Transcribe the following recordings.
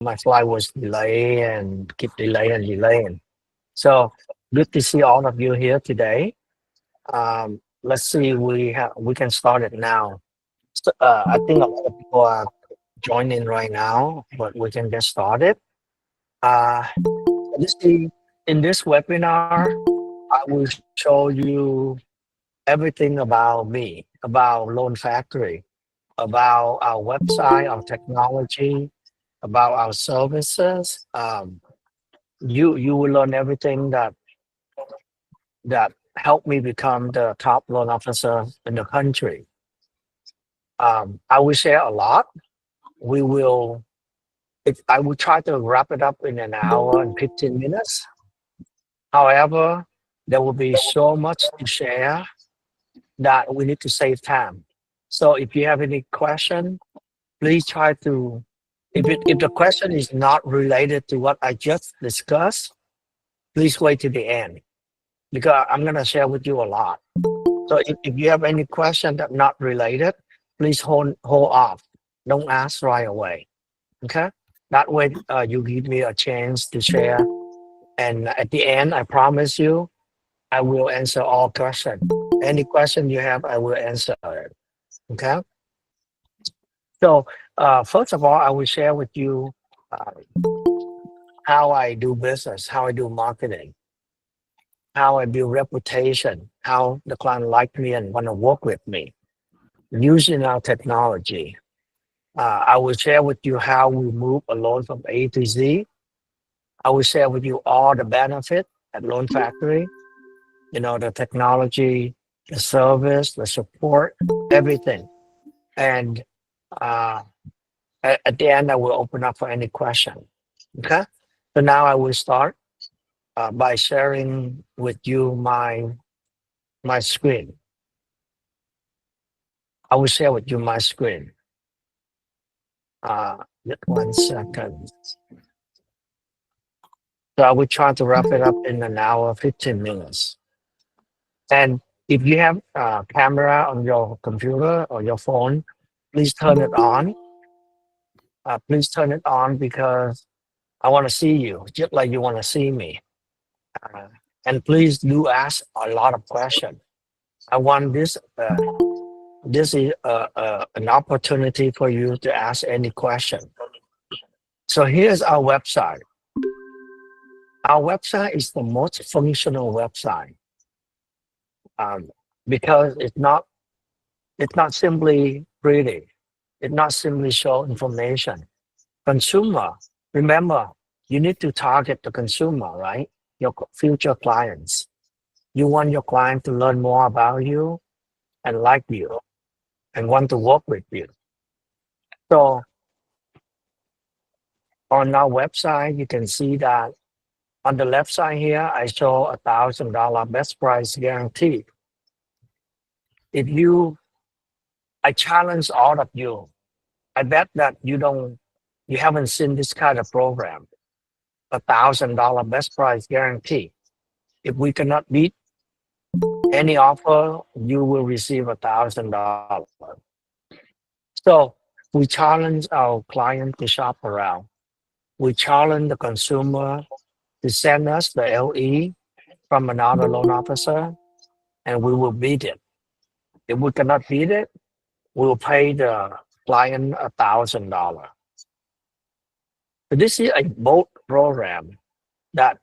my flight was delayed and keep delaying and delaying. So good to see all of you here today. Let's see, we can start it now. So, I think a lot of people are joining right now, but we can get started. Uh, let's see, in this webinar, I will show you everything about me, about Loan Factory, about our website, our technology, about our services. You will learn everything that helped me become the top loan officer in the country. I will share a lot. We will. I will try to wrap it up in an hour and 15 minutes. However, there will be so much to share that we need to save time. So if you have any question, please try to. If the question is not related to what I just discussed, please wait to the end because I'm gonna share with you a lot. So if you have any question that not related, please hold off. Don't ask right away. Okay. That way, you give me a chance to share. And at the end, I promise you, I will answer all questions. Any question you have, I will answer it. Okay. So first of all, I will share with you uh, how I do business, how I do marketing, how I build reputation, how the client like me and want to work with me using our technology. I will share with you how we move a loan from A to Z. I will share with you all the benefit at Loan Factory, the technology, the service, the support, everything. And uh, at the end, I will open up for any question. Okay. So now I will start by sharing with you my screen. I will share with you my screen. Just 1 second. So I will try to wrap it up in an hour, 15 minutes. And if you have a camera on your computer or your phone, please turn it on. Please turn it on because I want to see you, just like you want to see me. Uh, and please do ask a lot of questions. I want this is an opportunity for you to ask any question. So here's our website. Our website is the most functional website because it's not simply pretty. It's not simply show information. Consumer, remember, you need to target the consumer, right? Your future clients. You want your client to learn more about you and like you and want to work with you. So on our website, you can see that on the left side here, I show $1,000 best price guarantee. I challenge all of you. I bet that you haven't seen this kind of program, $1,000 best price guarantee. If we cannot beat any offer, you will receive $1,000. So we challenge our client to shop around. We challenge the consumer to send us the LE from another loan officer, and we will beat it. If we cannot beat it, we will pay the client $1,000. So this is a bold program that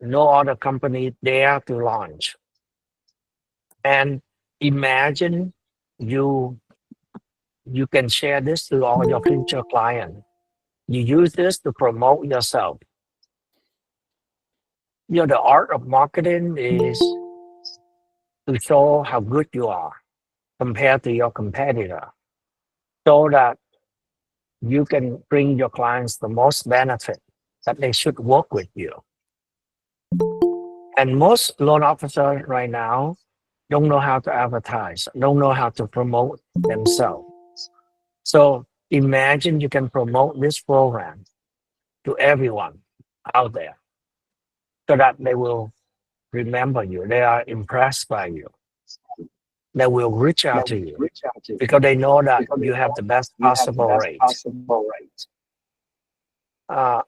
no other company dare to launch. And imagine you can share this to all your future clients. You use this to promote yourself. The art of marketing is to show how good you are compared to your competitor so that you can bring your clients the most benefit that they should work with you. And most loan officers right now don't know how to advertise, don't know how to promote themselves. So imagine you can promote this program to everyone out there so that they will remember you. They are impressed by you. They will reach out to you because they know that you have the best possible rate. Uh,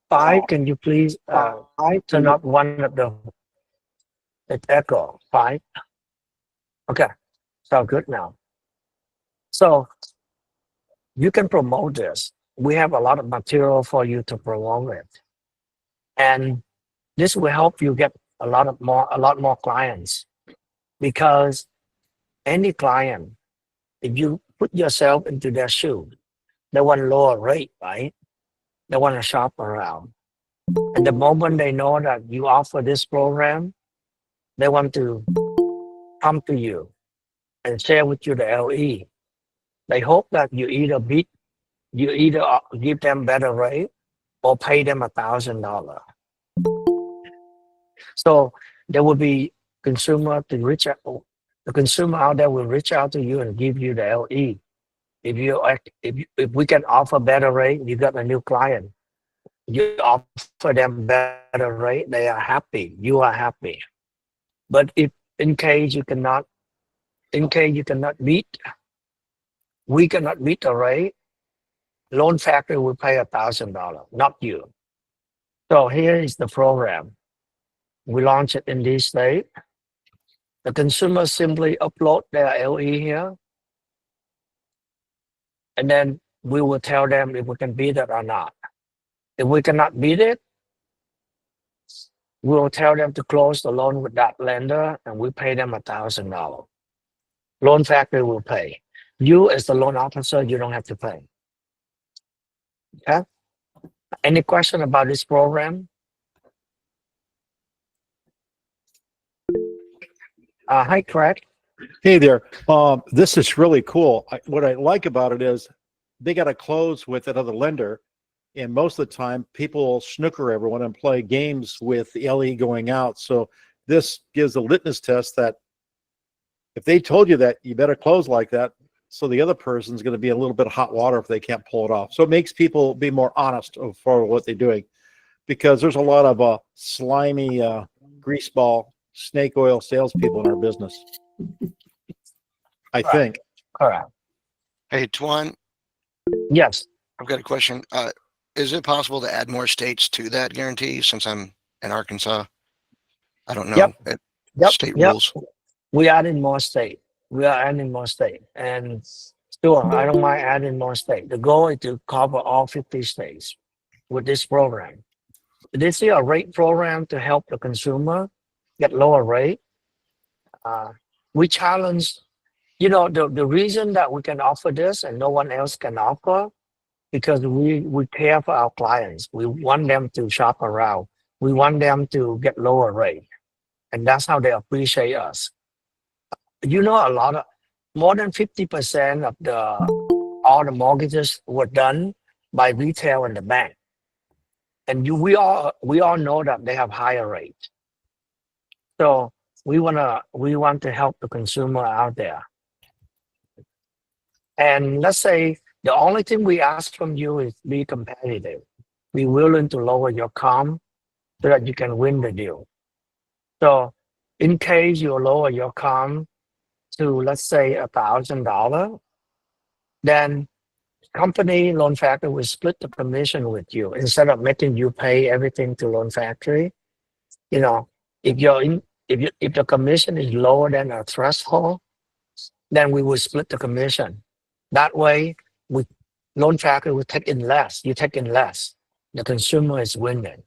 Five, can you please turn off one of the echo? Five. Okay, so good now. So you can promote this. We have a lot of material for you to promote it, and this will help you get a lot more clients, because any client, if you put yourself into their shoe, they want lower rate, right? They want to shop around. And the moment they know that you offer this program, they want to come to you and share with you the LE. They hope that you either give them better rate or pay them $1,000. So there will be consumer to reach out. The consumer out there will reach out to you and give you the LE. If we can offer better rate, you got a new client. You offer them better rate, they are happy. You are happy. But if in case you cannot meet, we cannot meet the rate, loan factory will pay $1,000, not you. So here is the program. We launch it in this state. The consumer simply upload their LE here, and then we will tell them if we can beat it or not. If we cannot beat it, we will tell them to close the loan with that lender, and we pay them $1,000. Loan factory will pay. You as the loan officer, you don't have to pay. Okay? Any question about this program? Hi, Craig. Hey there. This is really cool. What I like about it is they got to close with another lender. And most of the time, people will snooker everyone and play games with the LE going out. So this gives a litmus test that if they told you that, you better close like that. So the other person's going to be a little bit of hot water if they can't pull it off. So it makes people be more honest for what they're doing, because there's a lot of slimy greaseball, snake oil salespeople in our business. I think. Correct. Hey, Tuan. Yes. I've got a question. Is it possible to add more states to that guarantee, since I'm in Arkansas? I don't know. Yep. State rules. We adding more state. We are adding more state. And sure, I don't mind adding more state. The goal is to cover all 50 states with this program. This is a rate program to help the consumer get lower rate. We challenge, the reason that we can offer this and no one else can offer, because we care for our clients. We want them to shop around. We want them to get lower rate. And that's how they appreciate us. More than 50% of all the mortgages were done by retail and the bank. And we all know that they have higher rate. So we want to help the consumer out there. And let's say the only thing we ask from you is be competitive. Be willing to lower your COM so that you can win the deal. So in case you lower your COM to, let's say, $1,000, then company loan factory will split the commission with you instead of making you pay everything to loan factory. If the commission is lower than our threshold, then we will split the commission. That way, loan factory will take in less. You take in less. The consumer is winning.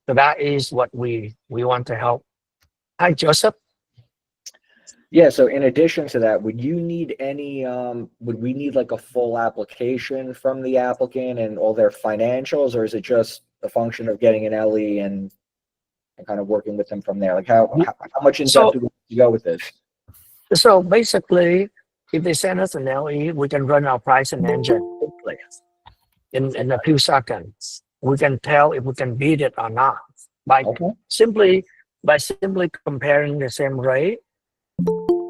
So that is what we want to help. Hi, Joseph. Yeah, so in addition to that, would you need any, would we need like a full application from the applicant and all their financials, or is it just a function of getting an LE and kind of working with them from there? Like how much in depth do we go with this? So basically, if they send us an LE, we can run our pricing engine quickly. In a few seconds, we can tell if we can beat it or not by simply comparing the same rate.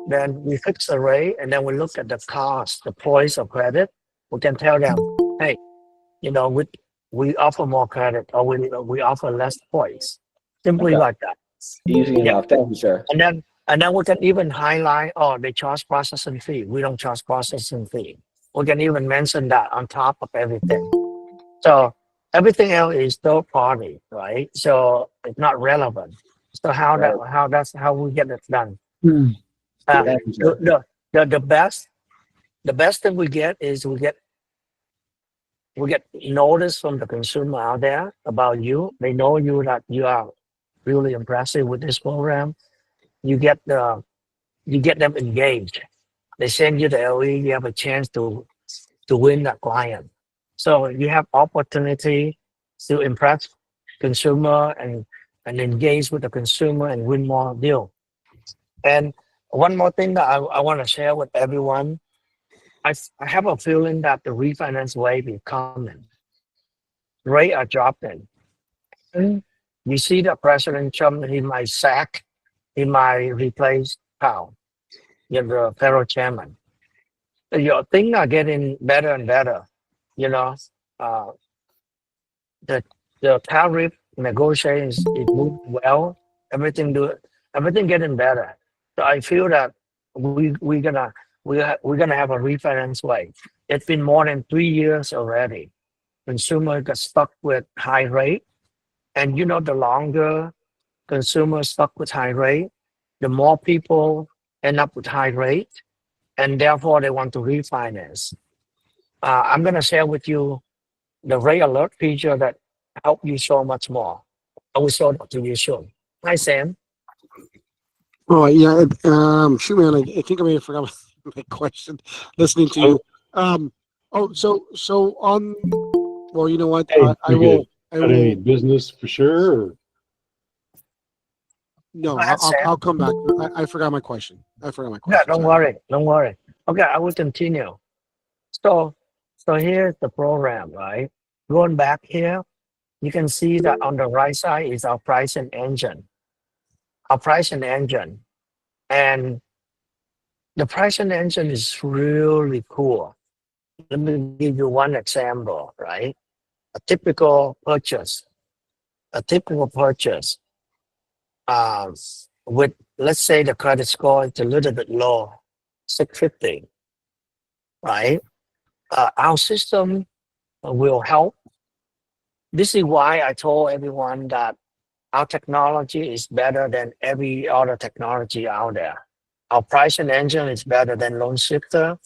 Then we fix the rate, and then we look at the cost, the points of credit. We can tell them, hey, we offer more credit, or we offer less points. Simply like that. Easy enough. Thank you, sir. And then we can even highlight, they charge processing fee. We don't charge processing fee. We can even mention that on top of everything. So everything else is third party, right? So it's not relevant. So how we get it done. Uh, Thank you, sir. the best thing we get is we get notice from the consumer out there about you. They know you, that you are really impressive with this program. You get them engaged. They send you the LE. You have a chance to win that client. So you have opportunity to impress consumer and engage with the consumer and win more deal. And one more thing that I want to share with everyone, I have a feeling that the refinance wave is coming. Rates are dropping. And you see that President Trump, he might sack, he might replace Powell, the federal chairman. So your things are getting better and better. You know, uh, the tariff negotiations is moving well. Everything getting better. So I feel that we're gonna have a refinance wave. It's been more than 3 years already. Consumer got stuck with high rate, and the longer consumers stuck with high rate, the more people end up with high rate, and therefore they want to refinance. I'm gonna share with you the rate alert feature that help you so much more. I will show that to you soon. Hi, Sam. Oh yeah, shoot, man, I think I may have forgot my question. Listening to you. So on. Well, you know what? Hey, I will. Got any business for sure? Or? No, Go ahead, Sam. I'll come back. I forgot my question. Yeah, don't Sorry. worry. Okay, I will continue. So here's the program, right? Going back here, you can see that on the right side is our pricing engine. Our pricing engine. And the pricing engine is really cool. Let me give you one example, right? A typical purchase with, let's say, the credit score is a little bit low, 650, right? Our system will help. This is why I told everyone that our technology is better than every other technology out there. Our pricing engine is better than Loan Shifter,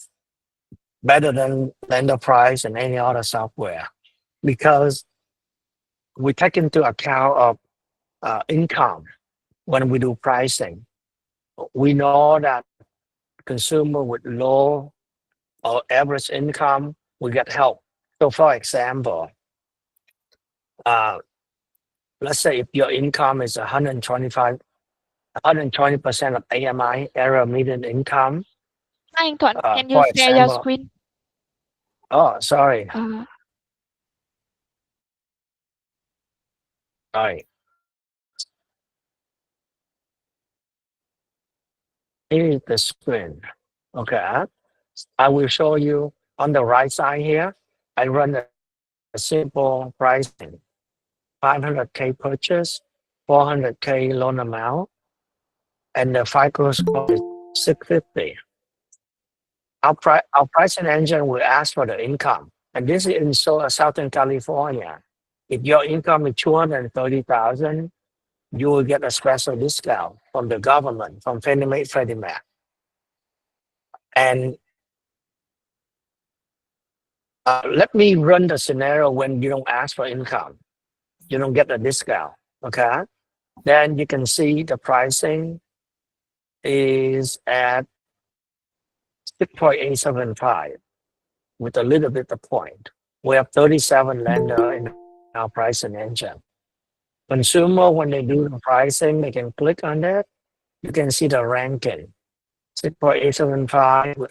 better than Lender Price and any other software, because we take into account of income when we do pricing. We know that consumer with low or average income will get help. So for example, let's say if your income is 120% of AMI, area median income. Anton, can you For share your example, screen? oh, sorry. Uh, Sorry. Here is the screen. Okay. I will show you on the right side here. I run a simple pricing. 500K purchase, 400K loan amount, and the FICO score is 650. Our pricing engine will ask for the income. And this is in Southern California. If your income is 230,000, you will get a special discount from the government, from Fannie Mae, Freddie Mac. And let me run the scenario when you don't ask for income. You don't get a discount, okay? Then you can see the pricing is at 6.875 with a little bit of point. We have 37 lender in our pricing engine. Consumer, when they do the pricing, they can click on that. You can see the ranking. 6.875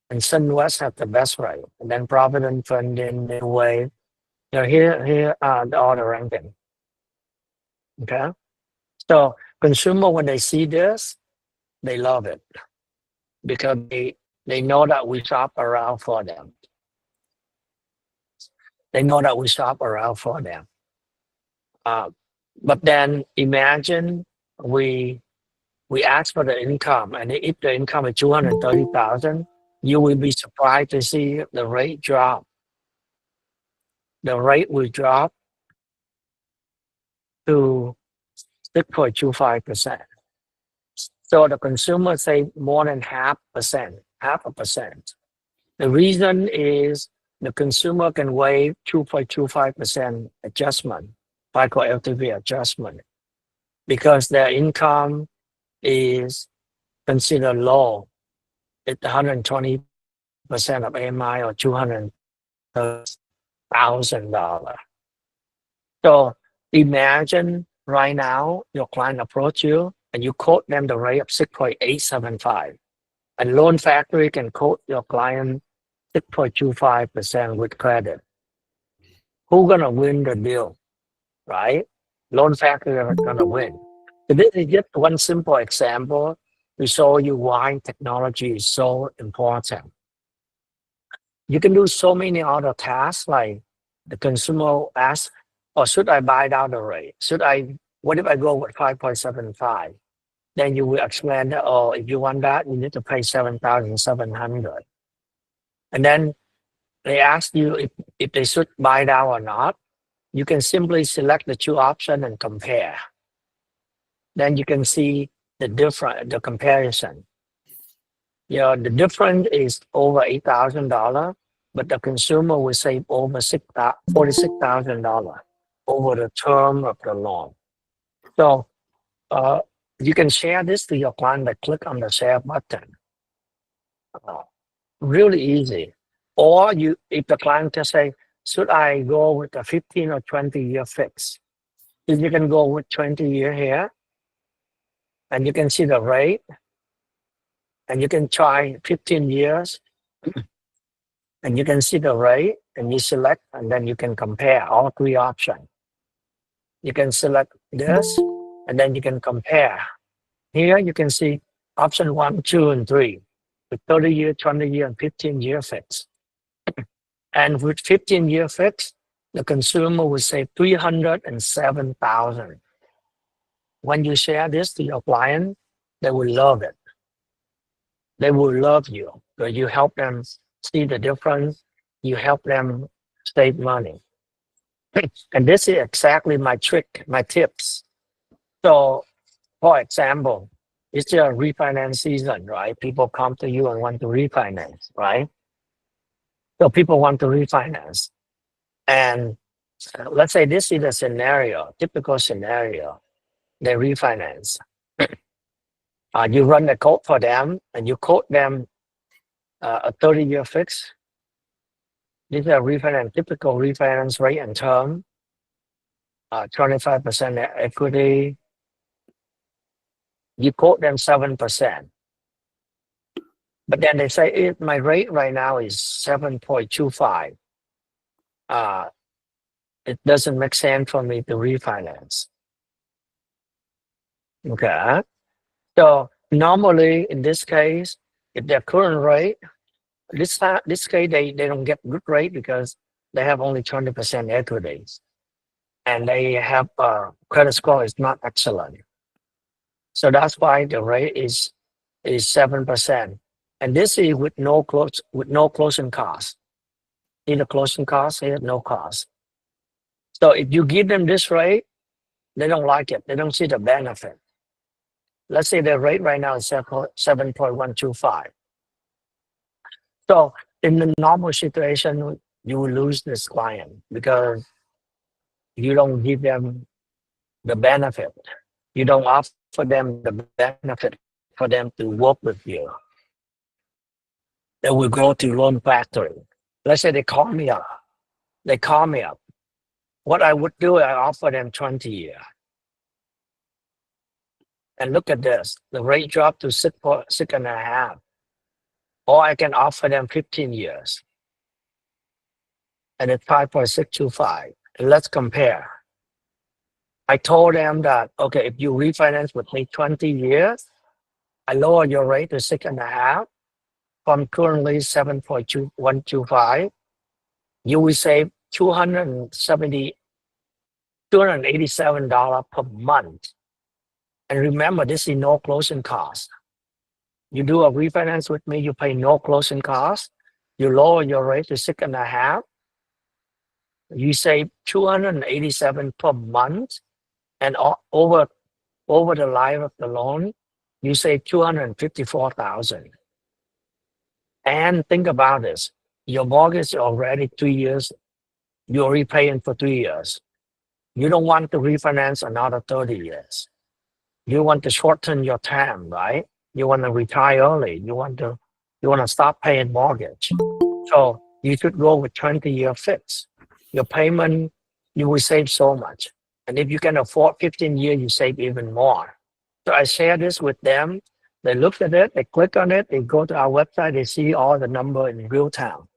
and SunWest have the best rate. And then Provident Funding, New Wave. Here are all the ranking. Okay? So consumer, when they see this, they love it because they know that we shop around for them. They know that we shop around for them. But then imagine we ask for the income, and if the income is 230,000, you will be surprised to see the rate drop. the rate will drop to 6.25%. So the consumer save more than half a percent. The reason is the consumer can waive 2.25% adjustment, FICO LTV adjustment, because their income is considered low. It's 120% of AMI or $200,000. So imagine right now your client approach you and you quote them the rate of 6.875. And Loan Factory can quote your client 6.25% with credit. Who's gonna win the deal, right? Loan Factory are gonna win. So this is just one simple example to show you why technology is so important. You can do so many other tasks, like the consumer asks, or should I buy down the rate? What if I go with 5.75? Then you will explain that, oh, if you want that, you need to pay 7,700. And then they ask you if they should buy down or not. You can simply select the two options and compare. Then you can see the comparison. The difference is over $8,000, but the consumer will save over $46,000 over the term of the loan. So you can share this to your client by click on the share button. Really easy. Or if the client just say, should I go with a 15 or 20-year fix? If you can go with 20-year here, and you can see the rate, and you can try 15 years, and you can see the rate, and you select, and then you can compare all three options. You can select this, and then you can compare. Here you can see option 1, 2, and 3 with 30-year, 20-year, and 15-year fix. And with 15-year fix, the consumer will save $307,000. When you share this to your client, they will love it. They will love you. So you help them see the difference. You help them save money. And this is exactly my trick, my tips. So, for example, it's a refinance season, right? People come to you and want to refinance, right? So people want to refinance. And let's say this is a scenario, typical scenario. They refinance. You run the quote for them and you quote them a 30-year fix. This is a refinance, typical refinance rate and term, 25% equity. You quote them 7%. But then they say, my rate right now is 7.25. It doesn't make sense for me to refinance. Okay. So normally in this case, if their current rate, this case they don't get good rate because they have only 20% equities. And they have credit score is not excellent. So that's why the rate is 7%. And this is with no closing cost. Either closing cost or no cost. So if you give them this rate, they don't like it. They don't see the benefit. Let's say the rate right now is 7.125. So in the normal situation, you will lose this client because you don't give them the benefit. You don't offer them the benefit for them to work with you. They will go to Loan Factory. Let's say they call me up. What I would do, I offer them 20 years. And look at this. The rate dropped to 6.5. Or I can offer them 15 years. And it's 5.625. And let's compare. I told them that, okay, if you refinance with me 20 years, I lower your rate to 6.5 from currently 7.125. You will save $287 per month. And remember, this is no closing cost. You do a refinance with me, you pay no closing cost. You lower your rate to 6.5. you save 287 per month, and over the life of the loan, you save 254,000. And think about this: your mortgage is already 3 years. You're repaying for 3 years. You don't want to refinance another 30 years. You want to shorten your time, right? You want to retire early. You want to stop paying mortgage. So you should go with 20-year fix. Your payment, you will save so much. And if you can afford 15 years, you save even more. So I share this with them. They look at it, they click on it, they go to our website, they see all the number in real time.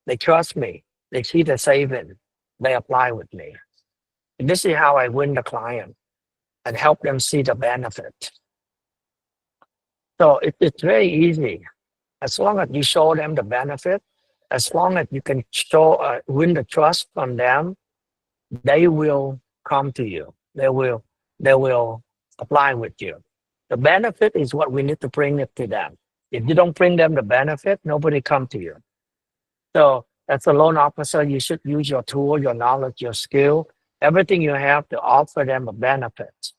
They trust me. They see the saving. They apply with me. And this is how I win the client and help them see the benefit. So it's very easy. As long as you show them the benefit, as long as you can show win the trust from them, they will come to you. They will apply with you. The benefit is what we need to bring it to them. If you don't bring them the benefit, nobody come to you. So as a loan officer, you should use your tool, your knowledge, your skill, everything you have to offer them a benefit.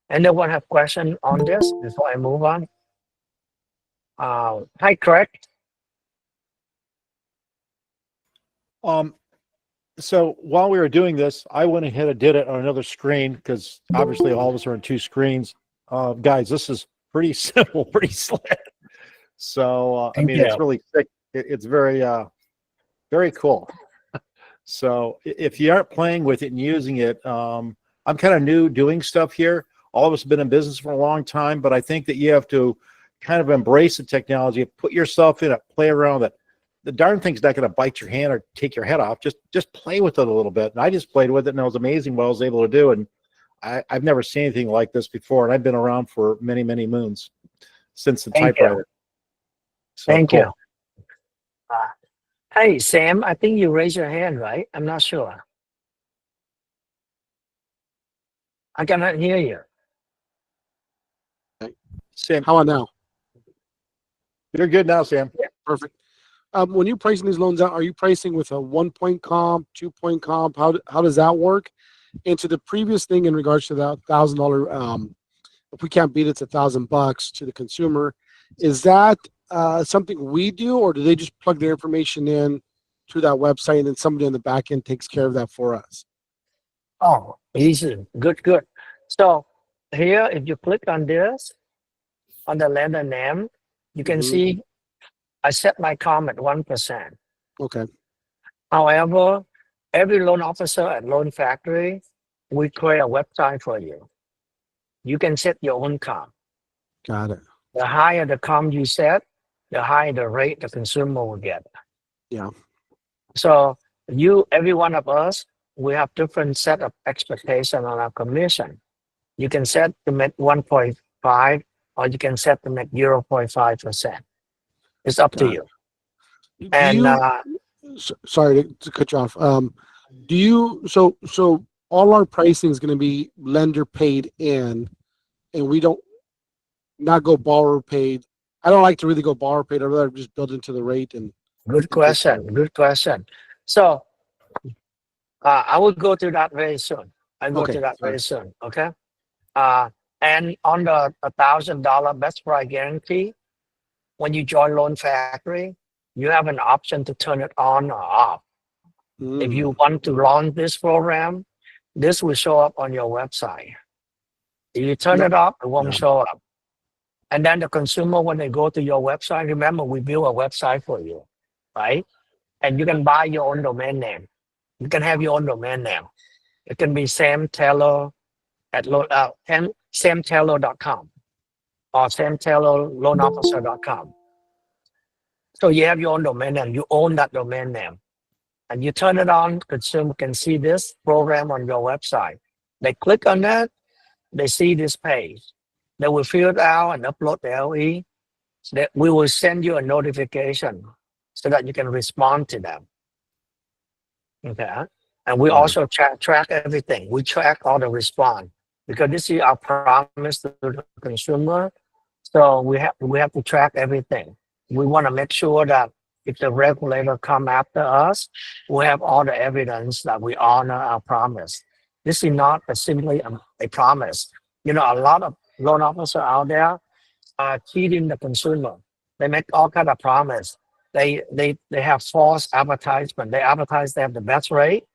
Anyone have question on this before I move on? Hi, Craig. So while we were doing this, I went ahead and did it on another screen because obviously all of us are on 2 screens. Guys, this is pretty simple, pretty slick. So I mean, it's really thick. It's very, very cool. So if you aren't playing with it and using it, I'm kind of new doing stuff here. All of us have been in business for a long time, but I think that you have to kind of embrace the technology, put yourself in it, play around with it. The darn thing's not going to bite your hand or take your head off. Just play with it a little bit. And I just played with it, and it was amazing what I was able to do. And I've never seen anything like this before. And I've been around for many, many moons since the typewriter. So Thank cool. you. Hey, Sam, I think you raised your hand, right? I'm not sure. I cannot hear you. Sam, How about now? you're good now, Sam. Perfect. When you're pricing these loans out, are you pricing with a 1-point comp, 2-point comp? How does that work? And to the previous thing in regards to that $1,000, if we can't beat it, it's $1,000 to the consumer. Is that something we do, or do they just plug their information in to that website and then somebody on the back end takes care of that for us? Oh, easy. Good. So here, if you click on this, on the lender name, you can see I set my comp at 1%. Okay. However, every loan officer at Loan Factory, we create a website for you. You can set your own comp. Got it. The higher the comp you set, the higher the rate the consumer will get. Yeah. So every one of us, we have different set of expectation on our commission. You can set to make 1.5, or you can set to make 0.5%. It's up to you. Sorry to cut you off. So all our pricing is going to be lender paid in, and we don't not go borrower paid. I don't like to really go borrower paid. I'd rather just build into the rate. And Good question. So I will go to that very soon. Very soon. Okay. And on the $1,000 best price guarantee, when you join Loan Factory, you have an option to turn it on or off. If you want to launch this program, this will show up on your website. If you turn it off, it won't show up. And then the consumer, when they go to your website, remember, we build a website for you, right? And you can buy your own domain name. You can have your own domain name. It can be Sam Taylor at samtaylor.com or samtaylorloanofficer.com. So you have your own domain name. You own that domain name. And you turn it on, consumer can see this program on your website. They click on that, they see this page. They will fill it out and upload the LE. So that we will send you a notification so that you can respond to them. Okay. And we also track everything. We track all the response because this is our promise to the consumer. So we have to track everything. We want to make sure that if the regulator come after us, we have all the evidence that we honor our promise. This is not simply a promise. You know, a lot of loan officers out there are cheating the consumer. They make all kind of promise. They have false advertisement. They advertise they have the best rate,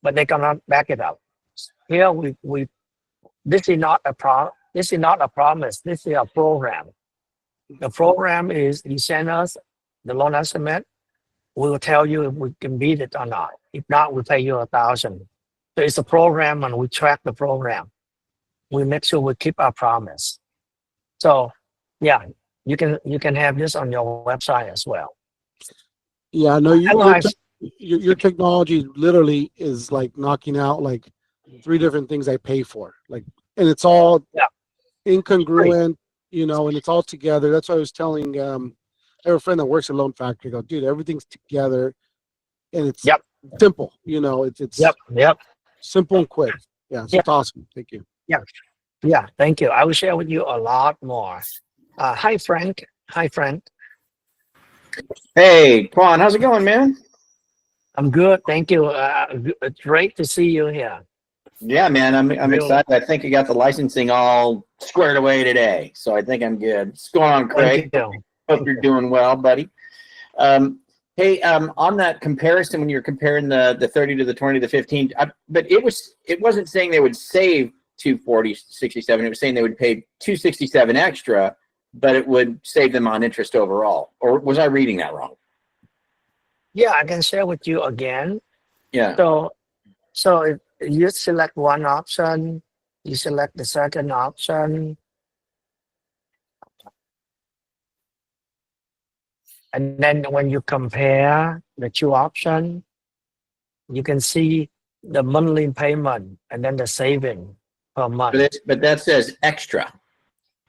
but they cannot back it up. Here this is not a promise. This is a program. The program is you send us the loan estimate. We will tell you if we can beat it or not. If not, we pay you $1,000. So it's a program, and we track the program. We make sure we keep our promise. So, yeah, you can have this on your website as well. Yeah, no, Otherwise, your technology literally is like knocking out like 3 different things I pay for. Like, and it's all incongruent, you know, and it's all together. That's what I was telling I have a friend that works at Loan Factory. I go, dude, everything's together, and it's simple. You know, it's simple and quick. Yeah, so it's awesome. Thank you. Yeah, thank you. I will share with you a lot more. Hi, Frank. Hi, Frank. Hey, Quan, how's it going, man? I'm good. Thank you. It's great to see you here. Yeah, man, I'm Really? excited. I think you got the licensing all squared away today, so I think I'm good. What's going on, Craig? Thank you. Hope you're doing well, buddy. Hey, on that comparison, when you're comparing the 30 to the 20 to the 15, but it wasn't saying they would save 240.67. It was saying they would pay 267 extra, but it would save them on interest overall. Or was I reading that wrong? Yeah, I can share with you again. Yeah. So if you select one option, you select the second option, and then when you compare the 2 options, you can see the monthly payment and then the saving per month. But that says extra,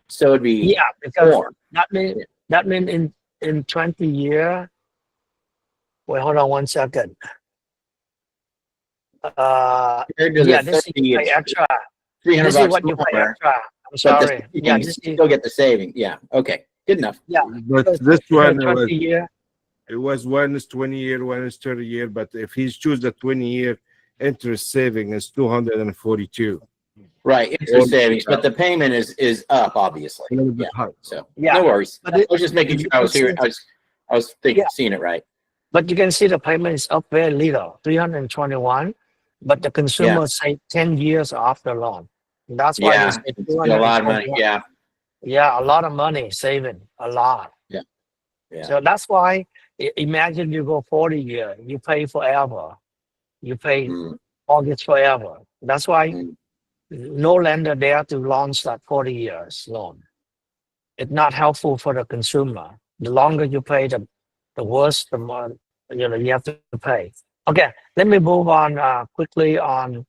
so it'd be because more. that mean in 20 years. Wait, hold on one second. Compared to Yeah, the this is 30, pay extra. 300 This is bucks what you pay more, extra. I'm but sorry. yeah, you this is still get the saving. Yeah. Okay. Good enough. But because this in one 20 year. it was one is 20-year, one is 30-year. But if he's choose the 20-year, interest saving is 242. Right. Interest savings, but the payment is up, obviously. A little bit Yeah. high. So Yeah. no worries. But I was just making sure I was hearing. I was thinking, Yeah. seeing it right. But you can see the payment is up very little, 321. But the consumer say 10 years off the loan. That's why Yeah, they say it's a lot of money. 221. Yeah. Yeah, a lot of money saving, a lot. Yeah. Yeah. So that's why imagine you go 40 years, you pay forever. You pay mortgage forever. That's why no lender dare to launch that 40 years loan. It's not helpful for the consumer. The longer you pay, the worse the more you have to pay. Okay, let me move on quickly on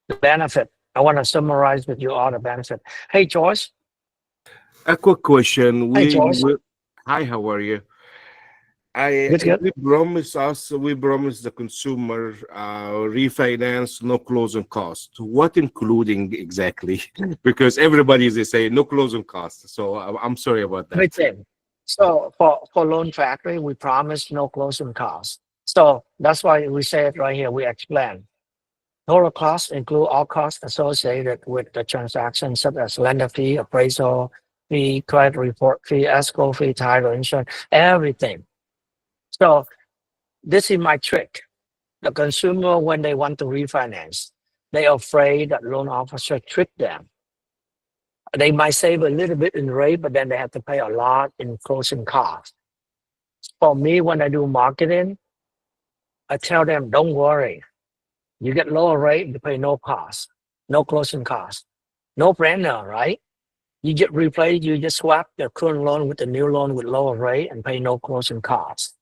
the benefit. I want to summarize with you all the benefit. Hey, George. A quick question. Hi, George. Hi, how are you? Good. We promise the consumer refinance, no closing cost. What including exactly? Because everybody is saying no closing cost. So I'm sorry about that. Great thing. So for Loan Factory, we promise no closing costs. So that's why we say it right here. We explain. Total costs include all costs associated with the transaction, such as lender fee, appraisal fee, credit report fee, escrow fee, title insurance, everything. So this is my trick. The consumer, when they want to refinance, they're afraid that loan officer trick them. They might save a little bit in rate, but then they have to pay a lot in closing costs. For me, when I do marketing, I tell them, don't worry. You get lower rate, you pay no cost, no closing cost. No brainer, right? You get replaced, you just swap the current loan with the new loan with lower rate and pay no closing costs.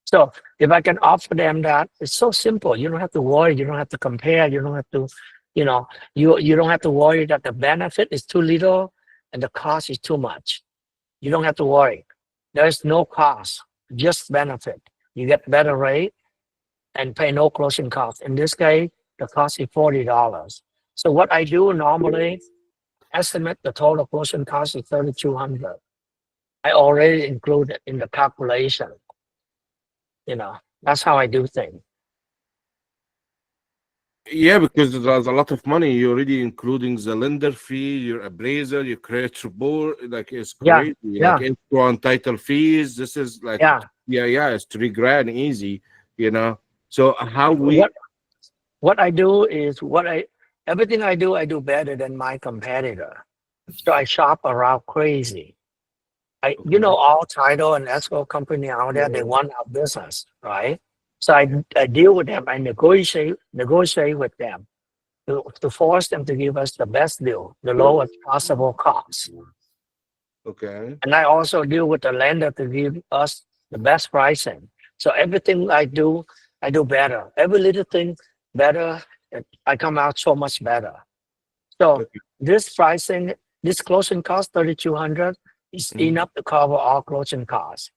So if I can offer them that, it's so simple. You don't have to worry. You don't have to compare. You don't have to, you don't have to worry that the benefit is too little and the cost is too much. You don't have to worry. There's no cost, just benefit. You get better rate and pay no closing costs. In this case, the cost is $40. So what I do normally, estimate the total closing cost is 3,200. I already included in the calculation. You know, that's how I do things. Yeah, because there's a lot of money. You're already including the lender fee, your appraisal, your credit report. Like it's Yeah, crazy. yeah. Like escrow on title fees. This is like Yeah. yeah. It's 3 grand easy. You know. So how we? What I do is everything I do better than my competitor. So I shop around crazy. You know, all title and escrow company out there, they want our business, right? So I deal with them. I negotiate with them to force them to give us the best deal, the lowest possible cost. Okay. And I also deal with the lender to give us the best pricing. So everything I do better. Every little thing better. I come out so much better. So Okay. this pricing, this closing cost 3,200 is enough to cover all closing costs.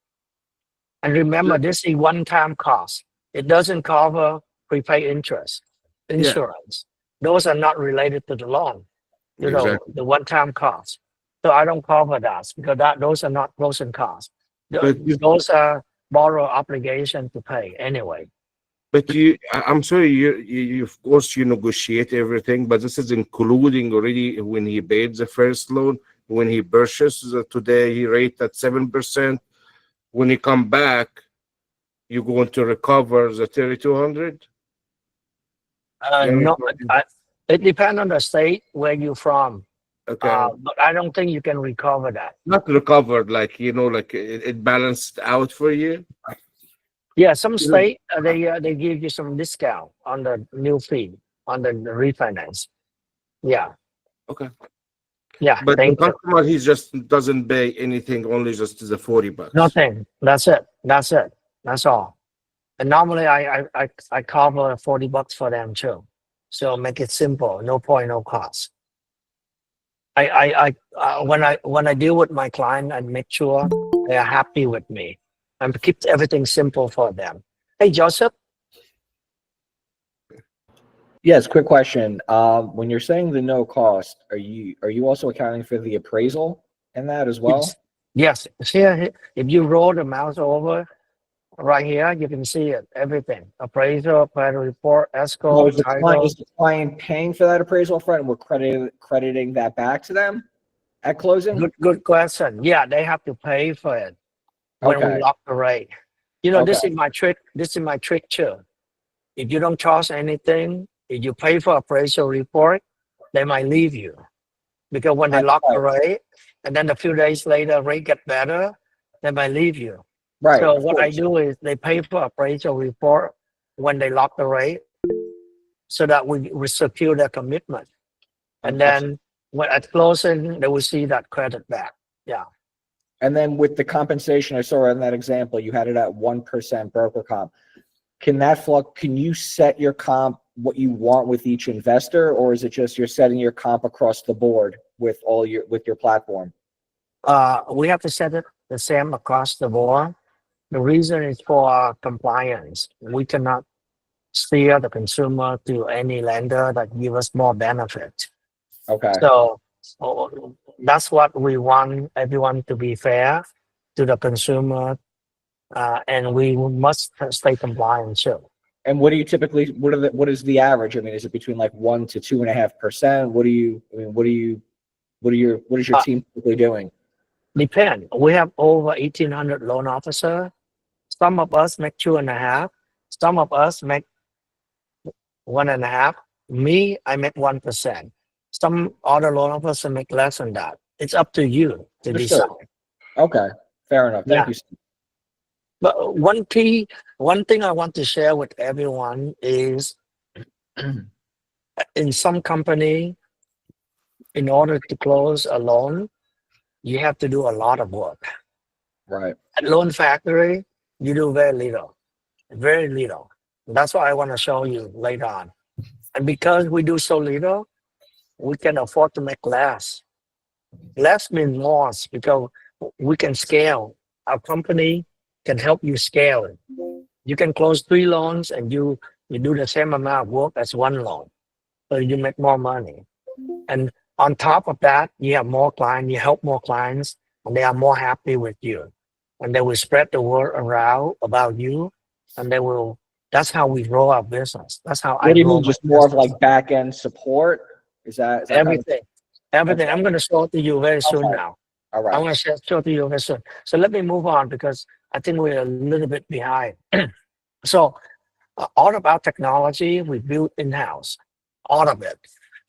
And remember, this is one-time cost. It doesn't cover prepaid interest, insurance. Those are not related to the loan. You know, Exactly. the one-time cost. So I don't cover that because those are not closing costs. Those are borrower obligation to pay anyway. But I'm sorry, you of course you negotiate everything, but this is including already when he paid the first loan, when he purchased today, he rate at 7%. When he come back, you're going to recover the 3,200. No, it depends on the state where you're from. Okay. But I don't think you can recover that. Not recovered, like like it balanced out for you. Yeah, some state they give you some discount on the new fee on the refinance. Yeah. Okay. Yeah. But the Thank you. customer, he just doesn't pay anything, only just the $40. Nothing. That's it. That's all. And normally I cover $40 for them too. So make it simple. No point, no cost. When I deal with my client, I make sure they are happy with me and keep everything simple for them. Hey, Joseph. Yes, quick question. When you're saying the no cost, are you also accounting for the appraisal in that as well? Yes. Here, if you roll the mouse over right here, you can see it. Everything: appraisal, credit report, escrow, No, is the title. client paying for that appraisal front, and we're crediting that back to them at closing? Good question. Yeah, they have to pay for it when we Okay. lock the rate. You know, this Okay. is my trick. This is my trick too. If you don't charge anything, if you pay for appraisal report, they might leave you because when they lock the rate, and then a few days later rate get better, they might leave you. Right. So of what I course. do is they pay for appraisal report when they lock the rate, so that we secure their commitment, and then when at closing they will see that credit back. Yeah. And then with the compensation, I saw in that example, you had it at 1% broker comp. Can you set your comp what you want with each investor, or is it just you're setting your comp across the board with your platform? We have to set it the same across the board. The reason is for compliance. We cannot steer the consumer to any lender that give us more benefit. Okay. So that's what we want everyone to be fair to the consumer, and we must stay compliant too. And what do you typically? What is the average? I mean, is it between like 1% to 2.5%? What is your team typically doing? Depend. We have over 1,800 loan officers. Some of us make 2.5. Some of us make 1.5. Me, I make 1%. Some other loan officers make less than that. It's up to you to decide. Okay, fair enough. Thank you. But one thing I want to share with everyone is in some company, in order to close a loan, you have to do a lot of work. Right. At Loan Factory, you do very little. Very little. That's what I want to show you later on. And because we do so little, we can afford to make less. Less means more because we can scale. Our company can help you scale. You can close 3 loans and you do the same amount of work as 1 loan. So you make more money. And On top of that, you have more clients, you help more clients, and they are more happy with you. And they will spread the word around about you, and they will. That's how we grow our business. That's how I What do you grow mean? my Just more of business. like back end support? Is that kind of, Everything. Everything. I'm going to show it to you very soon okay. now. All I'm right. going to show it to you very soon. So let me move on because I think we're a little bit behind. So all of our technology we build in-house, all of it,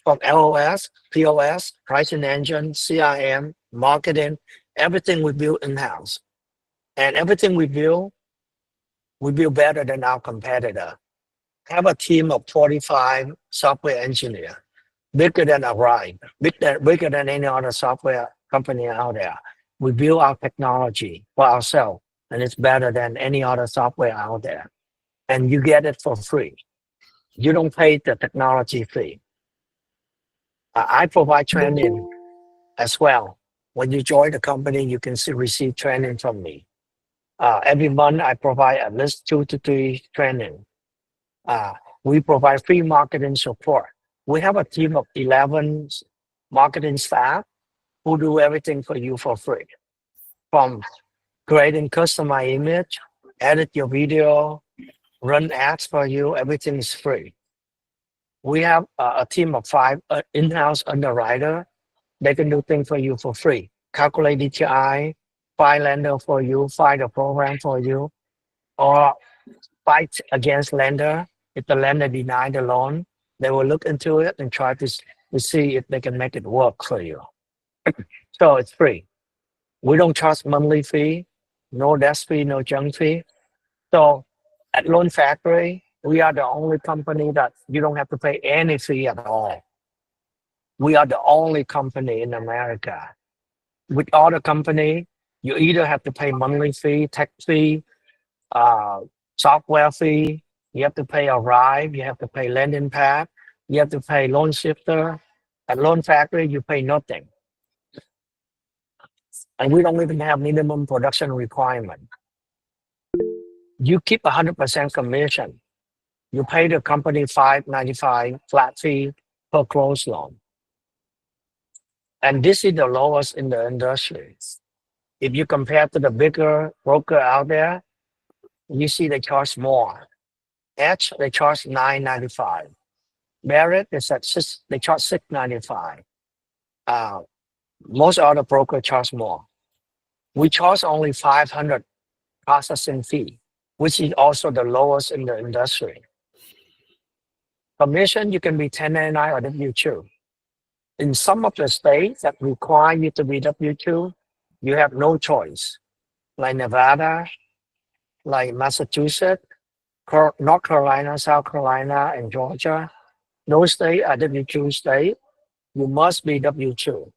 from LOS, POS, pricing engine, CRM, marketing, everything we build in-house. And everything we build better than our competitor. Have a team of 45 software engineers, bigger than 𝐅𝐼RE, bigger than any other software company out there. We build our technology for ourselves, and it's better than any other software out there. And you get it for free. You don't pay the technology fee. I provide training as well. When you join the company, you can receive training from me. Every month, I provide at least 2 to 3 training. We provide free marketing support. We have a team of 11 marketing staff who do everything for you for free. From creating customized image, edit your video, run ads for you, everything is free. We have a team of 5 in-house underwriter. They can do things for you for free. Calculate DTI, find lender for you, find a program for you, or fight against lender. If the lender denied the loan, they will look into it and try to see if they can make it work for you. So it's free. We don't charge monthly fee, no desk fee, no junk fee. So at Loan Factory, we are the only company that you don't have to pay any fee at all. We are the only company in America. With other company, you either have to pay monthly fee, tech fee, software fee, you have to pay 𝐅𝐼RE, you have to pay lending pad, you have to pay loan shifter. At Loan Factory, you pay nothing. And we don't even have minimum production requirement. You keep 100% commission. You pay the company $5.95 flat fee per closed loan. And this is the lowest in the industry. If you compare to the bigger broker out there, you see they charge more. Edge, they charge $9.95. Barrett is at they charge $6.95. Most other brokers charge more. We charge only $500 processing fee, which is also the lowest in the industry. Commission, you can be 1099 or W2. In some of the states that require you to be W2, you have no choice. Like Nevada, like Massachusetts, North Carolina, South Carolina, and Georgia. Those states are W2 states. You must be W2.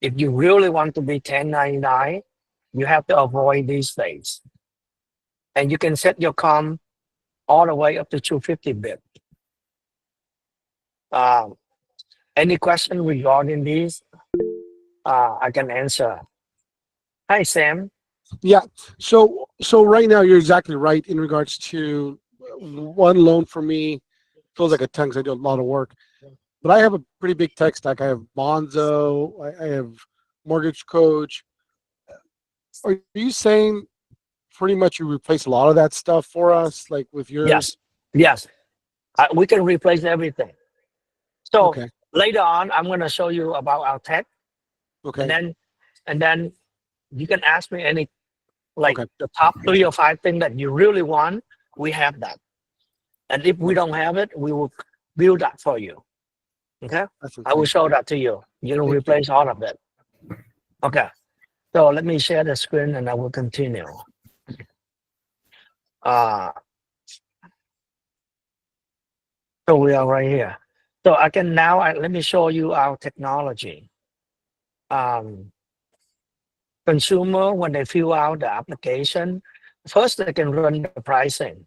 If you really want to be 1099, you have to avoid these states. And you can set your comp all the way up to 250 bit. Any question regarding these? I can answer. Hi, Sam. Yeah. So right now you're exactly right in regards to one loan for me feels like a ton because I do a lot of work. But I have a pretty big tech stack. I have Monzo, I have Mortgage Coach. Are you saying pretty much you replace a lot of that stuff for us, like with yours? Yes. We can replace everything. So Okay. later on, I'm going to show you about our tech. Okay. And then you can ask me any, like Okay. the top 3 or 5 things that you really want. We have that. And if we don't have it, we will build that for you. Okay. I will show that to you. You will replace all of it. Okay. So let me share the screen and I will continue. So we are right here. So I can now, let me show you our technology. Consumer, when they fill out the application, first they can run the pricing.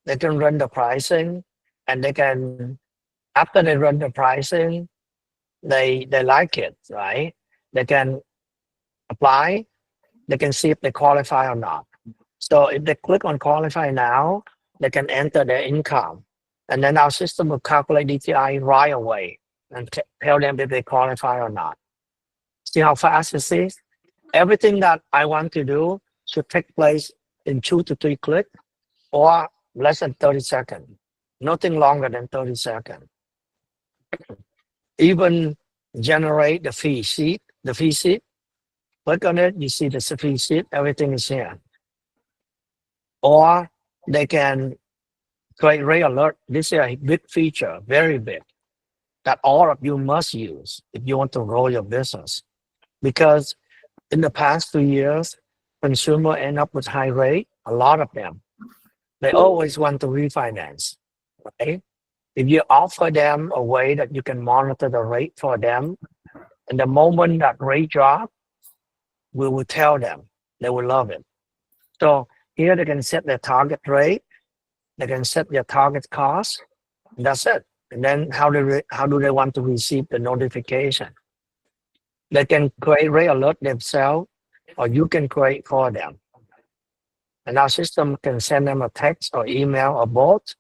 They can run the pricing and they can, after they run the pricing, they like it, right? They can apply, they can see if they qualify or not. So if they click on qualify now, they can enter their income. And then our system will calculate DTI right away. and tell them if they qualify or not. See how fast it is? Everything that I want to do should take place in 2 to 3 clicks or less than 30 seconds. Nothing longer than 30 seconds. Even generate the fee sheet. Click on it, you see the fee sheet, everything is here. Or they can create rate alert. This is a big feature, very big, that all of you must use if you want to grow your business. Because in the past 2 years, consumer end up with high rate, a lot of them. They always want to refinance, right? If you offer them a way that you can monitor the rate for them, and the moment that rate drop, we will tell them. They will love it. So here they can set their target rate, they can set their target cost, and that's it. And then how do they want to receive the notification? They can create rate alert themselves, or you can create for them. And our system can send them a text or email or both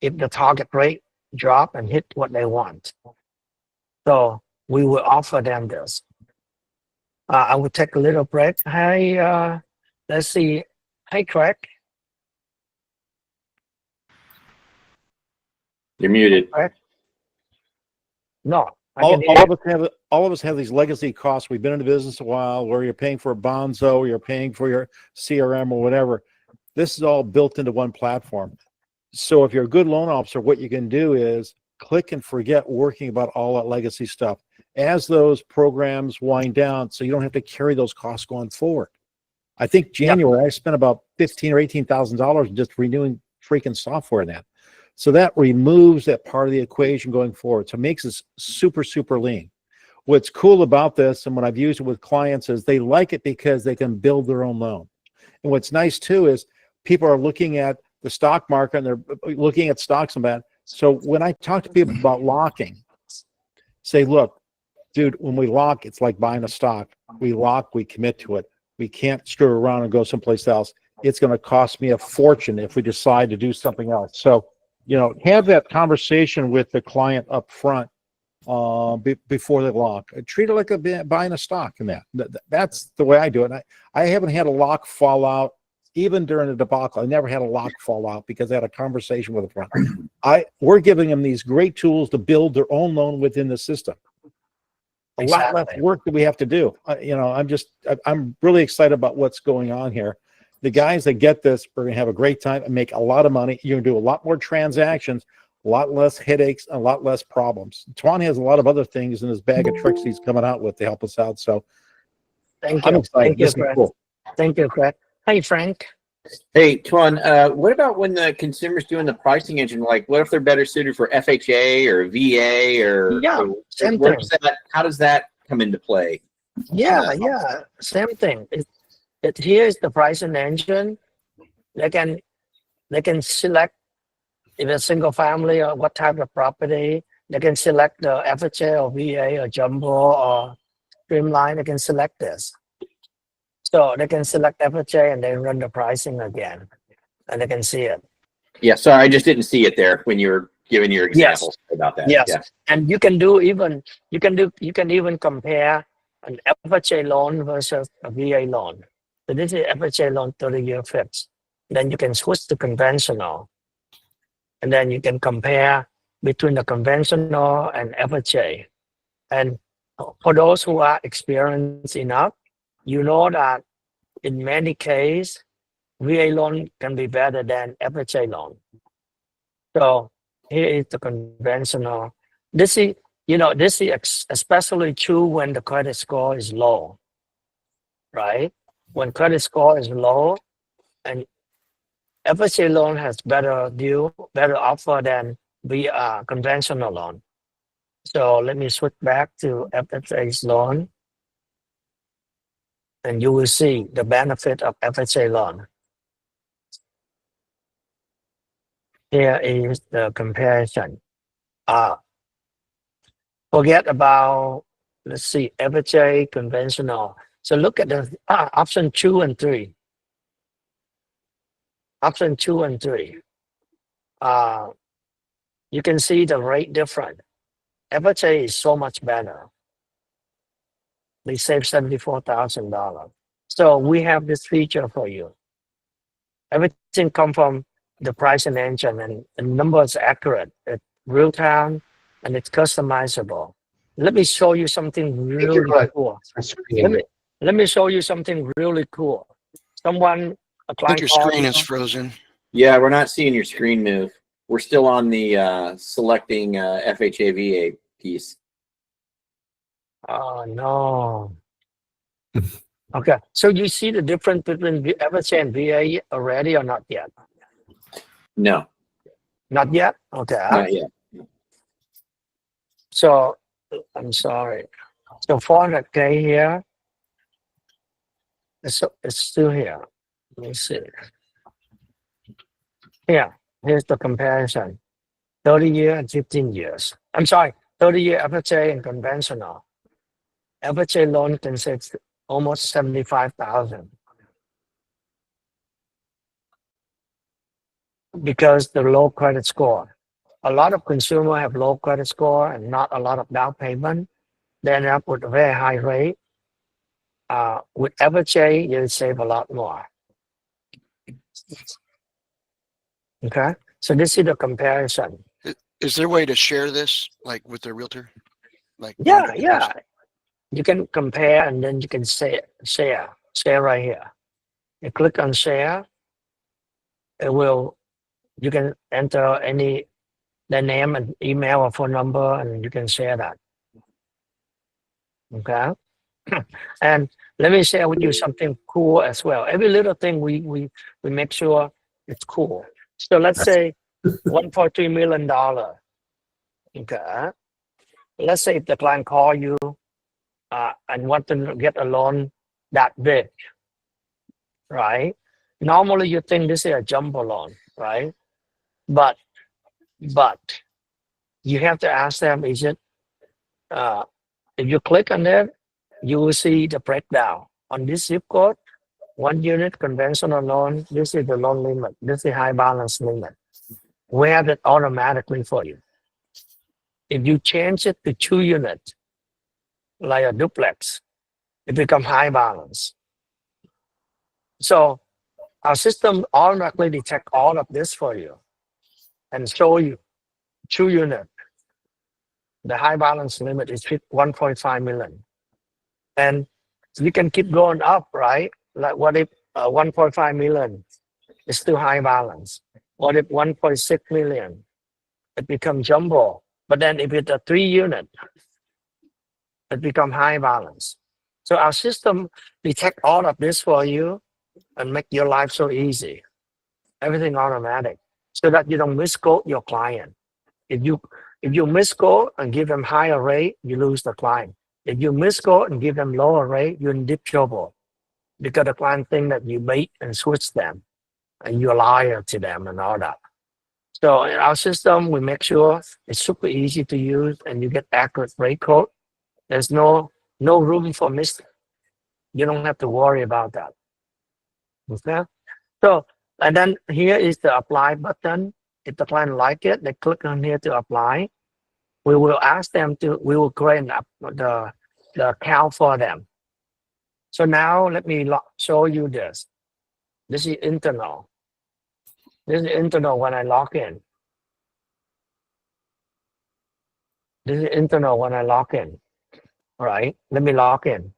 if the target rate drop and hit what they want. So we will offer them this. I will take a little break. Hey, let's see. Hey, Craig. You're muted. No. All of us have these legacy costs. We've been in the business a while where you're paying for a Bonzo, you're paying for your CRM or whatever. This is all built into one platform. So if you're a good loan officer, what you can do is click and forget working about all that legacy stuff as those programs wind down, so you don't have to carry those costs going forward. I think January I spent about $15,000 or $18,000 just renewing freaking software in that. So that removes that part of the equation going forward. So it makes us super, super lean. What's cool about this, and when I've used it with clients, is they like it because they can build their own loan. And what's nice too is people are looking at the stock market and they're looking at stocks and that. So when I talk to people about locking, say, look, dude, when we lock, it's like buying a stock. We lock, we commit to it. We can't screw around and go someplace else. It's going to cost me a fortune if we decide to do something else. So, you know, have that conversation with the client up front before they lock. Treat it like buying a stock in that. That's the way I do it. I haven't had a lock fall out even during the debacle. I never had a lock fall out because I had a conversation with a friend. We're giving them these great tools to build their own loan within the system. A lot less work that we have to do. You know, I'm really excited about what's going on here. The guys that get this are going to have a great time and make a lot of money. You're going to do a lot more transactions, a lot less headaches, and a lot less problems. Tuan has a lot of other things in his bag of tricks he's coming out with to help us out. So thank you. I'm excited. Thank you, Craig. Cool. Thank you, Craig. Hey, Frank. Hey, Tuan, what about when the consumer's doing the pricing engine? Like, what if they're better suited for FHA or VA or same thing. How does that come into play? Yeah, same thing. Here is the pricing engine. They can select if it's single family or what type of property. They can select the FHA or VA or jumbo or streamline. They can select this. So they can select FHA and then run the pricing again, and they can see it. Yeah, sorry, I just didn't see it there when you were giving your examples about that. Yes, yeah. And you can even compare an FHA loan versus a VA loan. So this is FHA loan 30-year fixed. Then you can switch to conventional, and then you can compare between the conventional and FHA. And for those who are experienced enough, you know that in many cases, VA loan can be better than FHA loan. So here is the conventional. This is especially true when the credit score is low, right? When credit score is low, and FHA loan has better offer than the conventional loan. So let me switch back to FHA's loan, and you will see the benefit of FHA loan. Here is the comparison. Forget about, let's see, FHA, conventional. So look at the option 2 and 3. Option 2 and 3. You can see the rate difference. 𝐻𝐿 is so much better. They save $74,000. So we have this feature for you. Everything come from the pricing engine, and the number is accurate. It's real time and it's customizable. Let me show you something really cool. Let me show you something really cool. Someone, a I think client your called screen me. is frozen. Yeah, we're not seeing your screen move. We're still on the selecting FHA-VA piece. Oh no. Okay, so you see the difference between 𝐻𝐿 and VA already or not yet? No, Not yet? Okay. not yet. So I'm sorry. So 400K here. It's still here. Let me see. Here, here's the comparison. 30-year and 15 years. I'm sorry, 30-year FHA and conventional. FHA loan can save almost 75,000 because the low credit score. A lot of consumers have low credit score and not a lot of down payment. They end up with a very high rate. With FHA, you save a lot more. Okay, so this is the comparison. Is there a way to share this, like with the realtor? Like Yeah. You can compare and then you can share right here. You click on share. You can enter the name and email or phone number, and you can share that. Okay. And let me share with you something cool as well. Every little thing we make sure it's cool. So let's say $1.3 million. Okay. Let's say if the client call you and want to get a loan that big, right? Normally you think this is a jumbo loan, right? But you have to ask them, is it, if you click on it, you will see the breakdown. On this zip code, 1 unit conventional loan, this is the loan limit, this is high balance limit. We have it automatically for you. If you change it to 2 units, like a duplex, it becomes high balance. So our system automatically detect all of this for you and show you 2 units. The high balance limit is 1.5 million. And we can keep going up, right? Like what if 1.5 million is still high balance? What if 1.6 million? It becomes jumbo. But then if it's a 3 unit, it becomes high balance. So our system detect all of this for you and make your life so easy. Everything automatic, so that you don't misquote your client. If you misquote and give them higher rate, you lose the client. If you misquote and give them lower rate, you're in deep trouble because the client think that you bait and switch them and you're a liar to them and all that. So in our system, we make sure it's super easy to use and you get accurate rate code. There's no room for mistake. You don't have to worry about that. Okay? So, and then here is the apply button. If the client like it, they click on here to apply. We will ask them we will create the account for them. So now let me show you this. This is internal. This is internal when I log in. This is internal when I log in. All right, let me log in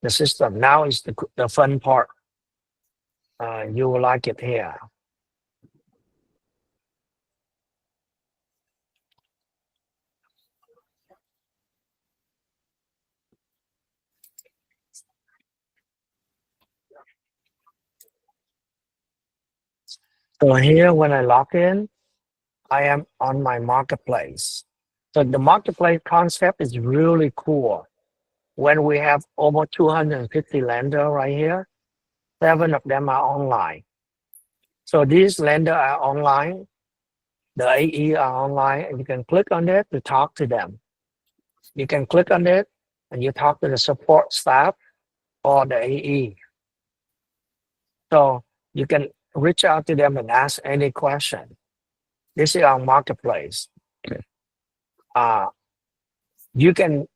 the system. Now is the fun part. You will like it here. So here, when I log in, I am on my marketplace. So the marketplace concept is really cool. When we have over 250 lenders right here, 7 of them are online. So these lenders are online. The AE are online, and you can click on it to talk to them. You can click on it and you talk to the support staff or the AE. So you can reach out to them and ask any question. This is our marketplace. You can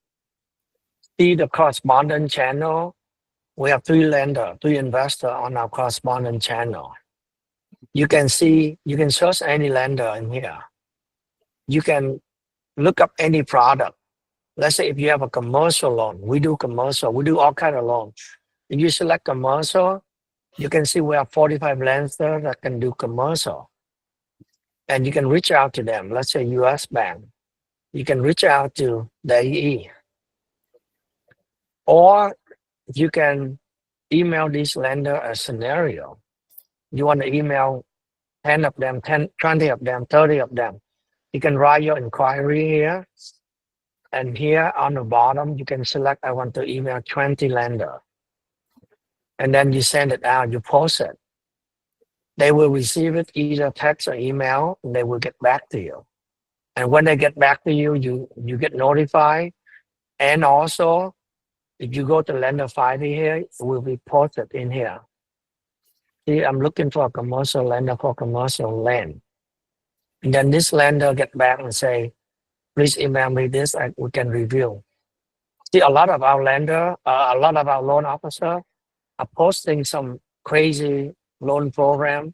see the correspondent channel. We have 3 lenders, 3 investors on our correspondent channel. You can search any lender in here. You can look up any product. Let's say if you have a commercial loan, we do commercial, we do all kinds of loans. If you select commercial, you can see we have 45 lenders that can do commercial. And you can reach out to them. Let's say US Bank. You can reach out to the AE. Or you can email this lender a scenario. You want to email 10 of them, 10, 20 of them, 30 of them. You can write your inquiry here. And here on the bottom, you can select, I want to email 20 lender. And then you send it out, you post it. They will receive it either text or email, and they will get back to you. And when they get back to you, you get notified. And also, if you go to lender file here, it will be posted in here. See, I'm looking for a commercial lender for commercial land. And then this lender get back and say, please email me this and we can review. See, a lot of our lender, a lot of our loan officers are posting some crazy loan program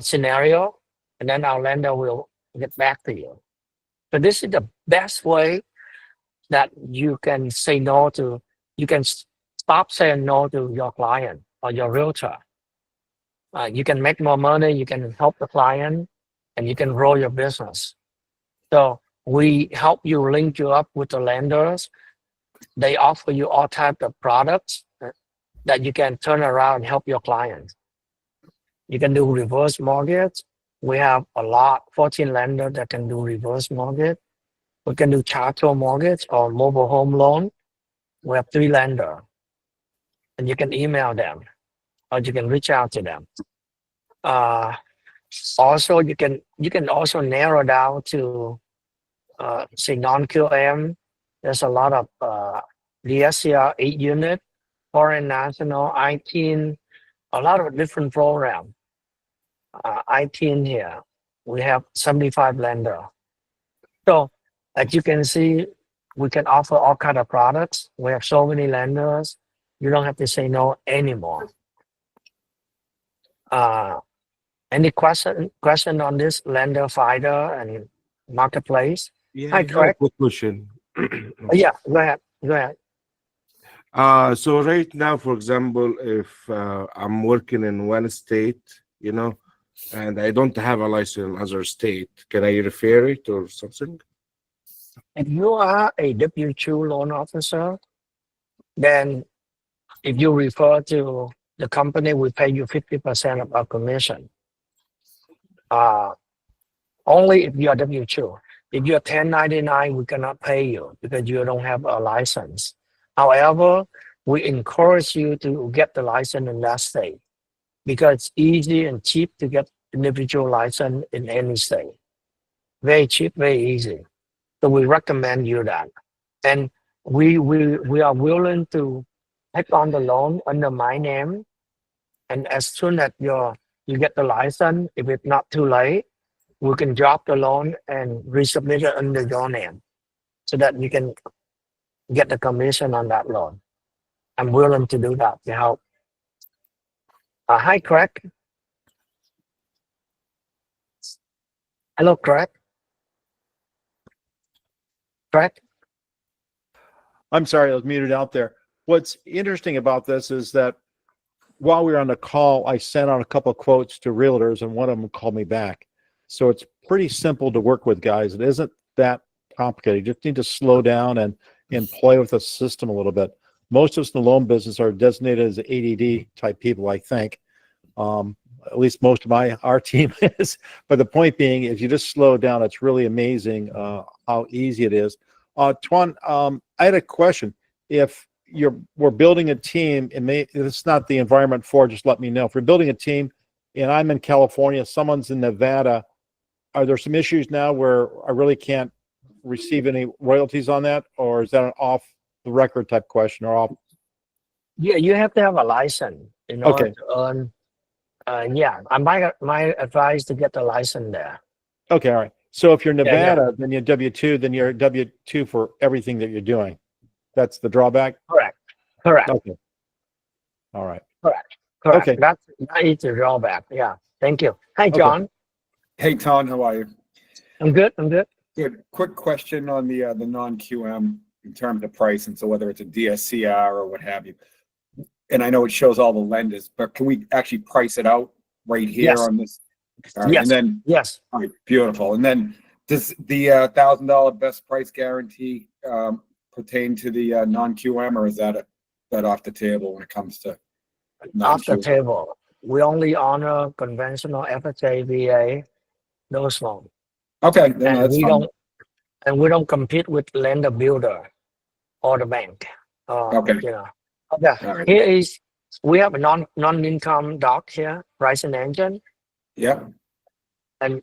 scenario, and then our lender will get back to you. So this is the best way that you can say no to, you can stop saying no to your client or your realtor. You can make more money, you can help the client, and you can grow your business. So we help you link you up with the lenders. They offer you all types of products that you can turn around and help your clients. You can do reverse mortgage. We have a lot, 14 lenders that can do reverse mortgage. We can do chattel mortgage or mobile home loan. We have 3 lenders. And you can email them or you can reach out to them. Also, you can also narrow down to say non-QM. There's a lot of DSCR 8 unit, foreign national, I-10, a lot of different programs. I-10 here, we have 75 lenders. So as you can see, we can offer all kinds of products. We have so many lenders. You don't have to say no anymore. Any question on this lender finder and marketplace? Yeah, Hi, I have a Craig. quick question. Yeah, go ahead. So right now, for example, if I'm working in one state, and I don't have a license in another state, can I refer it or something? If you are a W-2 loan officer, then if you refer to the company, we pay you 50% of our commission. Only if you are W-2. If you're 1099, we cannot pay you because you don't have a license. However, we encourage you to get the license in that state because it's easy and cheap to get individual license in any state. Very cheap, very easy. So we recommend you that. And we are willing to take on the loan under my name. And as soon as you get the license, if it's not too late, we can drop the loan and resubmit it under your name so that you can get the commission on that loan. I'm willing to do that to help. Hi, Craig. Hello, Craig. Craig? I'm sorry, I was muted out there. What's interesting about this is that while we were on the call, I sent out a couple of quotes to realtors and one of them called me back. So it's pretty simple to work with, guys. It isn't that complicated. You just need to slow down and play with the system a little bit. Most of us in the loan business are designated as ADD type people, I think. At least most of our team is. But the point being, if you just slow down, it's really amazing how easy it is. Tuan, I had a question. If we're building a team, and it's not the environment for, just let me know. If we're building a team and I'm in California, someone's in Nevada, are there some issues now where I really can't receive any royalties on that? Or is that an off the record type question or off? Yeah, you have to have a license in order to earn. Yeah, I might advise to get the license there. Okay, all right. So if you're yeah. Nevada, then you're W-2, then you're W-2 for everything that you're doing. That's the drawback? Correct. Okay. All right. Correct. Okay. That is the drawback. Yeah. Thank you. Hi, Okay. John. Hey, Tom, how are you? I'm good. Good. Quick question on the non-QM in terms of pricing. So whether it's a DSCR or what have you, and I know it shows all the lenders, but can we actually price it out right here Yes. on this? All right, Yes. and then Yes. all right, beautiful. And then does the $1,000 best price guarantee pertain to the non-QM, or is that off the table when it comes to Off the non-QM? table. We only honor conventional FHA, VA, those loans. Okay, then And that's fine. we don't compete with lender builder or the bank. Okay. You know. Okay. All right. Here is we have a non-income doc here, pricing engine. Yeah. And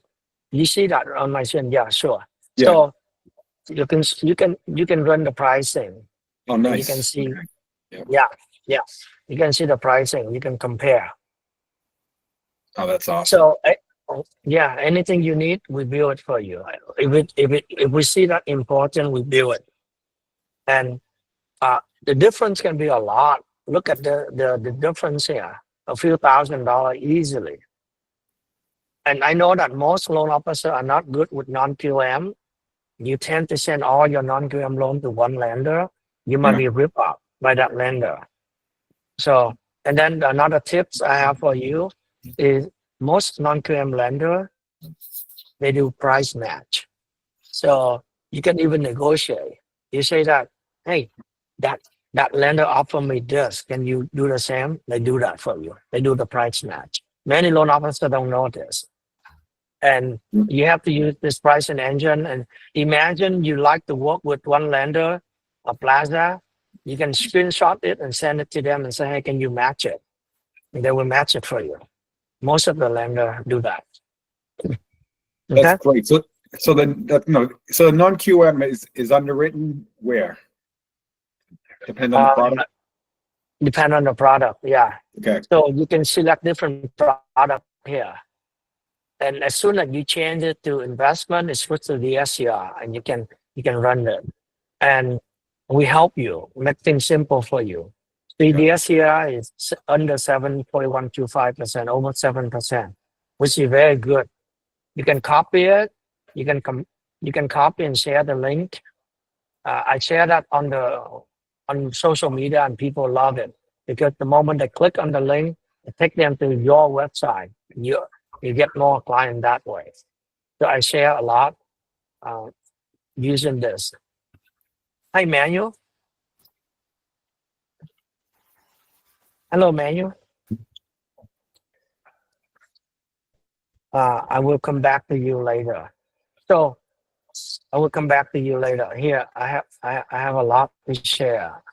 you see that on my screen? Yeah, sure. Yeah. So you can run the pricing. Oh, And nice. you can see. Okay. Yeah. You can see the pricing. You can compare. Oh, that's awesome. So yeah, anything you need, we build it for you. If we see that important, we build it. And the difference can be a lot. Look at the difference here, a few $1,000s easily. And I know that most loan officers are not good with non-QM. You tend to send all your non-QM loan to one lender. You might be ripped off by that lender. So, and then another tips I have for you is most non-QM lender, they do price match. So you can even negotiate. You say that, hey, that lender offered me this. Can you do the same? They do that for you. They do the price match. Many loan officers don't know this. And you have to use this pricing engine. And imagine you like to work with one lender, a plaza. You can screenshot it and send it to them and say, hey, can you match it? And they will match it for you. Most of the lender do that. Okay? That's great. So then so the non-QM is underwritten where? Depend on the product. Depend on the product, yeah. Okay. So you can select different product here. And as soon as you change it to investment, it's switched to the SCR and you can run it. And we help you, make things simple for you. The DSCR is under 7.125%, over 7%, which is very good. You can copy it. You can copy and share the link. I share that on social media, and people love it because the moment they click on the link, it takes them to your website. You get more clients that way. So I share a lot using this. Hi, Manuel. Hello, Manuel. I will come back to you later. So I will come back to you later. Here, I have a lot to share.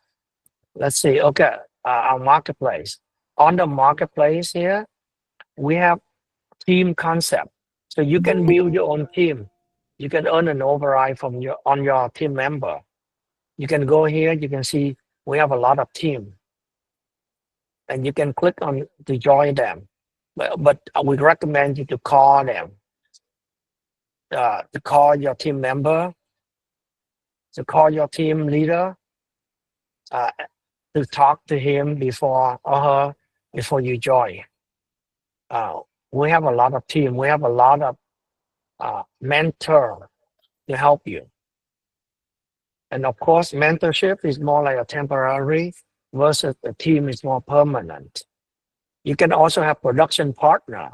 Let's see. Okay, our marketplace. On the marketplace here, we have team concept. So you can build your own team. You can earn an override from your team member. You can go here. You can see we have a lot of team. And you can click on to join them, but we recommend you to call them, to call your team member, to call your team leader, to talk to him before or her before you join. We have a lot of team. We have a lot of mentor to help you. And of course, mentorship is more like a temporary versus the team is more permanent. You can also have production partner.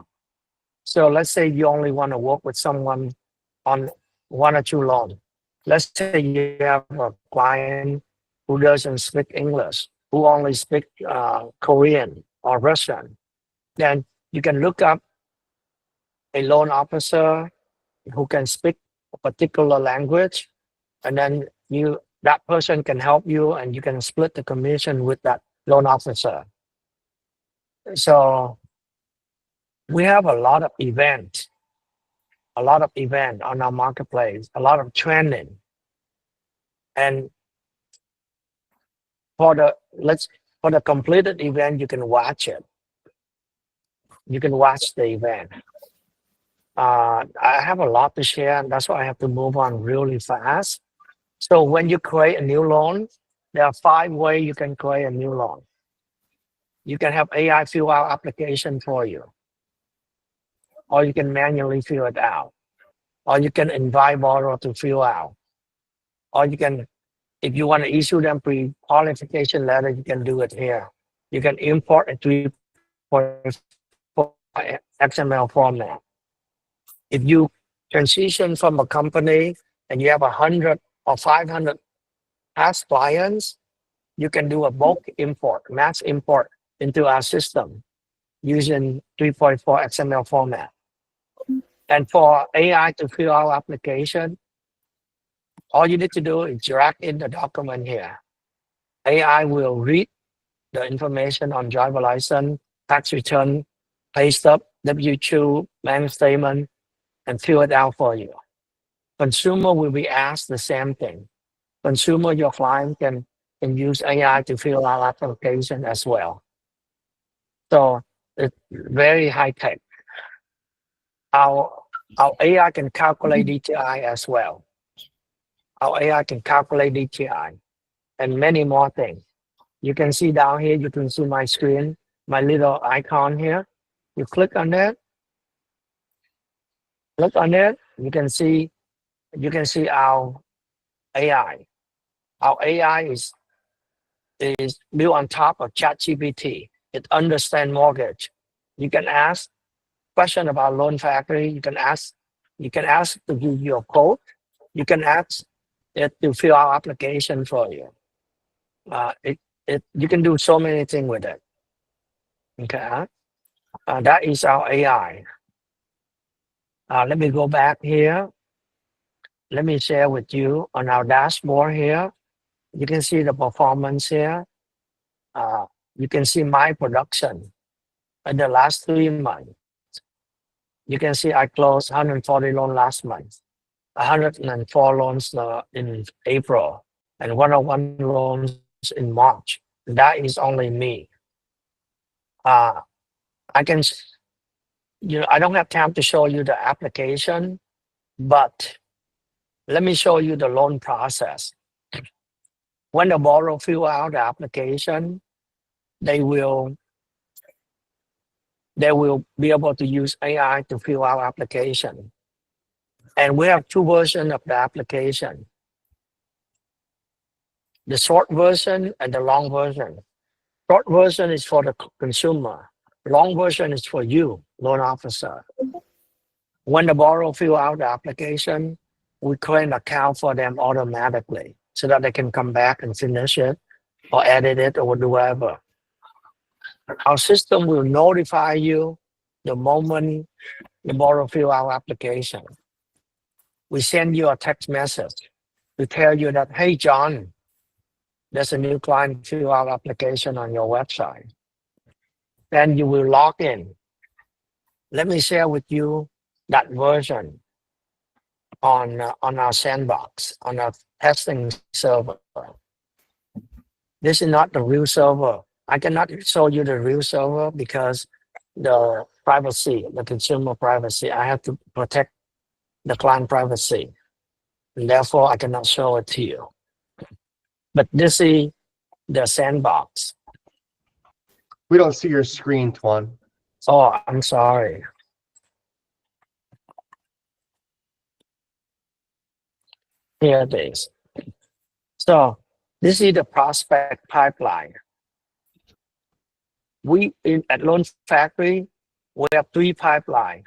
So let's say you only want to work with someone on 1 or 2 loans. Let's say you have a client who doesn't speak English, who only speak Korean or Russian. Then you can look up a loan officer who can speak a particular language, and then that person can help you, and you can split the commission with that loan officer. So we have a lot of event on our marketplace, a lot of training. And for the completed event, you can watch it. You can watch the event. I have a lot to share, and that's why I have to move on really fast. So when you create a new loan, there are 5 ways you can create a new loan. You can have AI fill out application for you, or you can manually fill it out, or you can invite borrower to fill out, or you can, if you want to issue them pre-qualification letter, you can do it here. You can import a 3.4 XML format. If you transition from a company and you have 100 or 500 past clients, you can do a bulk import, mass import into our system using 3.4 XML format. And for AI to fill out application, all you need to do is drag in the document here. AI will read the information on driver license, tax return, pay stub, W-2, bank statement, and fill it out for you. Consumer will be asked the same thing. Consumer, your client can use AI to fill out application as well. So it's very high tech. Our AI can calculate DTI as well. Our AI can calculate DTI and many more things. You can see down here, you can see my screen, my little icon here. You click on that. Click on it, you can see our AI. Our AI is built on top of ChatGPT. It understands mortgage. You can ask question about loan factory. You can ask to give you a code. You can ask it to fill out application for you. You can do so many things with it. Okay, that is our AI. Let me go back here. Let me share with you on our dashboard here. You can see the performance here. You can see my production in the last 3 months. You can see I closed 140 loans last month, 104 loans in April, and 101 loans in March. That is only me. I don't have time to show you the application, but let me show you the loan process. When the borrower fill out the application, they will be able to use AI to fill out application. And we have 2 versions of the application. The short version and the long version. Short version is for the consumer. Long version is for you, loan officer. When the borrower fill out the application, we create an account for them automatically so that they can come back and finish it or edit it or do whatever. Our system will notify you the moment the borrower fill out application. We send you a text message to tell you that, hey, John, there's a new client fill out application on your website. Then you will log in. Let me share with you that version on our sandbox, on our testing server. This is not the real server. I cannot show you the real server because the privacy, the consumer privacy, I have to protect the client privacy. And therefore, I cannot show it to you. But this is the sandbox. We don't see your screen, Tuan. Oh, I'm sorry. Here it is. So this is the prospect pipeline. At Loan Factory, we have 3 pipelines.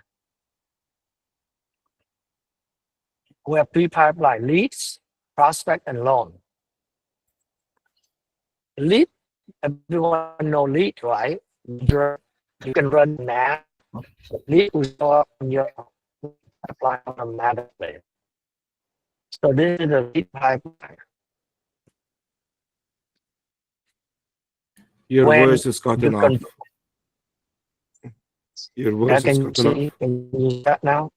We have 3 pipelines: leads, prospect, and loan. Lead, everyone know lead, right? You can run an app. Lead will show up on your pipeline automatically. So this is the lead pipeline. Your When voice is cutting off. Your voice is cutting off. Can you see that now?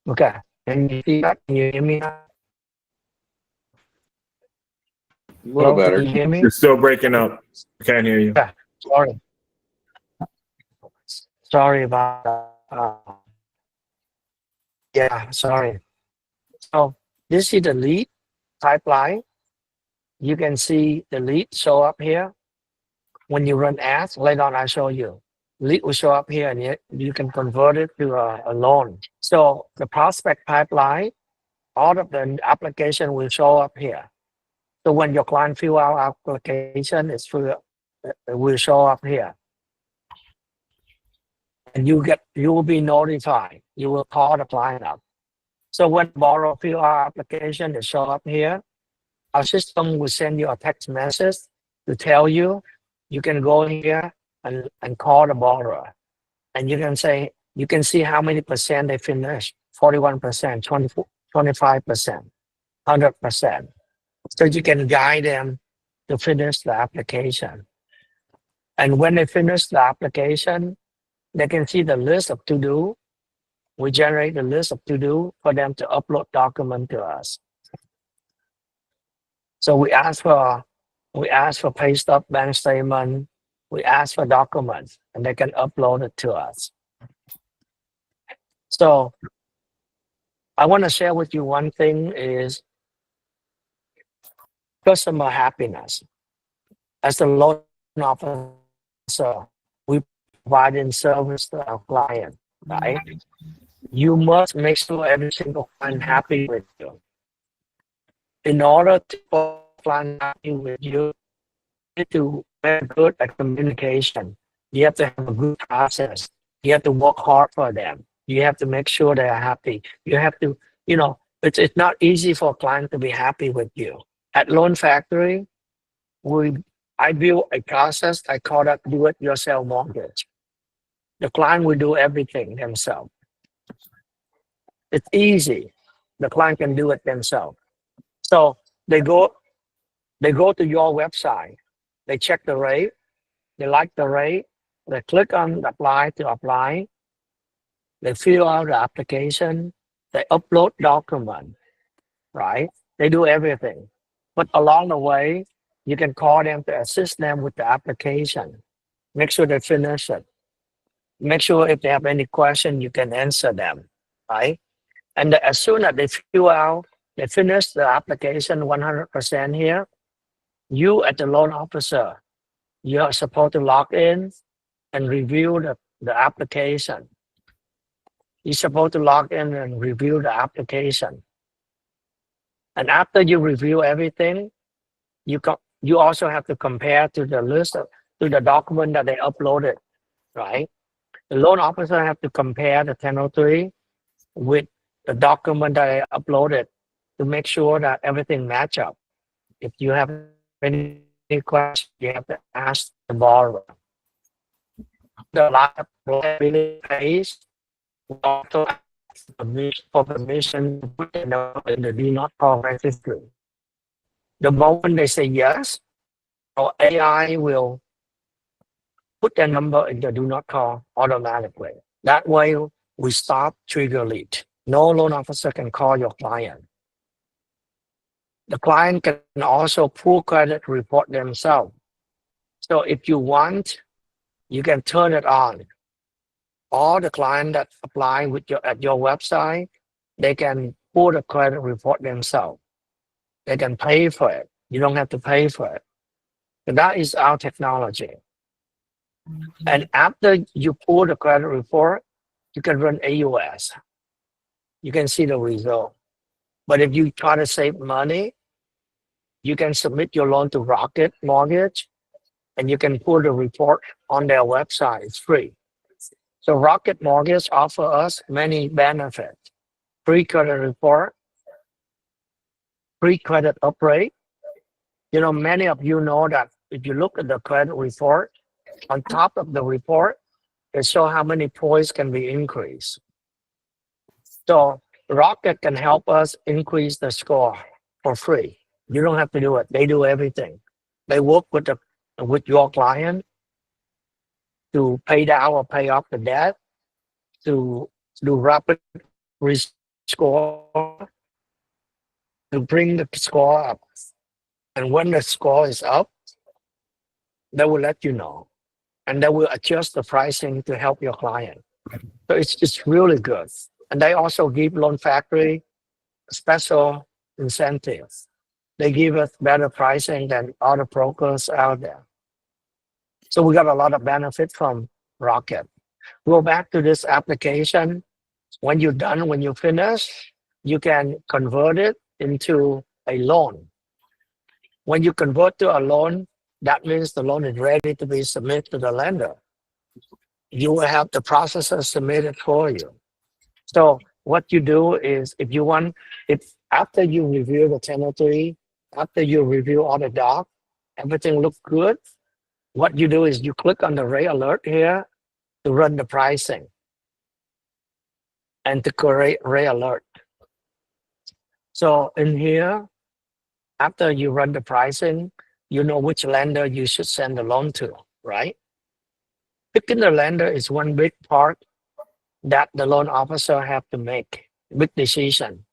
Okay. Can you see that? Can you hear me now? A little better. Can you hear me? You're still breaking up. I can't hear you. Okay. Sorry. Sorry about that. Uh, yeah, sorry. So this is the lead pipeline. You can see the lead show up here. When you run ads, later on I show you. Lead will show up here and you can convert it to a loan. So the prospect pipeline, all of the application will show up here. So when your client fill out application, it will show up here. And you will be notified. You will call the client up. So when borrower fill out application, it show up here. Our system will send you a text message to tell you, you can go here and call the borrower. And you can say, you can see how many percent they finished, 41%, 25%, 100%. So you can guide them to finish the application. And when they finish the application, they can see the list of to-do. We generate the list of to-do for them to upload document to us. So we ask for pay stub, bank statement, we ask for documents, and they can upload it to us. So I want to share with you one thing is customer happiness. As the loan officer, we provide in service to our client, right? You must make sure every single client happy with you. In order to make client happy with you, you need to be good at communication. You have to have a good process. You have to work hard for them. You have to make sure they are happy. You have to, it's not easy for a client to be happy with you. At Loan Factory, I build a process I call that do-it-yourself mortgage. The client will do everything themselves. It's easy. The client can do it themselves. So they go to your website. They check the rate. They like the rate. They click on apply to apply. They fill out the application. They upload document, right? They do everything. But along the way, you can call them to assist them with the application. Make sure they finish it. Make sure if they have any question, you can answer them, right? And as soon as they fill out, they finish the application 100% here, you as the loan officer, you are supposed to log in and review the application. You're supposed to log in and review the application. And after you review everything, you also have to compare to the list to the document that they uploaded, right? The loan officer have to compare the 1003 with the document that they uploaded to make sure that everything match up. If you have any questions, you have to ask the borrower. The liability page also ask for permission to put the note in the do not call registry. The moment they say yes, our AI will put their number in the do not call automatically. That way, we stop trigger lead. No loan officer can call your client. The client can also pull credit report themselves. So if you want, you can turn it on. All the clients that apply at your website, they can pull the credit report themselves. They can pay for it. You don't have to pay for it. So that is our technology. And after you pull the credit report, you can run AUS. You can see the result. But if you try to save money, you can submit your loan to Rocket Mortgage and you can pull the report on their website. It's free. So Rocket Mortgage offers us many benefits. Free credit report, free credit upgrade. Many of you know that if you look at the credit report, on top of the report, it shows how many points can be increased. So Rocket can help us increase the score for free. You don't have to do it. They do everything. They work with your client to pay down or pay off the debt, to do rapid score, to bring the score up. And when the score is up, they will let you know. And they will adjust the pricing to help your client. So it's really good. And they also give Loan Factory special incentives. They give us better pricing than other brokers out there. So we got a lot of benefit from Rocket. Go back to this application. When you're done, when you finish, you can convert it into a loan. When you convert to a loan, that means the loan is ready to be submitted to the lender. You will have the processor submit it for you. So what you do is, if after you review the 1003, after you review all the docs, everything looks good, what you do is you click on the Ray Alert here to run the pricing and to create Ray Alert. So in here, after you run the pricing, you know which lender you should send the loan to, right? Picking the lender is one big part that the loan officer have to make, big decision.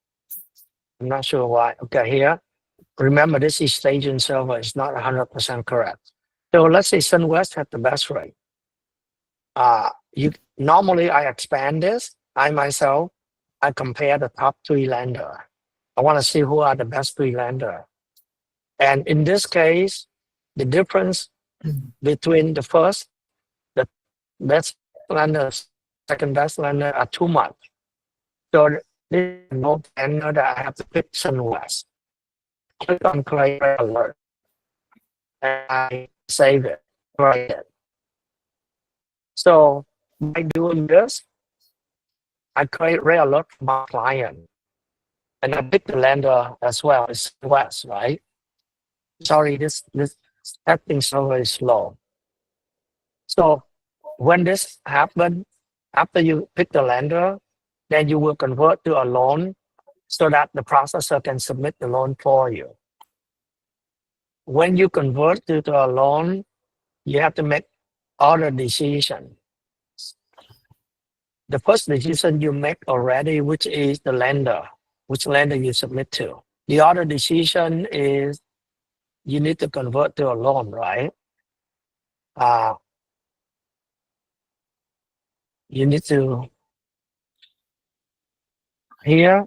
I'm not sure why. Okay, here, remember this is staging server, it's not 100% correct. So let's say SunWest had the best rate. Normally I expand this. I myself, I compare the top 3 lender. I want to see who are the best 3 lender. And in this case, the difference between the first, the best lender, second best lender are too much. So this is no lender that I have to pick SunWest. Click on Create Alert. And I save it. Right. So by doing this, I create Ray Alert for my client. And I pick the lender as well. It's West, right? Sorry, this setting server is slow. So when this happens, after you pick the lender, then you will convert to a loan so that the processor can submit the loan for you. When you convert to a loan, you have to make other decisions. The first decision you make already, which is the lender, which lender you submit to. The other decision is you need to convert to a loan, right? You need to, here,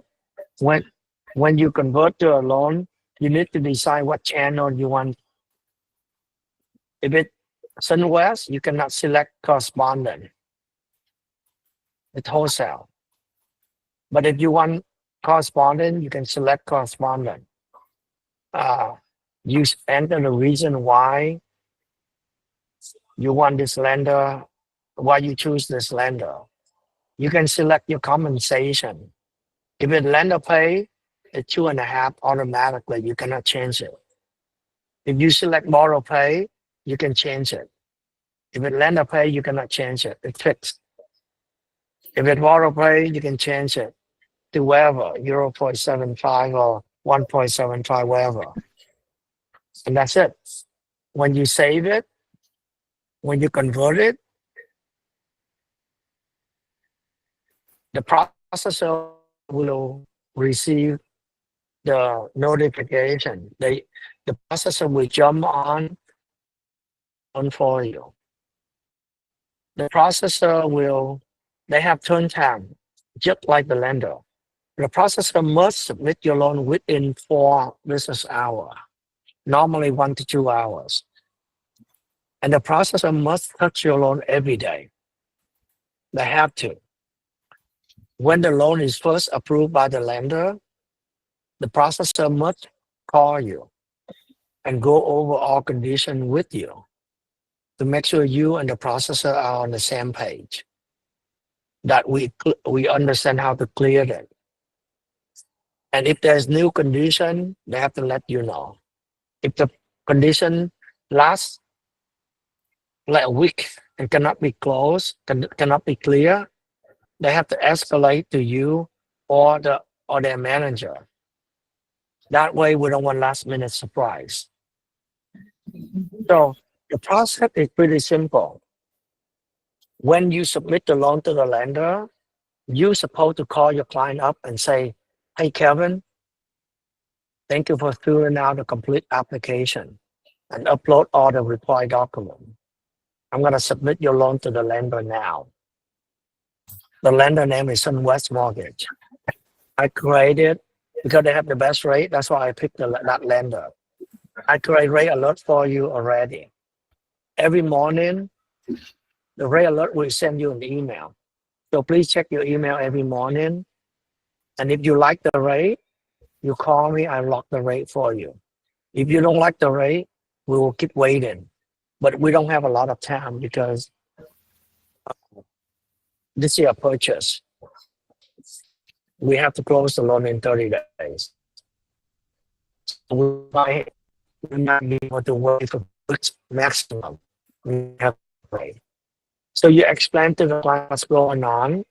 when you convert to a loan, you need to decide what channel you want. If it's SunWest, you cannot select correspondent. It's wholesale. But if you want correspondent, you can select correspondent. You enter the reason why you want this lender, why you choose this lender. You can select your compensation. If it's lender pay, it's 2.5 automatically. You cannot change it. If you select borrow pay, you can change it. If it's lender pay, you cannot change it. It's fixed. If it's borrow pay, you can change it to wherever, 0.75 or 1.75, wherever. And that's it. When you save it, when you convert it, the processor will receive the notification. The processor will jump on for you. The processor will, they have turn time, just like the lender. The processor must submit your loan within 4 business hours, normally 1 to 2 hours. And the processor must touch your loan every day. They have to. When the loan is first approved by the lender, the processor must call you and go over all conditions with you to make sure you and the processor are on the same page, that we understand how to clear it. And if there's new condition, they have to let you know. If the condition lasts like a week and cannot be closed, cannot be clear, they have to escalate to you or their manager. That way, we don't want last minute surprise. So the process is pretty simple. When you submit the loan to the lender, you're supposed to call your client up and say, "Hey, Kevin, thank you for filling out a complete application and upload all the required documents. I'm going to submit your loan to the lender now. The lender name is Sunwest Mortgage. I created because they have the best rate. That's why I picked that lender. I create rate alert for you already. Every morning, the rate alert will send you an email. So please check your email every morning. And if you like the rate, you call me, I lock the rate for you. If you don't like the rate, we will keep waiting. But we don't have a lot of time because this is a purchase. We have to close the loan in 30 days. We might not be able to wait for maximum. We have to wait. So you explain to the client what's going on.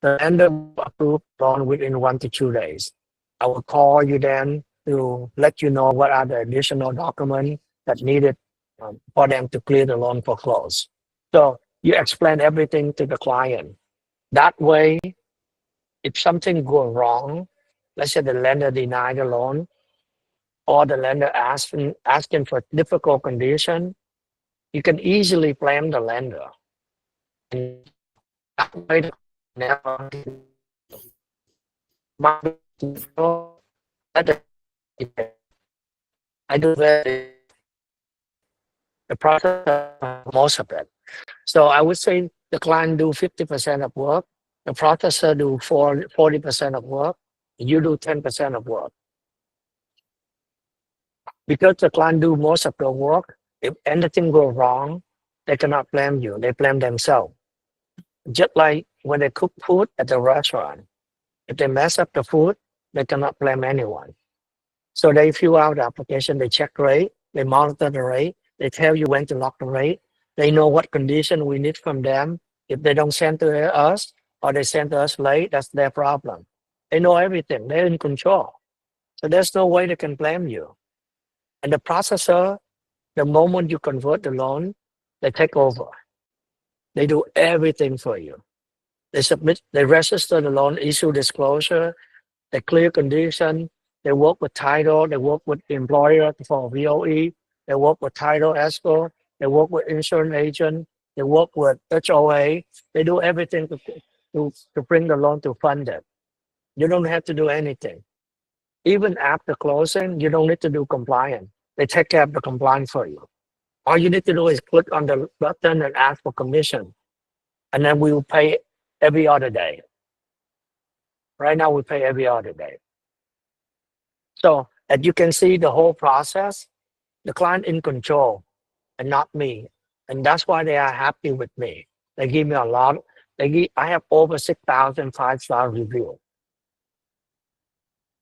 The lender will approve loan within 1 to 2 days. I will call you then to let you know what are the additional documents that needed for them to clear the loan for close. So you explain everything to the client. That way, if something goes wrong, let's say the lender denied the loan, or the lender asking for difficult condition, you can easily blame the lender. And that way, never I do the process most of it. So I would say the client do 50% of work, the processor do 40% of work, you do 10% of work. Because the client do most of the work, if anything goes wrong, they cannot blame you, they blame themselves. Just like when they cook food at the restaurant, if they mess up the food, they cannot blame anyone. So they fill out the application, they check rate, they monitor the rate, they tell you when to lock the rate, they know what condition we need from them. If they don't send to us or they send to us late, that's their problem. They know everything, they're in control. So there's no way they can blame you. And the processor, the moment you convert the loan, they take over. They do everything for you. They submit, they register the loan, issue disclosure, they clear condition, they work with title, they work with the employer for VOE, they work with title escrow, they work with insurance agent, they work with HOA, they do everything to bring the loan to fund it. You don't have to do anything. Even after closing, you don't need to do compliance. They take care of the compliance for you. All you need to do is click on the button and ask for commission. And then we will pay every other day. Right now, we pay every other day. So as you can see, the whole process, the client in control and not me. And that's why they are happy with me. They give me a lot. I have over 6,000 5-star reviews.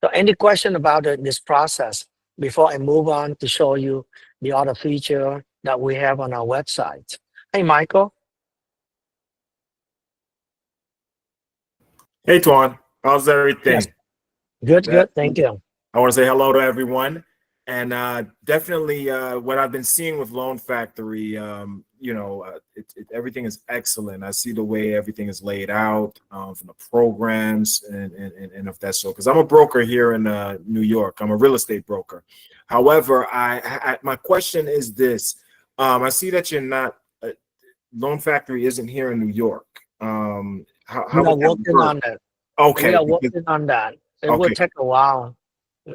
So any question about this process before I move on to show you the other feature that we have on our website? Hey, Michael. Hey, Tuan. How's everything? Yes. Good, good. Thank you. I want to say hello to everyone. And definitely what I've been seeing with Loan Factory, everything is excellent. I see the way everything is laid out from the programs and of that sort. Because I'm a broker here in New York. I'm a real estate broker. However, my question is this. I see that you're not, Loan Factory isn't here in New York. How we are working on that. Okay. We are working on that. It will take a while.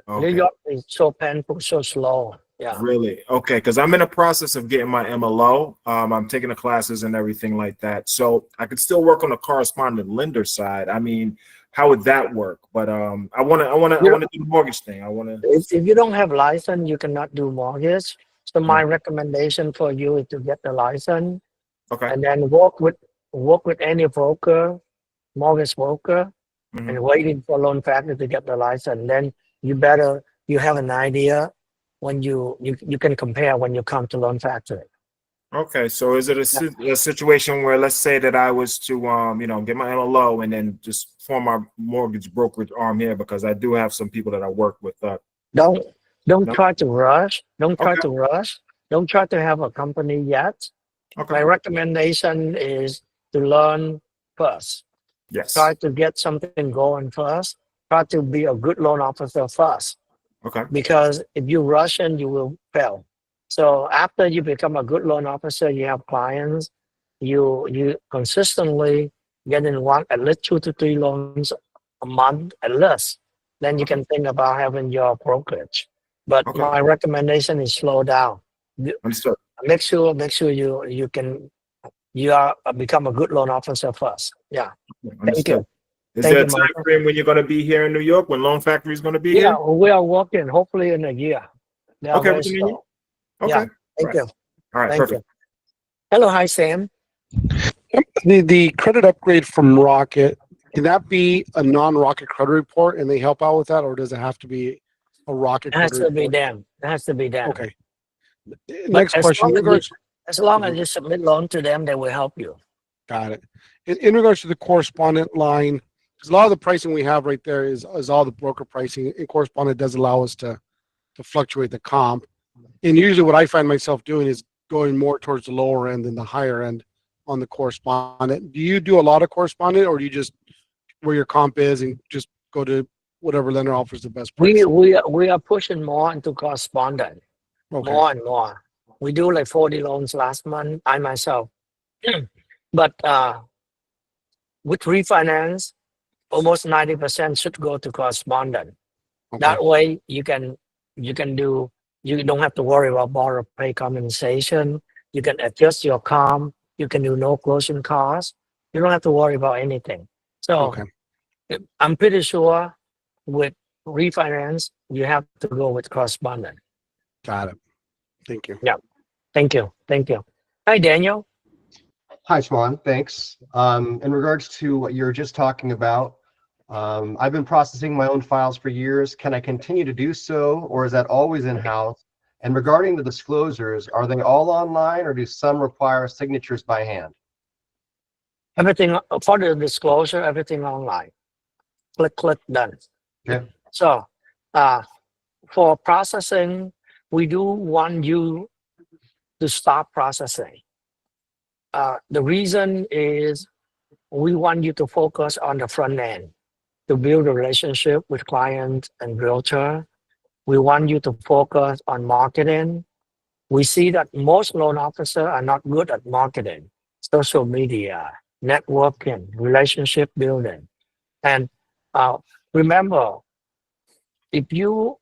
Okay. New York is so painful, so slow. Yeah. Really? Okay. Because I'm in the process of getting my MLO. I'm taking the classes and everything like that. So I could still work on the correspondent lender side. I mean, how would that work? But I want to do the mortgage thing. I want to. If you don't have license, you cannot do mortgage. So my recommendation for you is to get the license. Okay. And then work with any broker, mortgage broker, and waiting for Loan Factory to get the license. Then you have an idea when you can compare when you come to Loan Factory. Okay, so is it a situation where, let's say that I was to get my MLO and then just form my mortgage brokerage arm here, because I do have some people that I work with. Don't try to rush. Don't try to rush. Don't try to have a company yet. Okay. My recommendation is to learn first. Yes. Try to get something going first. Try to be a good loan officer first. Okay. Because if you rush in, you will fail. So after you become a good loan officer, you have clients, you consistently getting one at least 2 to 3 loans a month at least, then you can think about having your brokerage. But Okay. my recommendation is slow down. Understood. Make sure you are become a good loan officer first. Yeah. Thank you. Is Thank there a you, time Michael. frame when you're going to be here in New York? When Loan Factory is going to be Yeah, here? we are working. Hopefully in a year. They are Okay, very within a year? slow. Okay. Yeah. Thank Right. you. All right. Thank Perfect. you. Hello, hi Sam. The credit upgrade from Rocket, can that be a non-Rocket credit report and they help out with that, or does it have to be a Rocket It has credit to be report? them. It has to be them. Okay. But Next question. as long as you submit loan to them, they will help you. Got it. In regards to the correspondent line, because a lot of the pricing we have right there is all the broker pricing. And correspondent does allow us to fluctuate the comp. And usually what I find myself doing is going more towards the lower end than the higher end on the correspondent. Do you do a lot of correspondent, or do you just where your comp is and just go to whatever lender offers the best price? We are pushing more into correspondent, Okay. more and more. We do like 40 loans last month, I myself. But with refinance, almost 90% should go to correspondent. Okay. That way you don't have to worry about borrower pay compensation. You can adjust your comp. You can do no closing costs. You don't have to worry about anything. So Okay. I'm pretty sure with refinance, you have to go with correspondent. Got it. Thank you. Yeah. Thank you. Thank you. Hi, Daniel. Hi, Swan. Thanks. In regards to what you're just talking about, I've been processing my own files for years. Can I continue to do so, or is that always in-house? And regarding the disclosures, are they all online, or do some require signatures by hand? Everything for the disclosure, everything online. Click, done. Okay. So for processing, we do want you to stop processing. The reason is we want you to focus on the front end to build a relationship with client and realtor. We want you to focus on marketing. We see that most loan officers are not good at marketing, social media, networking, relationship building. And remember, if you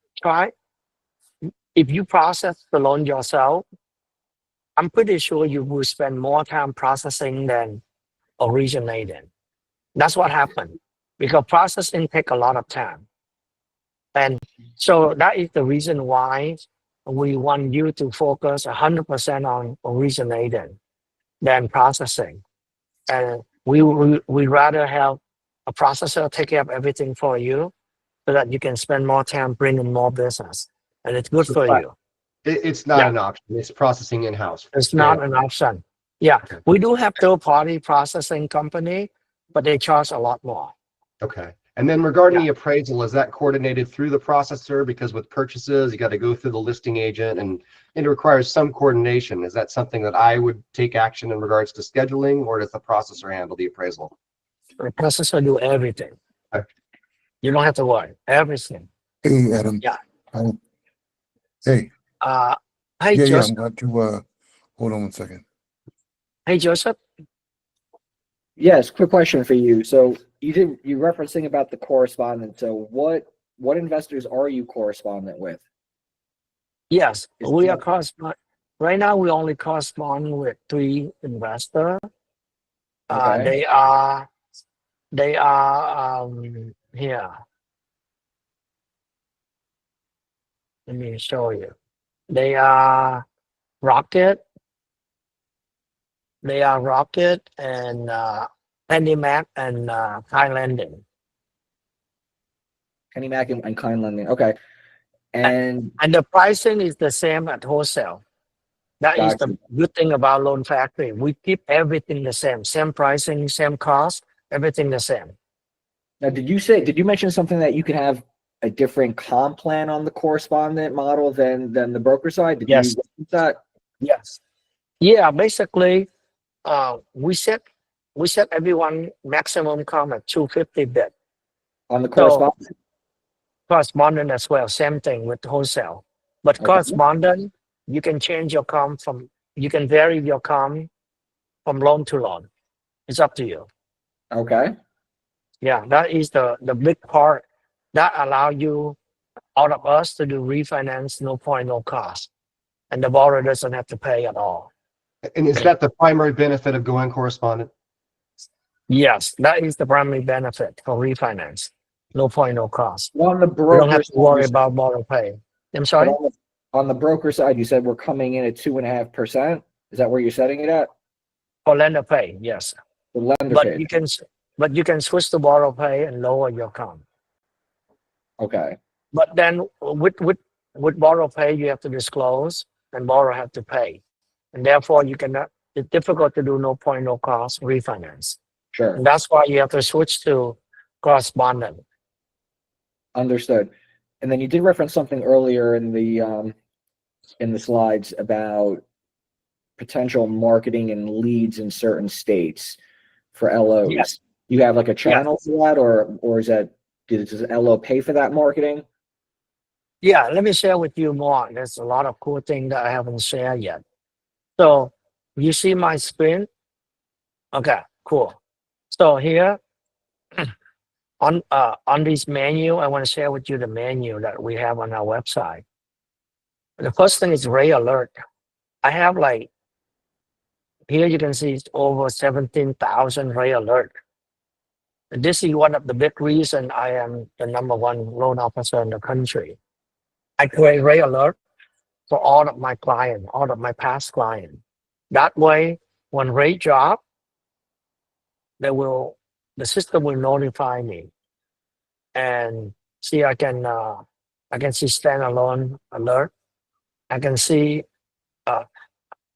process the loan yourself, I'm pretty sure you will spend more time processing than originating. That's what happened, because processing takes a lot of time. And so that is the reason why we want you to focus 100% on originating than processing. And we rather have a processor take care of everything for you so that you can spend more time bringing more business. And it's good for you. It's not an option. It's processing in-house. It's not an option. Yeah, we do have third-party processing company, but they charge a lot more. Okay. And then regarding the appraisal, is that coordinated through the processor? Because with purchases, you got to go through the listing agent and it requires some coordination. Is that something that I would take action in regards to scheduling, or does the processor handle the appraisal? The processor do everything. Okay. You don't have to worry. Everything. Hey, Adam. Yeah. Hey. Hey, yeah, Joseph. I'm going to, hold on one second. Hey, Joseph. Yes, quick question for you. So you're referencing about the correspondent. So what investors are you correspondent with? Yes, we are correspond. Right now, we only correspond with 3 investors. Okay. They are here. Let me show you. They are Rocket. They are Rocket and PennyMac and Thailanding. PennyMac and Kind Lending. Okay. And the pricing is the same at wholesale. That is the good thing about Loan Factory. We keep everything the same pricing, same cost, everything the same. now, did you mention something that you could have a different comp plan on the correspondent model than the broker side? Did Yes. you reference that? Yes. Yeah, basically, we set everyone maximum comp at 250 bit. On the correspondent? Correspondent as well, same thing with wholesale. But correspondent, you can change your comp you can vary your comp from loan to loan. It's up to you. Okay. Yeah, that is the big part that allow you, all of us, to do refinance, no point, no cost, and the borrower doesn't have to pay at all. And is that the primary benefit of going correspondent? Yes, that is the primary benefit for refinance. No point, no cost. Well, on the You broker don't have to side, worry you said- about borrower pay. I'm but sorry? on the broker side, you said we're coming in at 2.5%. Is that where you're setting it at? For lender pay, yes. The lender But pays. you can switch to borrower pay and lower your account. Okay. But then with borrower pay, you have to disclose and borrower have to pay. And therefore you cannot, it's difficult to do no point, no cost refinance. Sure. And that's why you have to switch to correspondent. Understood. And then you did reference something earlier in the slides about potential marketing and leads in certain states for LOs. Yes. You have like a channel for that, or is that, does LO pay for that marketing? Yeah, let me share with you more. There's a lot of cool things that I haven't shared yet. So you see my screen? Okay, cool. So here on this menu, I want to share with you the menu that we have on our website. The first thing is Ray Alert. I have like, here you can see it's over 17,000 Ray Alert. And this is one of the big reasons I am the #1 loan officer in the country. I create Ray Alert for all of my clients, all of my past clients. That way, when rate drop, the system will notify me. And see, I can see standalone alert. I can see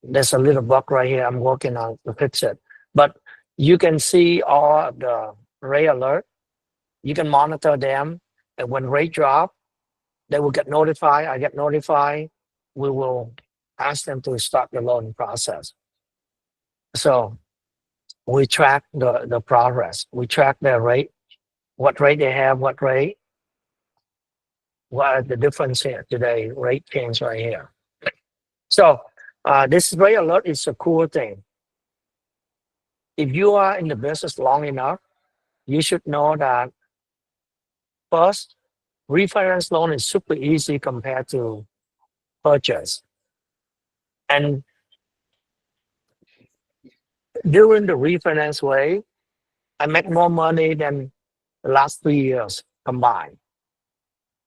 there's a little bug right here. I'm working on to fix it. But you can see all of the Ray Alert. You can monitor them. And when rate drop, they will get notified. I get notified. We will ask them to start the loan process. So we track the progress. We track their rate, what rate they have, what rate, what are the difference here today, rate change right here. So this Ray Alert is a cool thing. If you are in the business long enough, you should know that first, refinance loan is super easy compared to purchase. And during the refinance wave, I make more money than the last 3 years combined.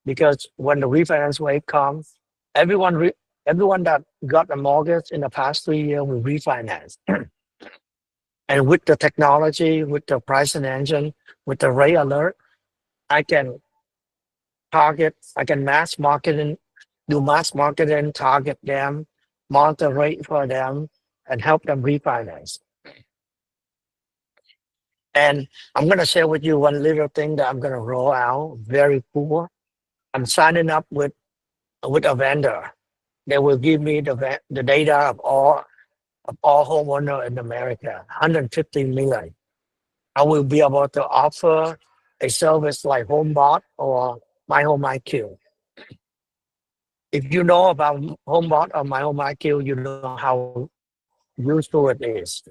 Because when the refinance wave comes, everyone that got a mortgage in the past 3 years will refinance. And with the technology, with the pricing engine, with the Ray Alert, I can target, I can mass marketing, do mass marketing, target them, monitor rate for them, and help them refinance. And I'm going to share with you one little thing that I'm going to roll out, very cool. I'm signing up with a vendor. They will give me the data of all homeowners in America, 150 million. I will be able to offer a service like HomeBot or My Home IQ. If you know about HomeBot or My Home IQ, you know how useful it is.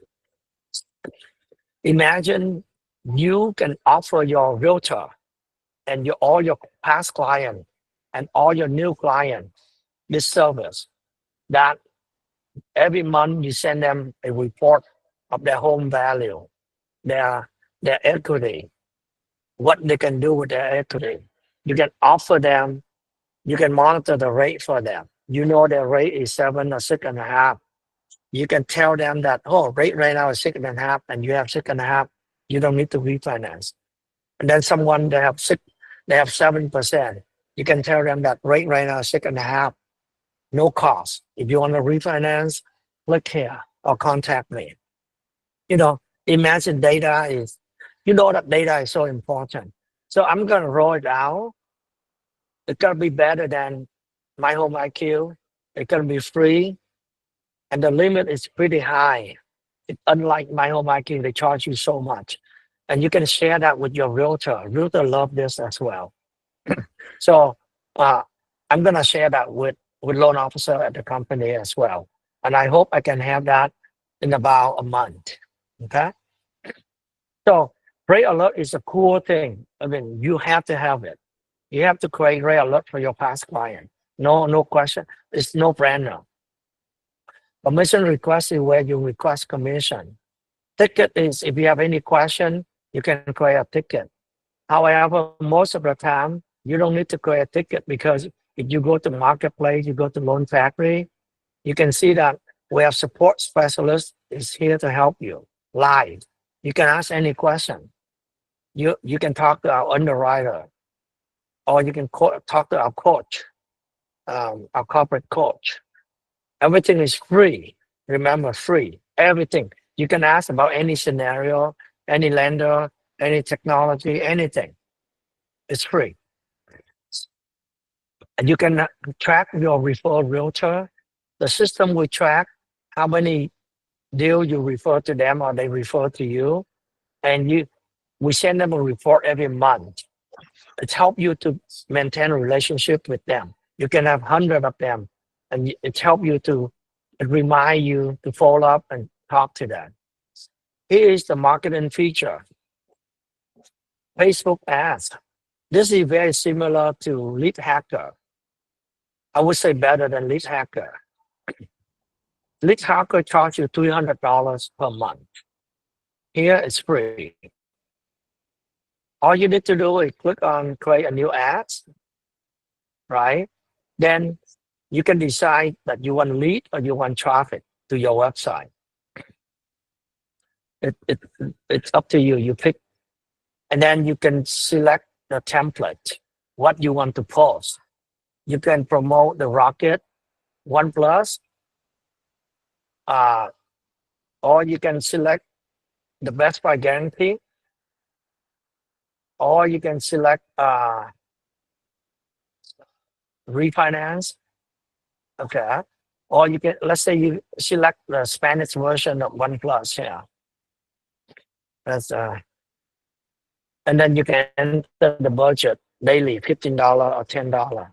Imagine you can offer your realtor and all your past clients and all your new clients this service, that every month you send them a report of their home value, their equity, what they can do with their equity. You can offer them, you can monitor the rate for them. You know their rate is 7 or 6.5. You can tell them that, oh, rate right now is 6.5 and you have 6.5, you don't need to refinance. And then someone they have 7%. You can tell them that rate right now is 6.5, no cost. If you want to refinance, click here or contact me. You know, imagine data is, you know that data is so important. So I'm going to roll it out. It's going to be better than My Home IQ. It's going to be free. And the limit is pretty high. Unlike My Home IQ, they charge you so much. And you can share that with your realtor. Realtor love this as well. So I'm going to share that with loan officer at the company as well. And I hope I can have that in about a month. Okay. So Ray alert is a cool thing. I mean, you have to have it. You have to create Ray alert for your past client. No question. It's no brainer. Permission request is where you request commission. Ticket is if you have any question, you can create a ticket. However, most of the time, you don't need to create a ticket because if you go to marketplace, you go to Loan Factory, you can see that we have support specialists is here to help you live. You can ask any question. You can talk to our underwriter, or you can talk to our coach, our corporate coach. Everything is free. Remember, free. Everything. You can ask about any scenario, any lender, any technology, anything. It's free. And you can track your referral realtor. The system will track how many deals you refer to them or they refer to you. And we send them a report every month. It's help you to maintain a relationship with them. You can have 100 of them, and it's help you to remind you to follow up and talk to them. Here is the marketing feature. Facebook ads. This is very similar to Lead Hacker. I would say better than Lead Hacker. Lead Hacker charges you $300 per month. Here it's free. All you need to do is click on create a new ad, right? Then you can decide that you want lead or you want traffic to your website. It's up to you. You pick, and then you can select the template, what you want to post. You can promote the Rocket, OnePlus, or you can select the Best Buy guarantee, or you can select refinance, okay? Or you can, let's say you select the Spanish version of OnePlus here. That's and then you can enter the budget daily, $15 or $10.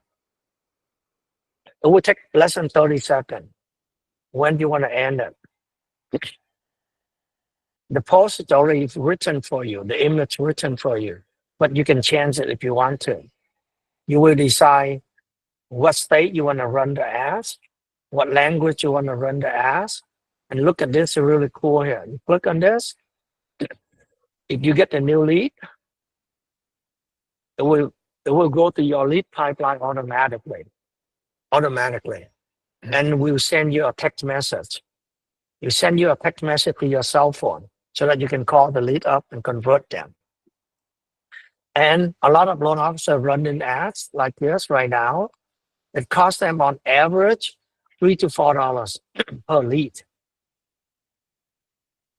It will take less than 30 seconds. When do you want to end it? The post is already written for you, the image written for you, but you can change it if you want to. You will decide what state you want to run the ads, what language you want to run the ads, and look at this, really cool here. You click on this. If you get a new lead, it will go to your lead pipeline automatically. And we'll send you a text message. You send you a text message to your cell phone so that you can call the lead up and convert them. And a lot of loan officers running ads like this right now. It costs them on average $3 to $4 per lead.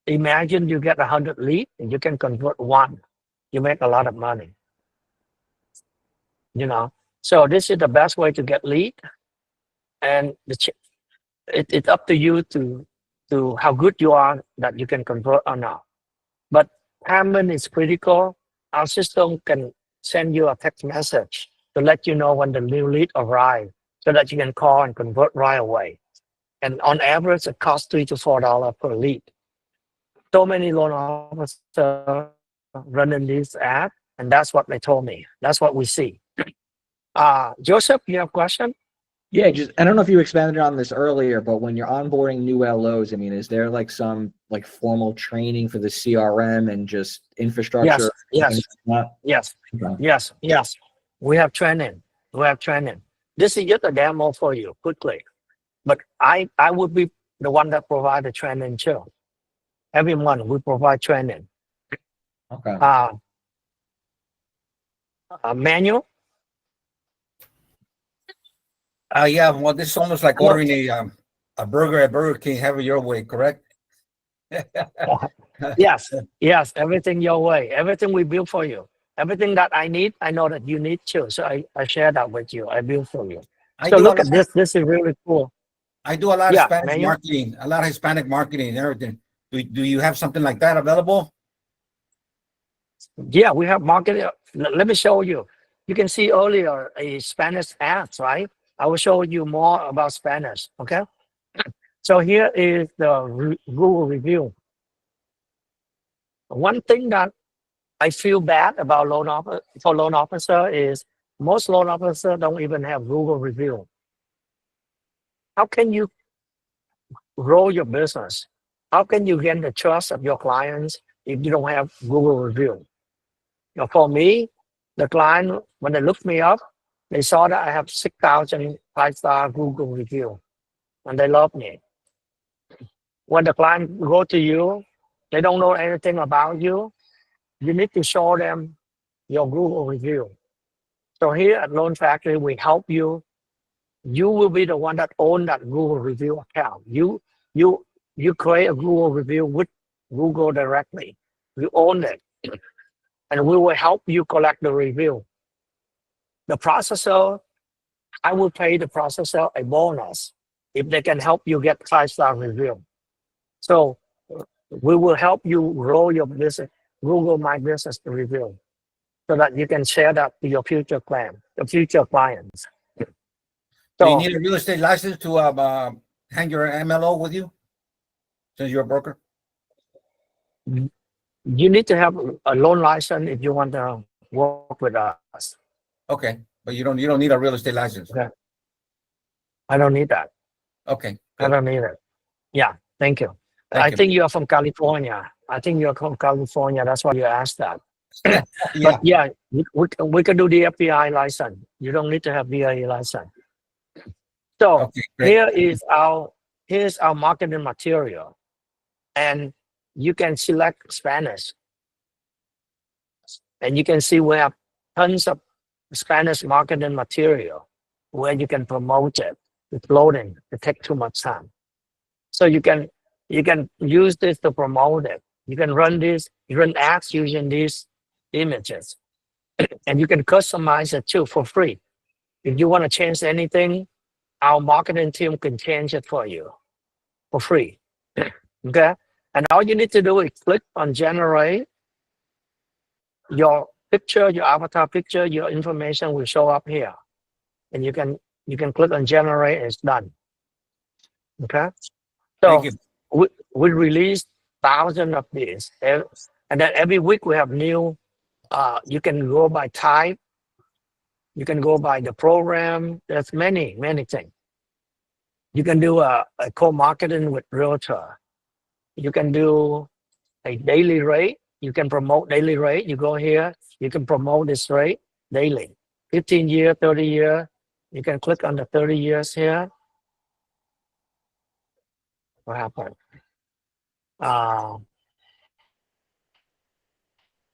Imagine you get 100 leads and you can convert one. You make a lot of money. You know, so this is the best way to get lead. And it's up to you to how good you are that you can convert or not. But payment is critical. Our system can send you a text message to let you know when the new lead arrives so that you can call and convert right away. And on average, it costs $3 to $4 per lead. So many loan officers running this ad, and that's what they told me. That's what we see. Joseph, you have a question? Yeah, just I don't know if you expanded on this earlier, but when you're onboarding new LOs, I mean, is there like some like formal training for the CRM and just infrastructure? Yes. Okay. Yes. We have training. This is just a demo for you quickly. But I would be the one that provide the training too. Every month we provide training. Okay. Manual? Yeah, well, this is almost like ordering a burger at Burger King, have it your way, correct? Yes, everything your way. Everything we build for you. Everything that I need, I know that you need too. So I share that with you. I build for you. So look at this. This is really cool. I do a lot of Spanish marketing, a lot of Hispanic marketing and everything. Do you have something like that available? Yeah, we have marketing. Let me show you. You can see earlier a Spanish ads, right? I will show you more about Spanish, okay? So here is the Google review. One thing that I feel bad about loan officer is most loan officers don't even have Google review. How can you grow your business? How can you gain the trust of your clients if you don't have Google review? For me, the client, when they looked me up, they saw that I have 6,000 5-star Google review, and they love me. When the client go to you, they don't know anything about you. You need to show them your Google review. So here at Loan Factory, we help you. You will be the one that own that Google review account. You create a Google review with Google directly. You own it, and we will help you collect the review. The processor, I will pay the processor a bonus if they can help you get 5-star review. So we will help you grow your business, Google My Business review, so that you can share that to your future clients. Do you need a real estate license to hang your MLO with you, since you're a broker? You need to have a loan license if you want to work with us. Okay, but you don't need a real estate license. Okay. I don't need that. Okay. I don't need it. Yeah, thank you. I think you are from California. That's why you asked that. Yeah. But yeah, we can do the FBI license. You don't need to have VA license. So here's our marketing material, and you can select Spanish, and you can see we have tons of Spanish marketing material where you can promote it. It's loading. It takes too much time, so you can use this to promote it. You can run ads using these images, and you can customize it too for free. If you want to change anything, our marketing team can change it for you for free. Okay, and all you need to do is click on generate. Your picture, your avatar picture, your information will show up here, and you can click on generate. It's done. Okay, so we release thousands of these, and then every week we have new. You can go by type. You can go by the program. There's many things. You can do a co-marketing with realtor. You can do a daily rate. You can promote daily rate. You go here. You can promote this rate daily. 15 year, 30 year. You can click on the 30 years here. What happened? I'm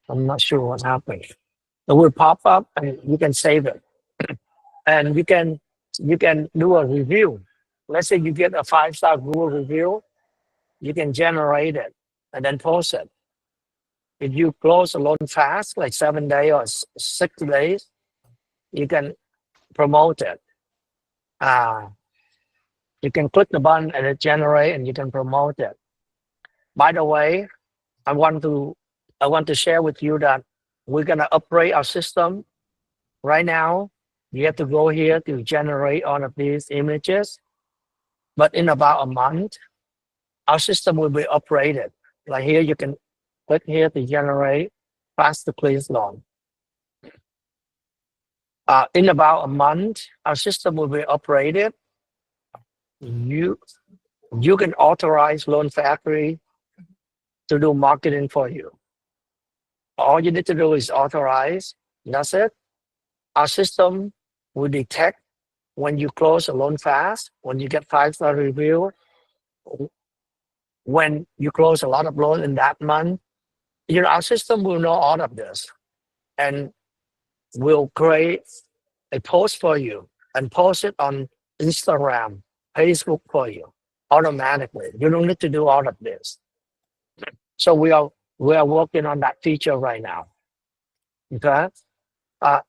not sure what's happening. It will pop up and you can save it. And you can do a review. Let's say you get a 5-star Google review, you can generate it and then post it. If you close a loan fast, like 7 days or 6 days, you can promote it. You can click the button and it generates and you can promote it. By the way, I want to share with you that we're gonna upgrade our system. Right now, you have to go here to generate all of these images. But in about a month, our system will be upgraded. Like here, you can click here to generate fast to clear loan. In about a month, our system will be upgraded. You can authorize Loan Factory to do marketing for you. All you need to do is authorize. That's it. Our system will detect when you close a loan fast, when you get 5-star review, when you close a lot of loans in that month. Our system will know all of this, and will create a post for you and post it on Instagram, Facebook for you automatically. You don't need to do all of this. So we are working on that feature right now. Okay.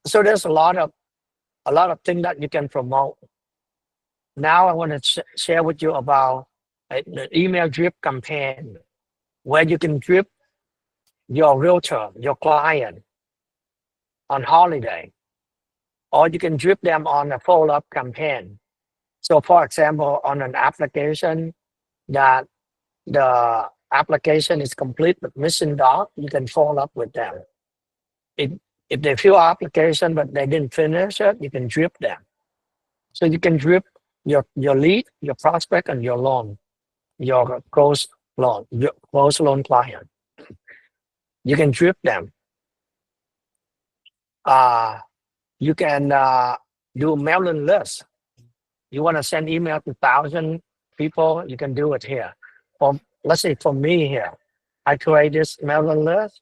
So there's a lot of things that you can promote. Now I want to share with you about the email drip campaign, where you can drip your realtor, your client on holiday, or you can drip them on a follow-up campaign. So for example, on an application that the application is complete but missing doc, you can follow up with them. if they fill application but they didn't finish it, you can drip them. So you can drip your lead, your prospect, and your loan, your closed loan client. You can drip them. You can do mailing list. You want to send email to 1,000 people, you can do it here. Let's say for me here, I create this mailing list,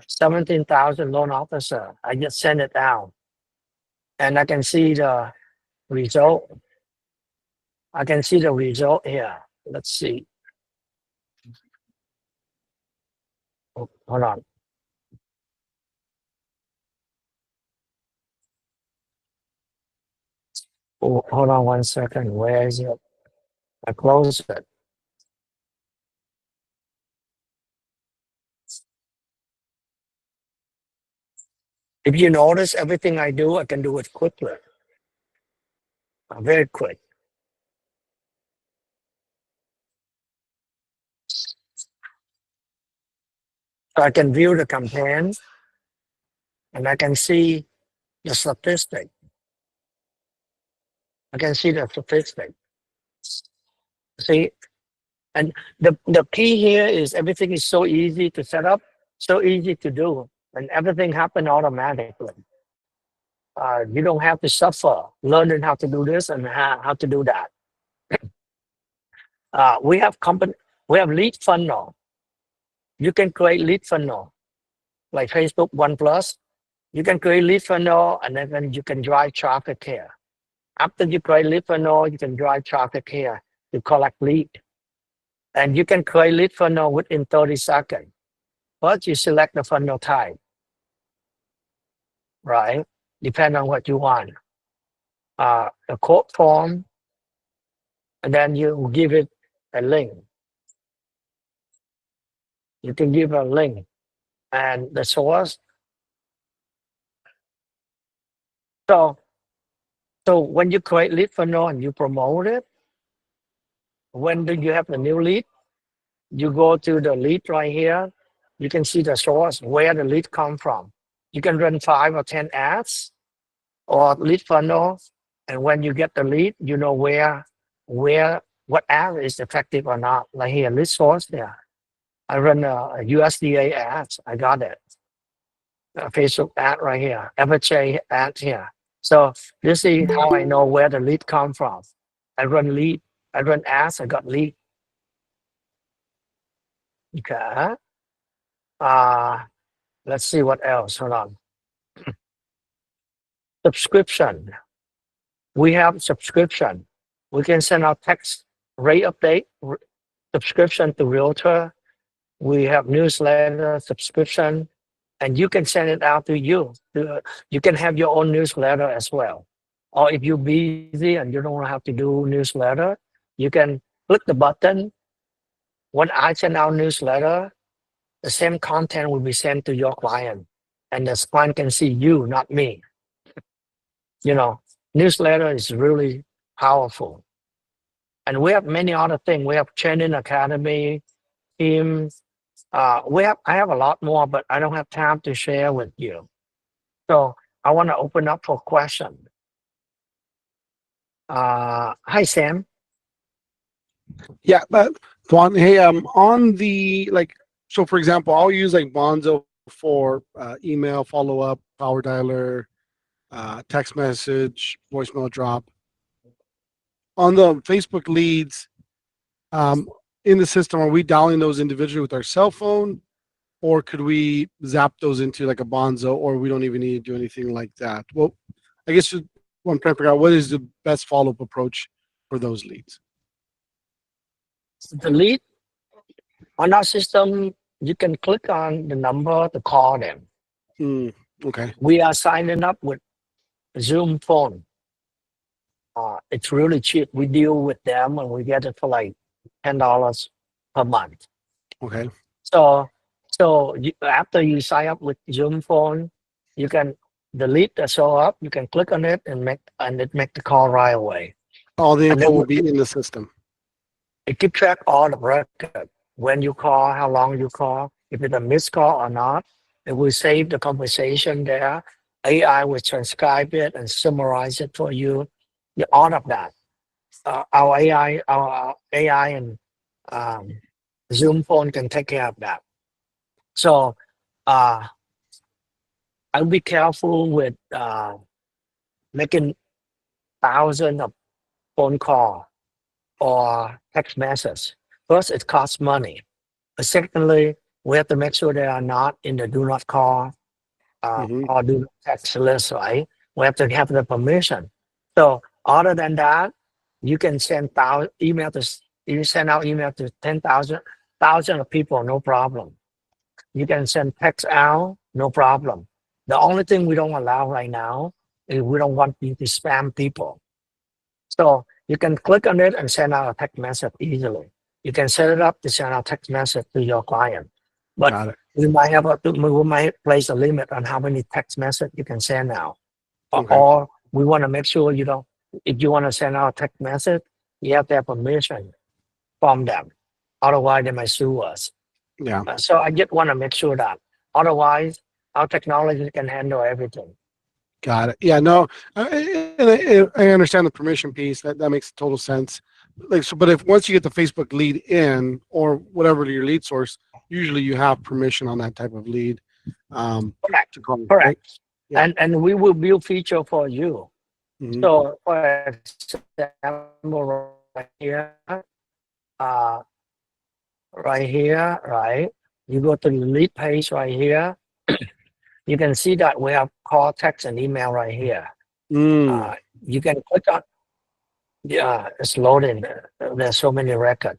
17,000 loan officer. I just send it out, and I can see the result. I can see the result here. Let's see. Oh, hold on. Oh, hold on 1 second. Where is it? I close it. If you notice, everything I do, I can do it quickly. Very quick. So I can view the campaign, and I can see the statistic. I can see the statistic. See, and the key here is everything is so easy to set up, so easy to do, and everything happen automatically. You don't have to suffer learning how to do this and how to do that. We have lead funnel. You can create lead funnel like Facebook OnePlus. You can create lead funnel, and then you can drive traffic here. After you create lead funnel, you can drive traffic here to collect lead. And you can create lead funnel within 30 seconds. But you select the funnel type, right? Depending on what you want. A quote form, and then you give it a link. You can give a link and the source. So when you create lead funnel and you promote it, when do you have the new lead? You go to the lead right here. You can see the source, where the lead come from. You can run 5 or 10 ads or lead funnel. And when you get the lead, you know what ad is effective or not. Like here, lead source there. I run a USDA ads. I got it. A Facebook ad right here. 𝐓𝐇𝐄 ad here. So this is how I know where the lead come from. I run lead. I run ads. I got lead. Okay. Let's see what else. Hold on. Subscription. We have subscription. We can send out text rate update, subscription to realtor. We have newsletter subscription, and you can send it out to you. You can have your own newsletter as well. Or if you're busy and you don't have to do newsletter, you can click the button. When I send out newsletter, the same content will be sent to your client, and the client can see you, not me. You know, newsletter is really powerful. And we have many other things. We have training academy, teams. I have a lot more, but I don't have time to share with you. So I want to open up for questions. Hi, Sam. Yeah, but Tuan, hey, on the so for example, I'll use like Bonzo for email follow up, power dialer, text message, voicemail drop. On the Facebook leads, in the system, are we dialing those individually with our cell phone, or could we zap those into like a Bonzo, or we don't even need to do anything like that? Well, I guess what I'm trying to figure out, what is the best follow-up approach for those leads? The lead on our system, you can click on the number to call them. Okay. We are signing up with Zoom phone. It's really cheap. We deal with them and we get it for like $10 per month. Okay. So after you sign up with Zoom phone, you can the lead that show up. You can click on it and it make the call right away. All the info will be in the system. It keep track all the record. When you call, how long you call, if it's a missed call or not. It will save the conversation there. AI will transcribe it and summarize it for you. All of that. Our AI and Zoom phone can take care of that. So I'll be careful with making thousands of phone call or text messages. First, it costs money. But secondly, we have to make sure they are not in the do not call or do not text list, right? We have to have the permission. So other than that, you can send email to you send out email to 10,000 of people, no problem. You can send text out, no problem. The only thing we don't allow right now is we don't want you to spam people. So you can click on it and send out a text message easily. You can set it up to send out text message to your client. But we might place a limit on how many text message you can send out. Or we want to make sure you don't, if you want to send out a text message, you have to have permission from them. Otherwise, they might sue us. Yeah. So I just want to make sure that. Otherwise, our technology can handle everything. Got it. Yeah, no, I understand the permission piece. That makes total sense. Like, so, but if once you get the Facebook lead in or whatever your lead source, usually you have permission on that type of lead. Correct. To call, Correct. right? Yeah. And we will build feature for you. So for example, right here, right? You go to the lead page right here. You can see that we have call, text, and email right here. You can click on. Yeah, it's loading. There's so many records.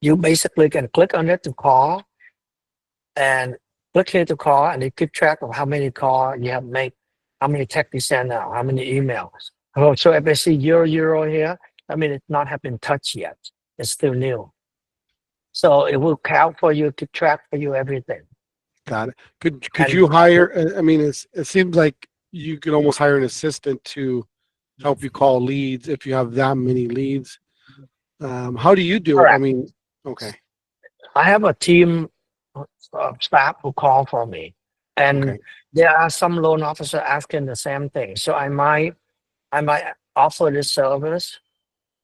You basically can click on it to call, and click here to call, and it keep track of how many calls you have made, how many text you send out, how many emails. So if I see 0 here, I mean it's not have been touched yet. It's still new. So it will count for you, keep track for you everything. Got it. Could you hire? I mean, it seems like you could almost hire an assistant to help you call leads if you have that many leads. How do you do it? I mean, okay. I have a team of staff who call for me, and there are some loan officers asking the same thing. So I might offer this service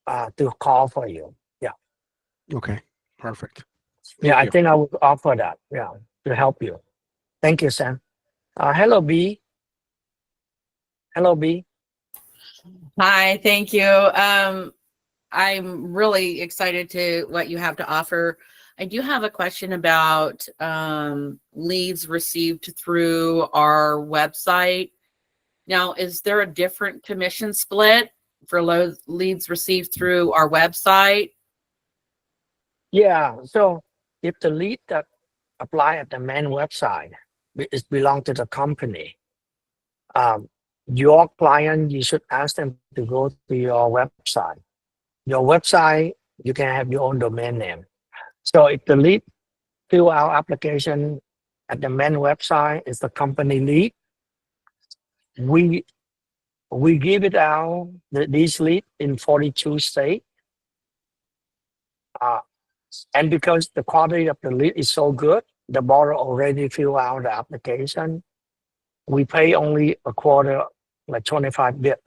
to call for you. Yeah. Okay. Perfect. Yeah, I think I would offer that. Yeah, to help you. Thank you, Sam. Hello, B. Hello, B. Hi, thank you. I'm really excited to what you have to offer. I do have a question about leads received through our website. Now, is there a different commission split for leads received through our website? Yeah, so if the lead that apply at the main website is belong to the company, your client, you should ask them to go to your website. Your website, you can have your own domain name. So if the lead fill out application at the main website is the company lead, we give it out these lead in 42 states. And because the quality of the lead is so good, the borrower already fill out the application. We pay only a quarter, like 25 bits.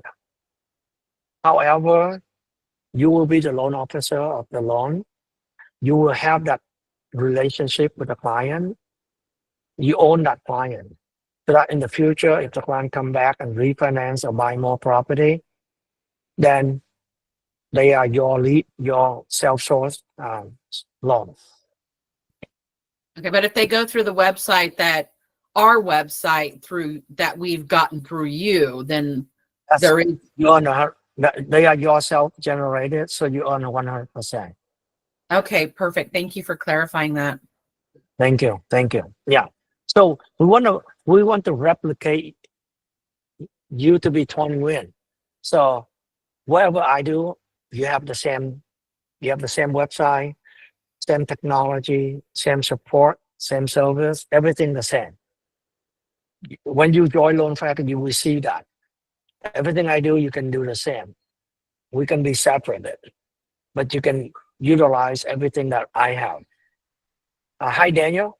However, you will be the loan officer of the loan. You will have that relationship with the client. You own that client. So that in the future, if the client come back and refinance or buy more property, then they are your lead, your self-sourced loan. Okay, but if they go through the website our website through that we've gotten through you, then there is they are your self-generated, so you earn 100%. Okay, perfect. Thank you for clarifying that. Thank you. Thank you. Yeah. So we want to replicate you to be 20 win. So whatever I do, you have the same website, same technology, same support, same service, everything the same. When you join Loan Factor, you will see that. Everything I do, you can do the same. We can be separated, but you can utilize everything that I have. Hi, Daniel.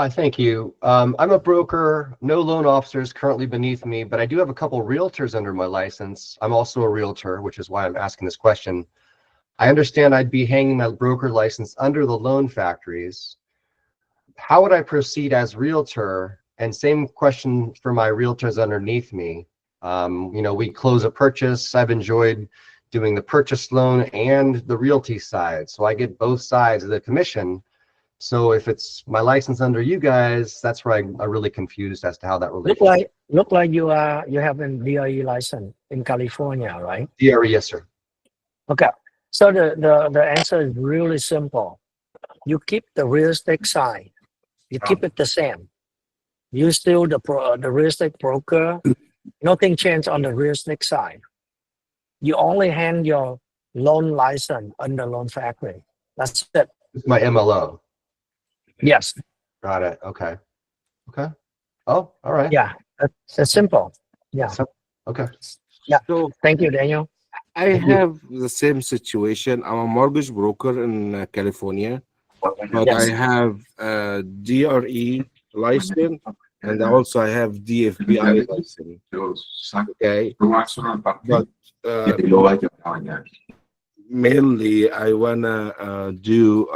Thank you. I'm a broker, no loan officers currently beneath me, but I do have a couple realtors under my license. I'm also a realtor, which is why I'm asking this question. I understand I'd be hanging my broker license under the loan factories. How would I proceed as realtor? And same question for my realtors underneath me. We close a purchase. I've enjoyed doing the purchase loan and the realty side. So I get both sides of the commission. So if it's my license under you guys, that's where I'm really confused as to how that relates. Look like you have a DRE license in California, right? DRE, yes, sir. Okay. So the answer is really simple. You keep the real estate side. You keep it the same. You still the real estate broker. Nothing changed on the real estate side. You only hand your loan license under loan factory. That's it. It's my MLO. Yes. Got it. Okay. Okay. Oh, all right. Yeah. That's simple. Yeah. Okay. Yeah. So Thank you, Daniel. I have the same situation. I'm a mortgage broker in California, but Yes. I have a DRE license and also I have DFBI license. Okay. But mainly I wanna do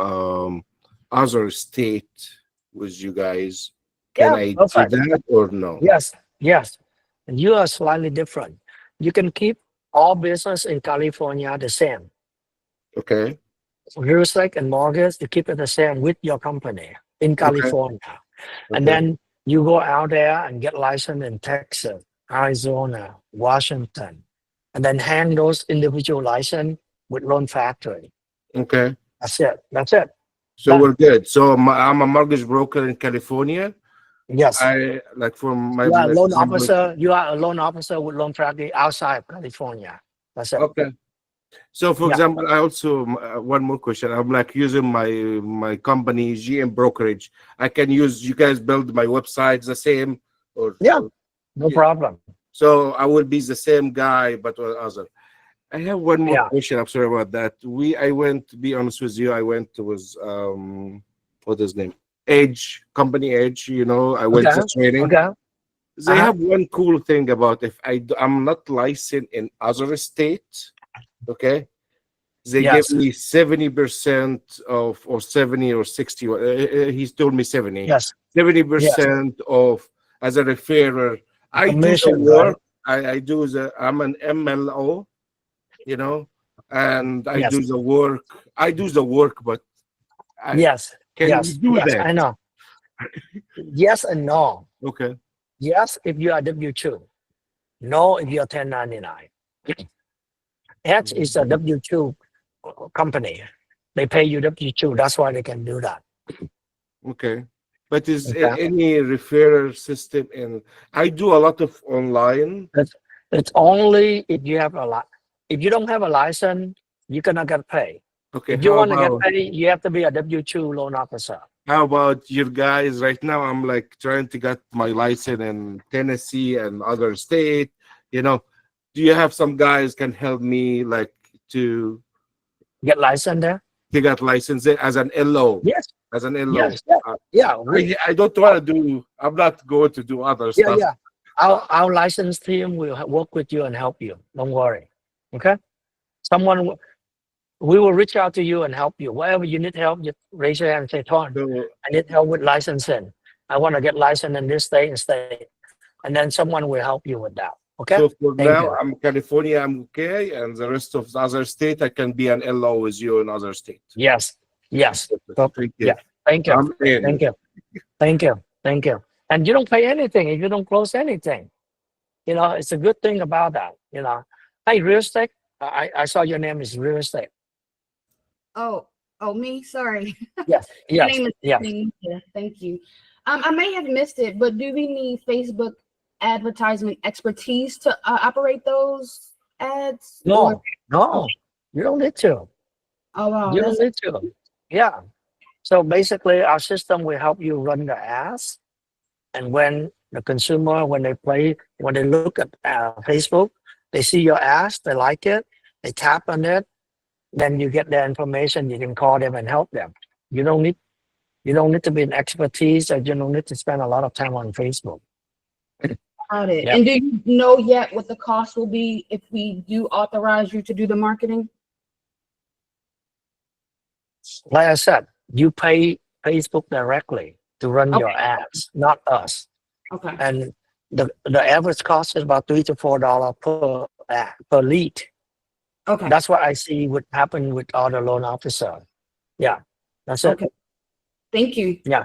other state with you guys. Can Yeah, I do perfect. that or no? Yes. Yes. And you are slightly different. You can keep all business in California the same. Okay. Real estate and mortgage, you keep it the same with your company in California. And Okay. then you go out there and get licensed in Texas, Arizona, Washington, and then hand those individual license with loan factory. Okay. That's it. That's it. So Done. we're good. So I'm a mortgage broker in California. Yes. I like for my You are a loan my- officer. You are a loan officer with loan factory outside of California. That's it. Okay. So for Yeah. example, I also one more question. I'm like using my company GM brokerage. I can use you guys build my website the same or Yeah. No problem. So I will be the same guy but with other. I have one more Yeah. question. I'm sorry about that. I went to be honest with you. I went to what is his name? Edge company Edge. I went Okay. to training. Okay. They have one cool thing about if I'm not licensed in other states, okay? They Yes. give me 70% of or 70 or 60. He's told me 70. Yes. 70% of as a referrer. I do the Commission, work. I'm an MLO, and I Yes. do the work. I do the work, but Yes. can Yes. you do Yes. that? I know. Yes and no. Okay. Yes, if you are W2. No, if you're 1099. H is a W2 company. They pay you W2. That's why they can do that. Okay. But is Okay. any referral system in? I do a lot of online. It's only if you have a lot. If you don't have a license, you cannot get paid. Okay. If you How want to get about paid, you have to be a W2 loan officer. how about your guys right now? I'm like trying to get my license in Tennessee and other state. Do you have some guys can help me like to Get license there? get license as an LO? Yes. As an LO. Yes. Yeah. Yeah. I don't want to do. I'm not going to do other Yeah. stuff. Yeah. Our license team will work with you and help you. Don't worry. Okay. We will reach out to you and help you. Wherever you need help, just raise your hand and say, Ton, So, I need help with licensing. I want to get licensed in this state and state. And then someone will help you with that. Okay. so for Thank now, you. I'm California. I'm okay, and the rest of the other state, I can be an LO with you in other state. Yes. Yes. Thank you. Yeah. Thank you. I'm in. Thank you. Thank you. Thank you. And you don't pay anything if you don't close anything. It's a good thing about that. Hey, real estate. I saw your name is real estate. Oh, me? Sorry. Yes. My Yes. name is Yes. Tanisha. Thank you. I may have missed it, but do we need Facebook advertisement expertise to operate those ads? No. No. You don't need to. Oh, wow. You don't need to. Yeah. So basically, our system will help you run the ads. And when the consumer, when they look at Facebook, they see your ads, they like it, they tap on it, then you get their information. You can call them and help them. You don't need You don't need to be an expertise, and you don't need to spend a lot of time on Facebook. Got it. Yep. And do you know yet what the cost will be if we do authorize you to do the marketing? Like I said, you pay Facebook directly to run your Okay. ads, not us. Okay. And the average cost is about $3 to $4 per lead. Okay. That's what I see would happen with other loan officer. Yeah, that's it. Okay. Thank you. Yeah,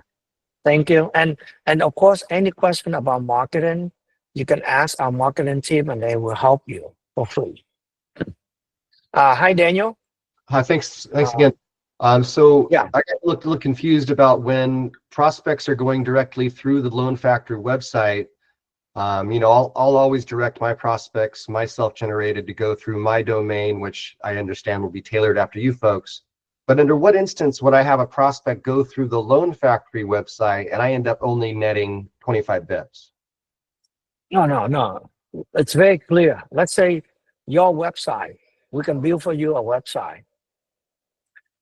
thank you. And of course, any question about marketing, you can ask our marketing team, and they will help you for free. Hi, Daniel. Hi, thanks again. So Yeah. I got a little confused about when prospects are going directly through the Loan Factory website. I'll always direct my prospects, my self-generated, to go through my domain, which I understand will be tailored after you folks. But under what instance would I have a prospect go through the Loan Factory website and I end up only netting 25 bips? No. It's very clear. Let's say your website, we can build for you a website.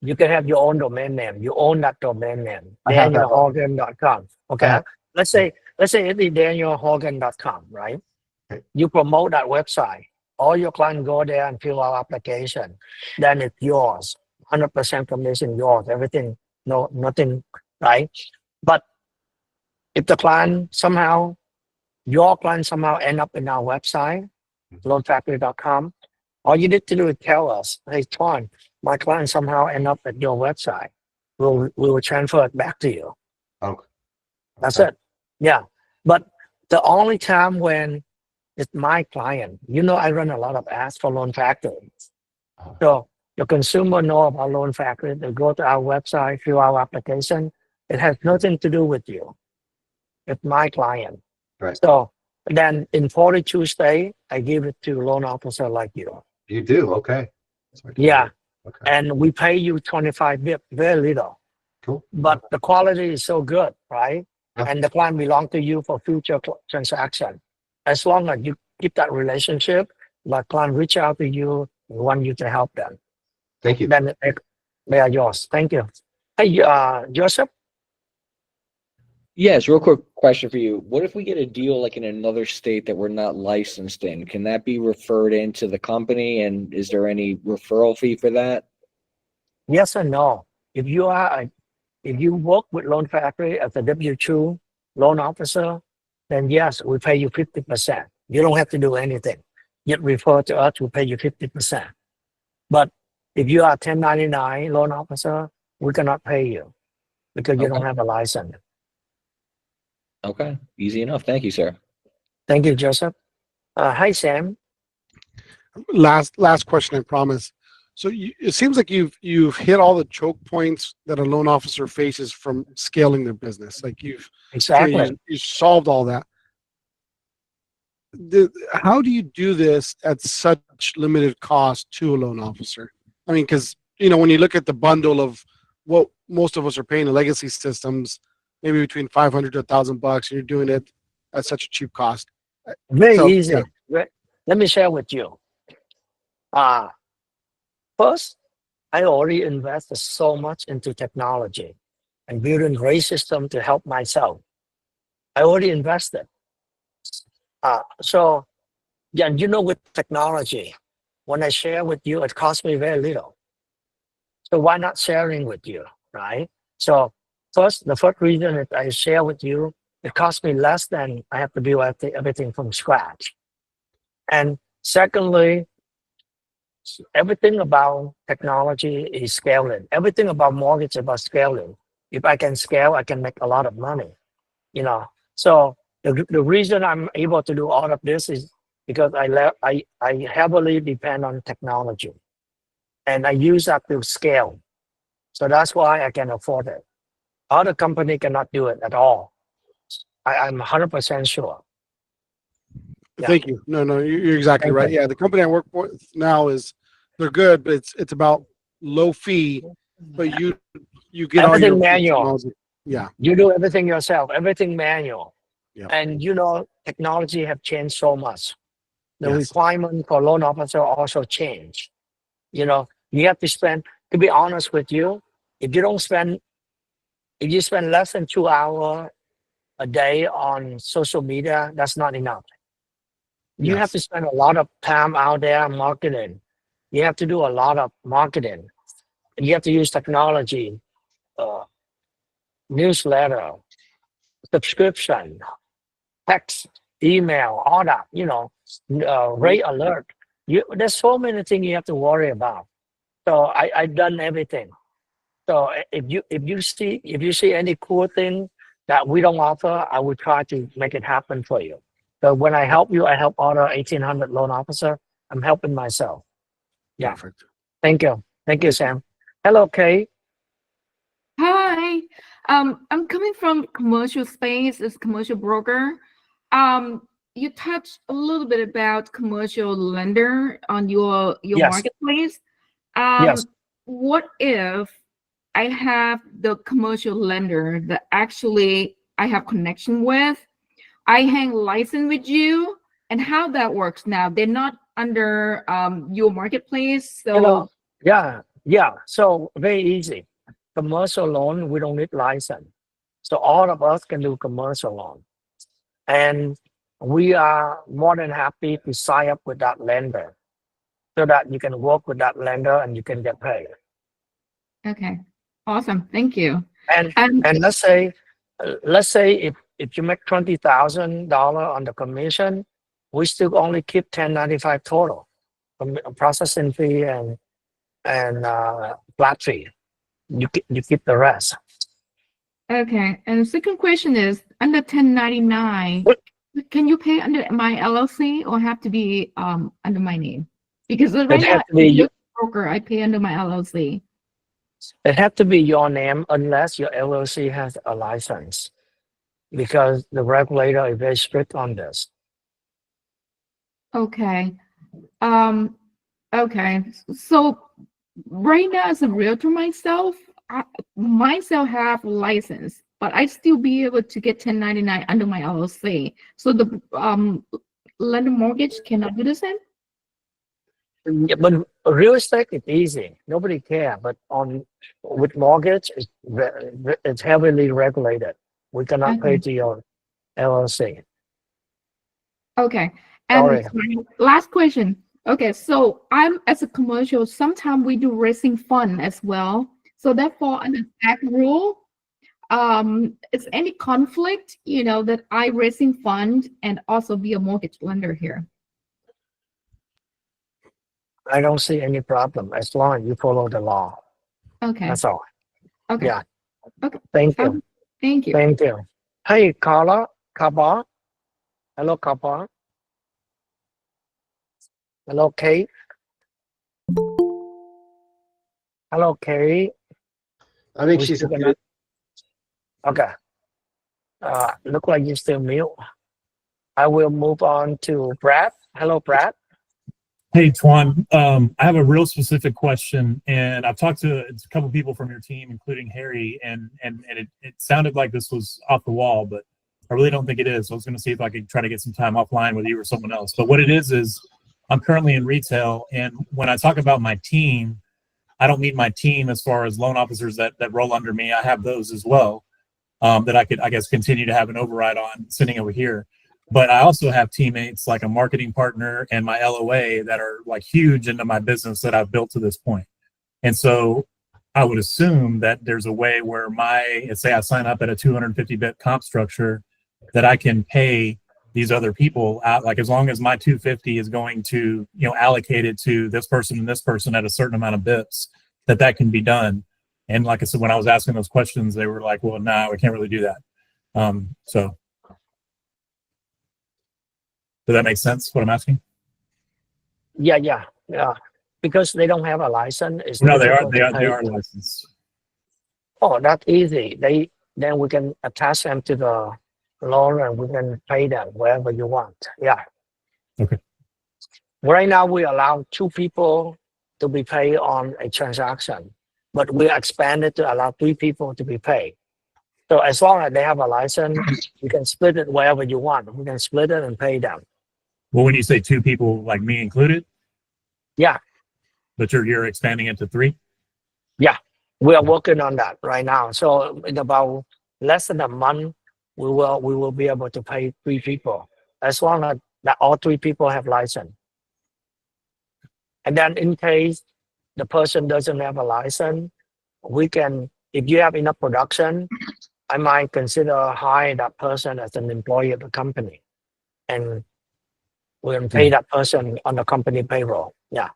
You can have your own domain name. You own that domain name, I have that. DanielHorgan.com. Okay. have- Let's say it's DanielHorgan.com, right? Okay. You promote that website. All your clients go there and fill out application. Then it's yours. 100% commission yours. Everything, nothing, right? But if the client somehow, your client somehow end up in our website, loanfactory.com, all you need to do is tell us, hey, Tuan, my client somehow end up at your website. We will transfer it back to you. Okay. That's it. Yeah. But the only time when it's my client, I run a lot of ads for Loan Factory. So the consumer know about Loan Factory. They go to our website, fill our application. It has nothing to do with you. It's my client. Right. So then in 42 states, I give it to loan officer like you. You do? Okay. Yeah. Okay. And we pay you 25 bip, very little. Cool. But the quality is so good, right? Yeah. And the client belong to you for future transaction. As long as you keep that relationship, the client reach out to you, we want you to help them. Thank you. Then they are yours. Thank you. Hey, Joseph? Yes, real quick question for you. What if we get a deal like in another state that we're not licensed in? Can that be referred into the company, and is there any referral fee for that? Yes and no. If you work with Loan Factory as a W-2 loan officer, then yes, we pay you 50%. You don't have to do anything. Yet refer to us, we pay you 50%. But if you are a 1099 loan officer, we cannot pay you because you don't have a license. Okay, easy enough. Thank you, sir. Thank you, Joseph. Hi, Sam. Last question, I promise. So it seems like you've hit all the choke points that a loan officer faces from scaling their business. Like Exactly. you solved all that. How do you do this at such limited cost to a loan officer? I mean, because when you look at the bundle of what most of us are paying in legacy systems, maybe between $500 to $1,000, and you're doing it at such a cheap cost. Very easy. Yeah. Let me share with you. First, I already invested so much into technology and building great system to help myself. I already invested. So, yeah, with technology, when I share with you, it costs me very little. So why not sharing with you, right? So the first reason that I share with you, it costs me less than I have to build everything from scratch. And secondly, everything about technology is scaling. Everything about mortgage is about scaling. If I can scale, I can make a lot of money. So the reason I'm able to do all of this is because I heavily depend on technology, and I use that to scale. So that's why I can afford it. Other company cannot do it at all. I'm 100% sure. Yeah. Thank you. No, you're exactly right. you. Yeah, the company I work for now they're good, but it's about low fee, but you get all your Everything manual. technology. Yeah. You do everything yourself, everything manual. Yeah. And technology have changed so much. The Yes. requirement for loan officer also changed. You have to spend, to be honest with you, if you don't spend If you spend less than 2 hours a day on social media, that's not enough. You have to spend a lot of time out there marketing. You have to do a lot of marketing. You have to use technology, newsletter, subscription, text, email, all that, rate alert. There's so many things you have to worry about. So I've done everything. So if you see any cool thing that we don't offer, I will try to make it happen for you. So when I help you, I help other 1,800 loan officer. I'm helping myself. Yeah. Perfect. Thank you. Thank you, Sam. Hello, Kay. Hi. I'm coming from commercial space as commercial broker. You touched a little bit about commercial lender on your Yes. marketplace. Yes. What if I have the commercial lender that actually I have connection with? I hang license with you, and how that works now? They're not under your marketplace, so Yeah. So very easy. Commercial loan, we don't need license. So all of us can do commercial loan. And we are more than happy to sign up with that lender so that you can work with that lender and you can get paid. okay, awesome, thank you. And let's say if you make $20,000 on the commission, we still only keep 1095 total, processing fee and flat fee. You keep the rest. Okay, and the second question is, under 1099, can you pay under my LLC or have to be under my name? Because right now, have to be as a broker, I pay under my LLC. It has to be your name unless your LLC has a license, because the regulator is very strict on this. Okay. Okay. So right now, as a realtor myself, I have a license, but I still be able to get 1099 under my LLC. So the lender mortgage cannot do the same? Yeah, but real estate is easy. Nobody care. But with mortgage, it's heavily regulated. We cannot pay to your LLC. Okay. And Sorry. my last question. Okay, so I'm as a commercial, sometimes we do raising fund as well. So that fall under that rule. Is any conflict, that I raising fund and also be a mortgage lender here? I don't see any problem as long as you follow the law. Okay. That's all. Okay. Yeah. Okay. Thank you. Thank you. Thank you. Hey, Kaba. Hello, Kaba. Hello, Kate. Hello, Kate. I think she's muted. Okay. Look like you're still mute. I will move on to Brad. Hello, Brad. Hey, Tuan. I have a real specific question, and I've talked to a couple people from your team, including Harry, and it sounded like this was off the wall, but I really don't think it is. So I was going to see if I could try to get some time offline with you or someone else. But what it is I'm currently in retail, and when I talk about my team, I don't mean my team as far as loan officers that roll under me. I have those as well that I could, I guess, continue to have an override on sitting over here. But I also have teammates like a marketing partner and my LOA that are like huge into my business that I've built to this point. And so I would assume that there's a way where let's say I sign up at a 250-bit comp structure, that I can pay these other people out, like as long as my 250 is going to, allocated to this person and this person at a certain amount of bits, that can be done. And like I said, when I was asking those questions, they were like, well, no, we can't really do that. So does that make sense, what I'm asking? Yeah. Because they don't have a license. No, they are licensed. Oh, that's easy. Then we can attach them to the loan and we can pay them wherever you want. Yeah. Okay. Right now we allow 2 people to be paid on a transaction, but we expanded to allow 3 people to be paid. So as long as they have a license, you can split it wherever you want. We can split it and pay them. Well, when you say 2 people, like me included? Yeah. But you're expanding it to 3? Yeah. We are working on that right now. So in about less than a month, we will be able to pay 3 people, as long as that all 3 people have license. And then in case the person doesn't have a license, we can, if you have enough production, I might consider hire that person as an employee of the company, and we'll pay that person on the company payroll. Yeah.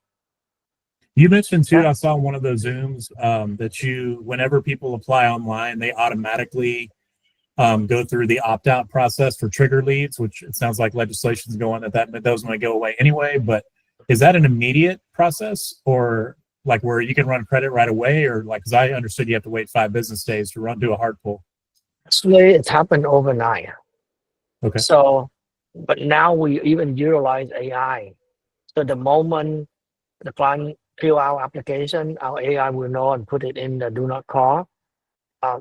You mentioned too, I saw one of those Zooms that whenever people apply online, they automatically go through the opt-out process for trigger leads, which it sounds like legislation's going that those might go away anyway. But is that an immediate process, or like where you can run credit right away, or like, because I understood you have to wait 5 business days to do a hard pull? Actually, it's happened overnight. Okay. So, but now we even utilize AI. So the moment the client fill our application, our AI will know and put it in the do not call.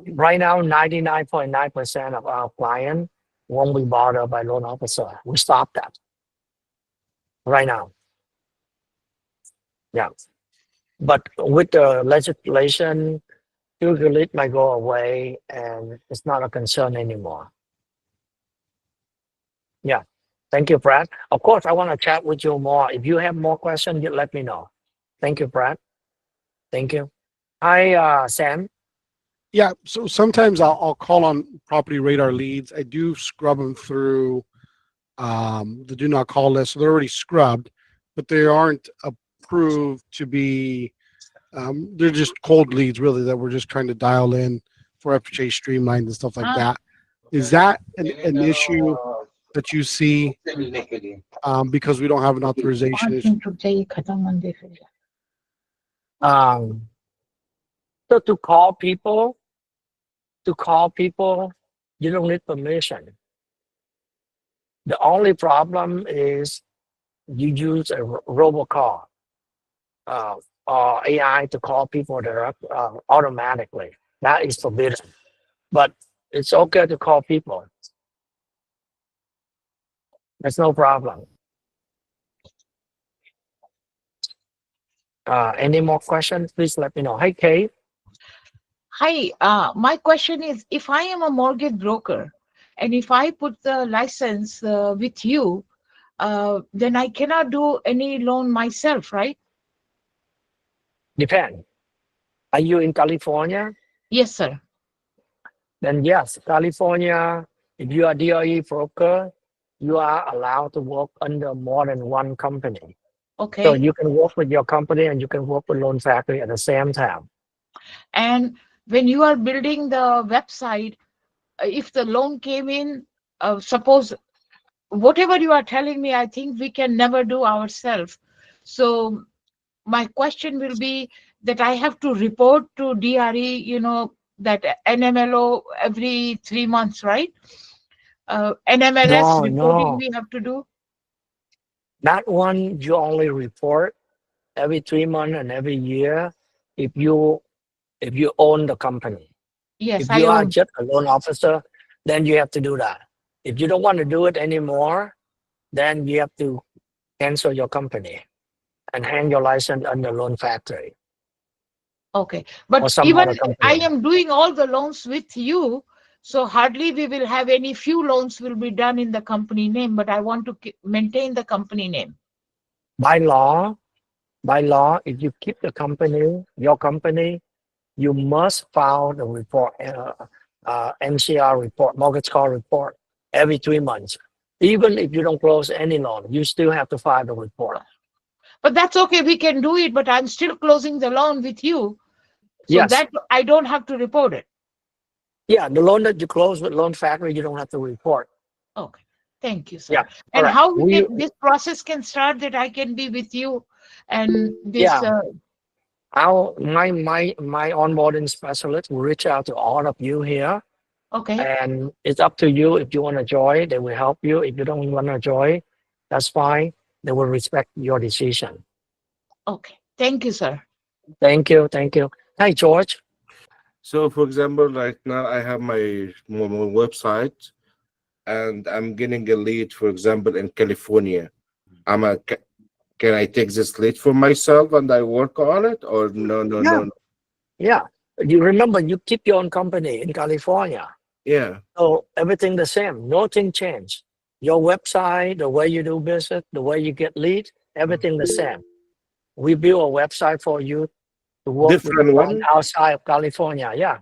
Right now, 99.9% of our clients won't be bothered by loan officer. We stop that right now. Yeah. But with the legislation, trigger lead might go away and it's not a concern anymore. Yeah. Thank you, Brad. Of course, I want to chat with you more. If you have more questions, you let me know. Thank you, Brad. Thank you. Hi, Sam. Yeah, so sometimes I'll call on property radar leads. I do scrub them through the do not call list. So they're already scrubbed, but they aren't approved to be, they're just cold leads really that we're just trying to dial in for FHA streamlined and stuff like that. Is that an issue that you see because we don't have an authorization issue? So to call people, you don't need permission. The only problem is you use a robocall or AI to call people direct automatically. That is forbidden. But it's okay to call people. There's no problem. Any more questions? Please let me know. Hey, Kate. Hi, my question is, if I am a mortgage broker and if I put the license with you, then I cannot do any loan myself, right? Depend. Are you in California? Yes, sir. Then yes, California, if you are DRE broker, you are allowed to work under more than one company. Okay. So you can work with your company and you can work with Loan Factory at the same time. And when you are building the website, if the loan came in, suppose whatever you are telling me, I think we can never do ourselves. So my question will be that I have to report to DRE, that NMLO every 3 months, right? NMLS reporting we have to do? That one, you only report every 3 months and every year if you own the company. Yes, if you are just a loan officer, then you have to do that. If you don't want to do it anymore, then you have to cancel your company and hang your license under Loan Factory. Okay, but even I am doing all the loans with you, so hardly we will have any few loans will be done in the company name, but I want to maintain the company name. By law, if you keep the company, your company, you must file the report, MCR report, mortgage call report, every 3 months. Even if you don't close any loan, you still have to file the report. But that's okay, we can do it, but I'm still closing the loan with you. So yes. That I don't have to report it. Yeah, the loan that you close with Loan Factory, you don't have to report. Okay, thank you, sir. Yeah. And how this process can start that I can be with you and this... My onboarding specialist will reach out to all of you here. Okay. And it's up to you if you want to join, they will help you. If you don't want to join, that's fine. They will respect your decision. Okay. Thank you, sir. Thank you. Thank you. Hi, George. So, for example, right now I have my website and I'm getting a lead, for example, in California. Can I take this lead for myself and I work on it, or no? Yeah, You remember you keep your own company in California. Yeah. So everything the same, nothing changed. Your website, the way you do business, the way you get leads, everything the same. We build a website for you to work with Different clients one? outside of California. Yeah.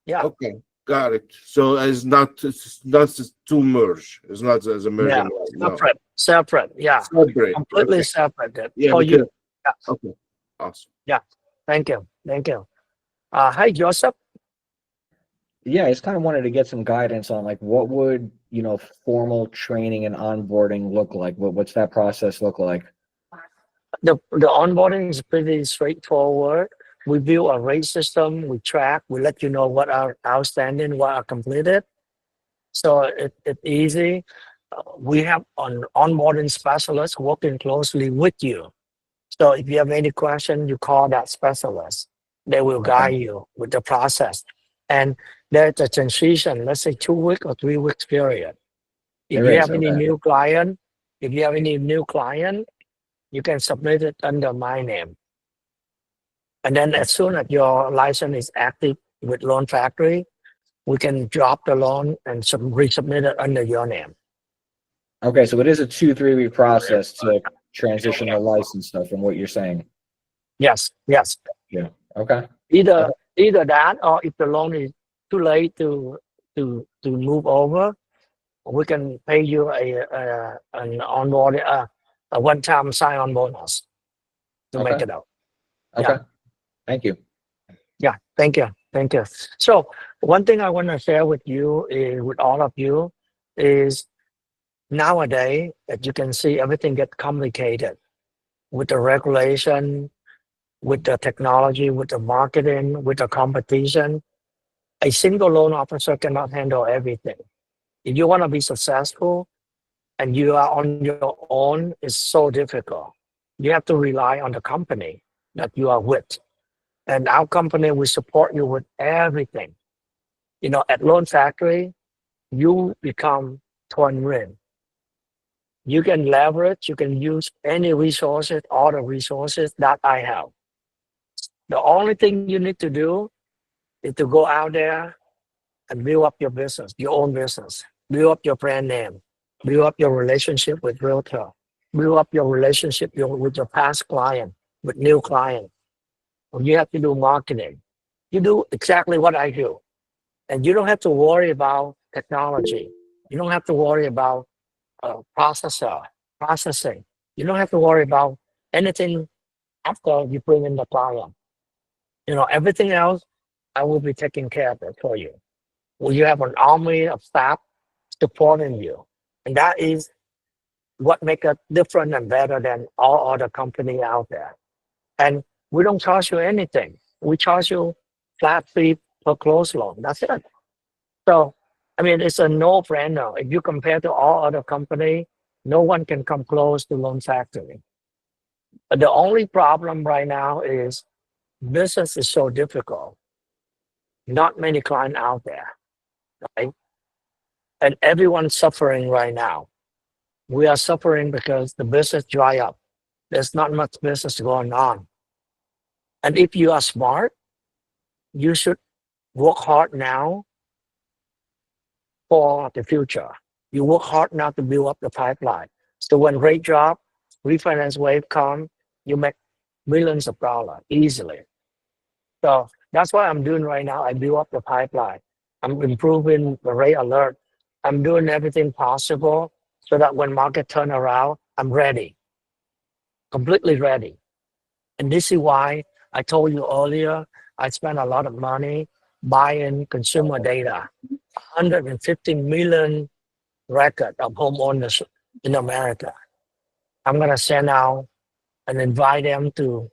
Yeah. Okay, got it. So it's not to merge. It's not as a merge. Yeah. And no. Separate. Yeah. Separate. Completely Okay. separate Yeah, for you. because Yeah. okay, awesome. Yeah. Thank you. Thank you. Hi, Joseph. Yeah, I just kind of wanted to get some guidance on like what would, formal training and onboarding look like? What's that process look like? The onboarding is pretty straightforward. We build a rate system, we track, we let you know what are outstanding, what are completed. So it's easy. We have an onboarding specialist working closely with you. So if you have any question, you call that specialist. They will guide you with the process. And there's a transition, let's say 2 week or 3 weeks period. If There you is, have any okay. new client, you can submit it under my name. And then as soon as your license is active with Loan Factory, we can drop the loan and resubmit it under your name. Okay, so it is a 2-3 week process to transition the license stuff from what you're saying. Yes. Yeah. Okay. Either that, or if the loan is too late to move over, we can pay you an onboard a one-time sign-on bonus to make it out. Okay. Yeah. Thank you. Yeah, thank you. So one thing I want to share with you with all of you is nowadays, as you can see, everything gets complicated with the regulation, with the technology, with the marketing, with the competition. A single loan officer cannot handle everything. If you want to be successful and you are on your own, it's so difficult. You have to rely on the company that you are with. And our company will support you with everything. At Loan Factory, you become twin ring. You can leverage, you can use any resources, all the resources that I have. The only thing you need to do is to go out there and build up your business, your own business, build up your brand name, build up your relationship with realtor, build up your relationship with your past client, with new client. You have to do marketing. You do exactly what I do. And you don't have to worry about technology. You don't have to worry about processing. You don't have to worry about anything after you bring in the client. Everything else, I will be taking care of it for you. Well, you have an army of staff supporting you. And that is what makes it different and better than all other companies out there. And we don't charge you anything. We charge you flat fee per closed loan. That's it. So, it's a no-brainer. If you compare to all other companies, no one can come close to Loan Factory. But the only problem right now is business is so difficult. Not many clients out there, right? And everyone's suffering right now. We are suffering because the business dry up. There's not much business going on. And if you are smart, you should work hard now for the future. You work hard now to build up the pipeline. So when rate drop, refinance wave come, you make millions of dollars easily. So that's what I'm doing right now. I build up the pipeline. I'm improving the rate alert. I'm doing everything possible so that when market turn around, I'm ready, completely ready. And this is why I told you earlier, I spent a lot of money buying consumer data, 150 million record of homeowners in America. I'm gonna send out and invite them to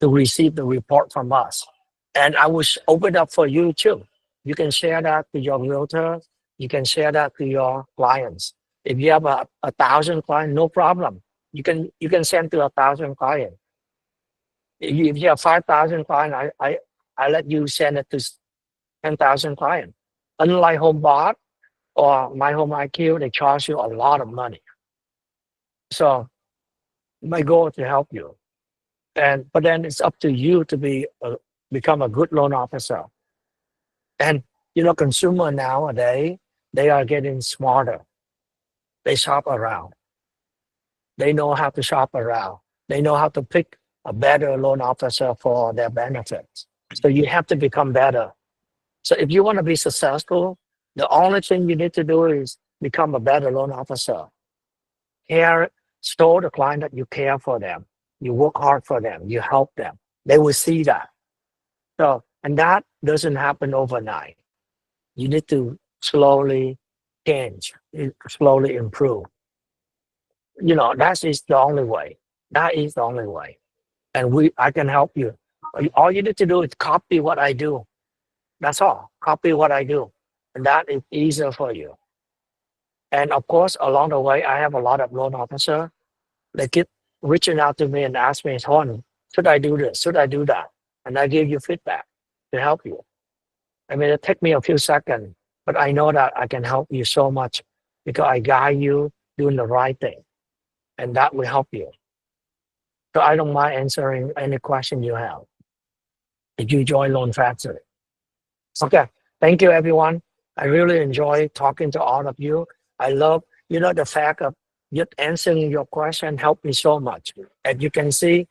receive the report from us. And I will open up for you too. You can share that to your realtor. You can share that to your clients. If you have 1,000 clients, no problem. You can send to 1,000 clients. If you have 5,000 clients, I let you send it to 10,000 clients. Unlike HomeBot or My Home IQ, they charge you a lot of money. So my goal is to help you. But then it's up to you to be become a good loan officer. And consumer nowadays, they are getting smarter. They shop around. They know how to shop around. They know how to pick a better loan officer for their benefits. So you have to become better. So if you want to be successful, the only thing you need to do is become a better loan officer. Show the client that you care for them. You work hard for them. You help them. They will see that. So, and that doesn't happen overnight. You need to slowly change, slowly improve. That is the only way. That is the only way. And I can help you. All you need to do is copy what I do. That's all. Copy what I do. And that is easier for you. And of course, along the way, I have a lot of loan officers. They keep reaching out to me and ask me, Juan, should I do this? Should I do that? And I give you feedback to help you. I mean, it takes me a few seconds, but I know that I can help you so much because I guide you doing the right thing. And that will help you. So I don't mind answering any question you have if you join Loan Factory. Okay, thank you, everyone. I really enjoy talking to all of you. I love, the fact of just answering your question helped me so much. As you can see,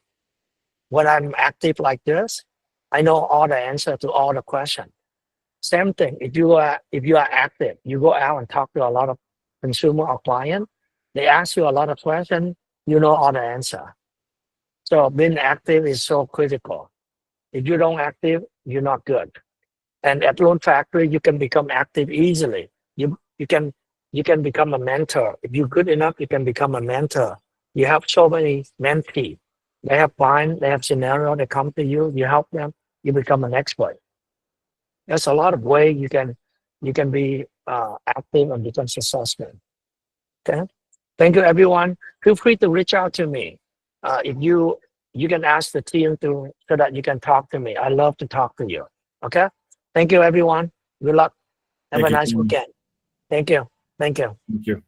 when I'm active like this, I know all the answer to all the questions. Same thing, if you are active, you go out and talk to a lot of consumer or client, they ask you a lot of questions, you know all the answer. So being active is so critical. If you don't active, you're not good. And at Loan Factory, you can become active easily. You can become a mentor. If you're good enough, you can become a mentor. You have so many mentees. They have clients, they have scenario, they come to you, you help them, you become an expert. There's a lot of ways you can be active and become successful. Okay, thank you, everyone. Feel free to reach out to me. If you can ask the team so that you can talk to me. I love to talk to you. Okay, thank you, everyone. Good luck. Have a nice weekend. Thank you. Thank you. Thank you.